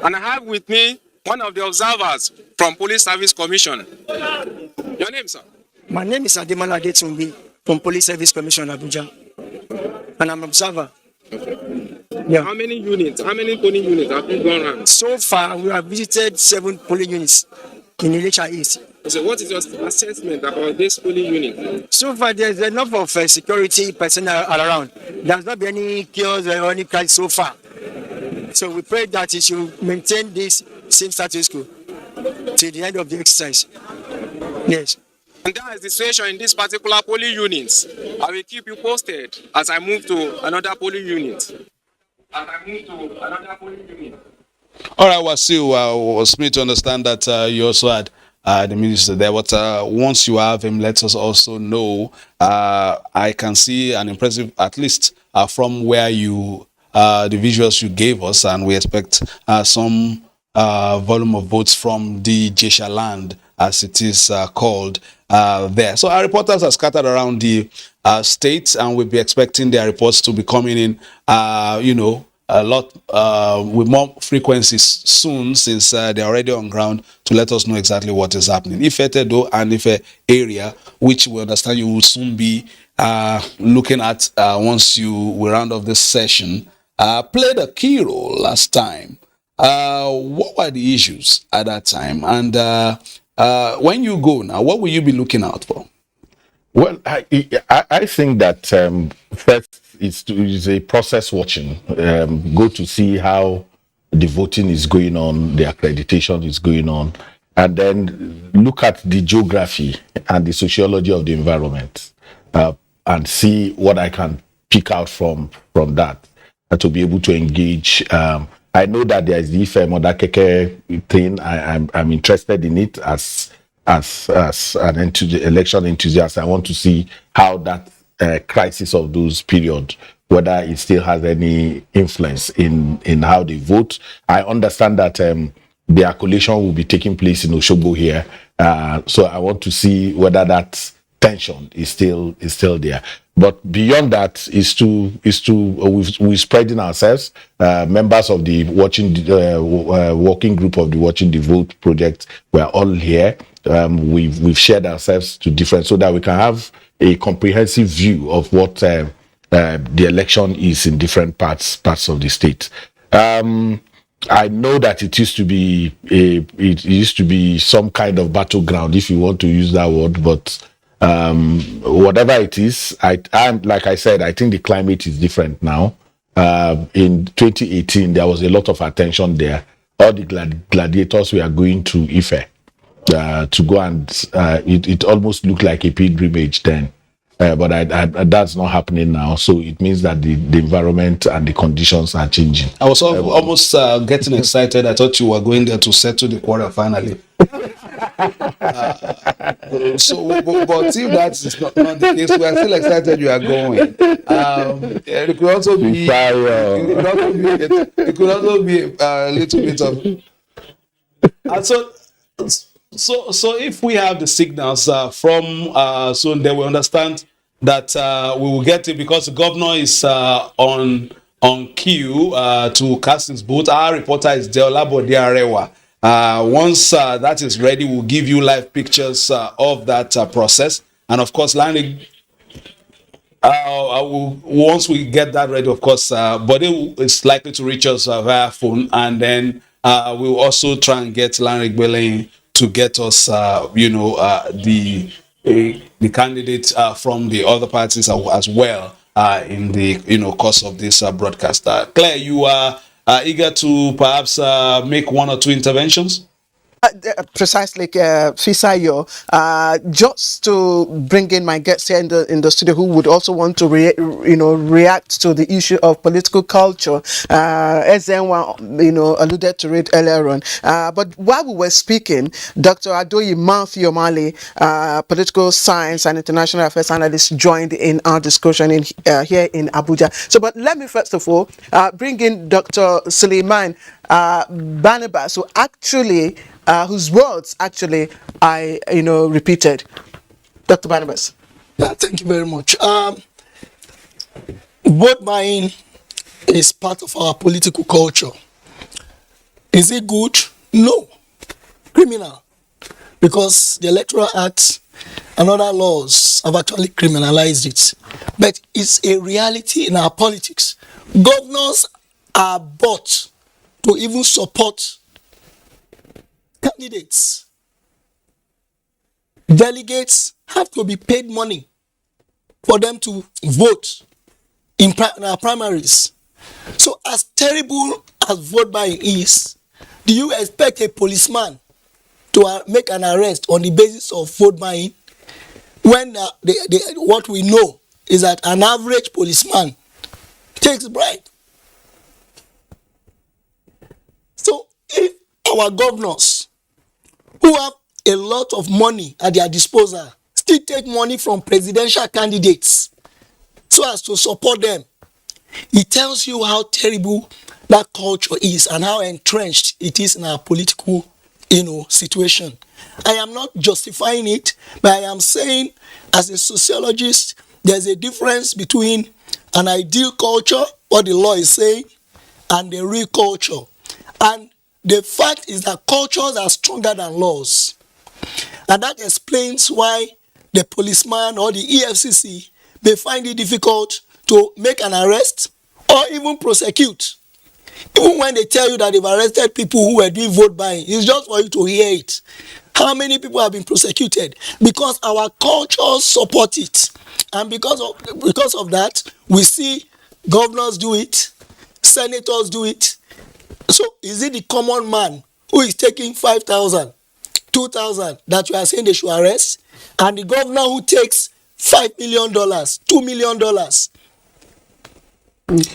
And I have with me one of the observers from Police Service Commission. Your name, sir? My name is Ademola Adetunbi from Police Service Commission, Abuja, and I'm an observer. Yeah. How many polling units have you gone around? So far, we have visited 7 polling units in Ilesha East. So what is your assessment about this polling unit? So far, there's enough of security personnel around. There's not been any chaos or any crime so far. So we pray that it should maintain this same status quo till the end of the exercise. Yes. And that is the situation in this particular polling unit. I will keep you posted as I move to another polling unit. All right, Wasil, was me to understand that you also had the minister there. But once you have him, let us also know. I can see an impressive, at least from where you, the visuals you gave us, and we expect some volume of votes from the Jesha land, as it is called there. So our reporters are scattered around the state, and we'll be expecting their reports to be coming in, a lot with more frequencies soon, since they're already on ground to let us know exactly what is happening. Ife Tedo and Ife area, which we understand you will soon be looking at once you will round off this session, played a key role last time. What were the issues at that time? And when you go now, what will you be looking out for? Well, I think that first is a process watching. Go to see how the voting is going on, the accreditation is going on, and then look at the geography and the sociology of the environment, and see what I can pick out from that to be able to engage. I know that there is the Ife Modakeke thing. I'm interested in it as an election enthusiast. I want to see how that crisis of those period, whether it still has any influence in how they vote. I understand that the collation will be taking place in Osogbo here, so I want to see whether that tension is still there. But beyond that we're spreading ourselves. Members of the working group of the Watching the Vote project, we're all here. We've shared ourselves to different, so that we can have a comprehensive view of what the election is in different parts of the state. I know that it used to be some kind of battleground, if you want to use that word, but whatever it is, I'm like I said, I think the climate is different now. In 2018, there was a lot of attention there. All the gladiators were going to Ife to go, and it almost looked like a pilgrimage then. But that's not happening now. So it means that the environment and the conditions are changing. I was almost getting excited. I thought you were going there to settle the quarrel finally. But if that is not the case, we are still excited you are going. It could also be, it could also be a little bit of. So if we have the signals from soon, then we understand that we will get it, because the governor is on queue to cast his vote. Our reporter is Deolabo Diarewa. Once that is ready, we'll give you live pictures of that process. And of course, Lanley, once we get that ready, of course, Bode is likely to reach us via phone, and then we'll also try and get Lanley Gbelin to get us, the candidates from the other parties as well in the course of this broadcast. Claire, you are eager to perhaps make one or two interventions? Precisely, Fisayo. Just to bring in my guests here in the studio who would also want to react to the issue of political culture, as Enwa alluded to it earlier on. But while we were speaking, Dr. Adoyi Matthew Omale, political science and international affairs analyst, joined in our discussion here in Abuja. So, but let me first of all bring in Dr. Suleiman Barnabas, who actually whose words actually I repeated. Dr. Barnabas. Yeah, thank you very much. Vote buying is part of our political culture. Is it good? No. Criminal. Because the Electoral Act and other laws have actually criminalized it. But it's a reality in our politics. Governors are bought to even support candidates. Delegates have to be paid money for them to vote in our primaries. So as terrible as vote buying is, do you expect a policeman to make an arrest on the basis of vote buying when what we know is that an average policeman takes bribe? So if our governors who have a lot of money at their disposal still take money from presidential candidates so as to support them, it tells you how terrible that culture is and how entrenched it is in our political, situation. I am not justifying it, but I am saying, as a sociologist, there's a difference between an ideal culture, what the law is saying, and the real culture. And the fact is that cultures are stronger than laws. And that explains why the policeman or the EFCC, they find it difficult to make an arrest or even prosecute. Even when they tell you that they've arrested people who were doing vote buying, it's just for you to hear it. How many people have been prosecuted? Because our cultures support it. And because of that, we see governors do it, senators do it. So is it the common man who is taking 5,000, 2,000 that you are saying they should arrest? And the governor who takes $5 million, $2 million?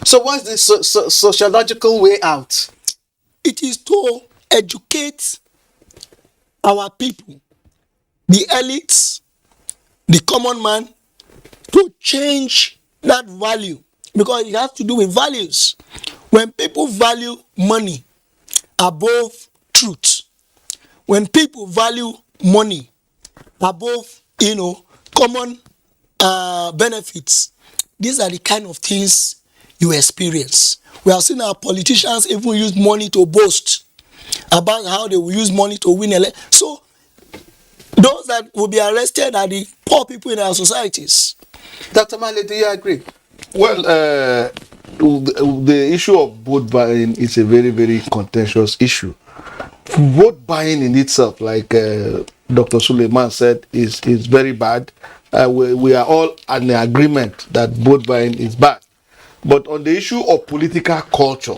So what's the sociological way out? It is to educate our people, the elites, the common man, to change that value, because it has to do with values. When people value money above truth, when people value money above, common benefits, these are the kind of things you experience. We have seen our politicians even use money to boast about how they will use money to win elections. So those that will be arrested are the poor people in our societies. Dr. Male, do you agree? Well, the issue of vote buying is a very, very contentious issue. Vote buying in itself, like Dr. Suleiman said, is very bad. We are all in agreement that vote buying is bad. But on the issue of political culture,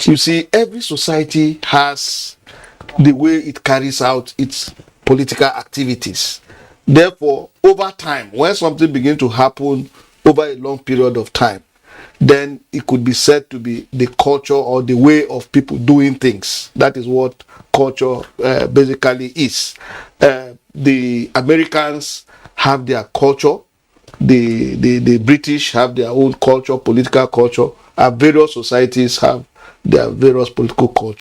you see, every society has the way it carries out its political activities. Therefore, over time, when something begins to happen over a long period of time, then it could be said to be the culture or the way of people doing things. That is what culture basically is. The Americans have their culture. The British have their own culture, political culture, and various societies have their various political culture.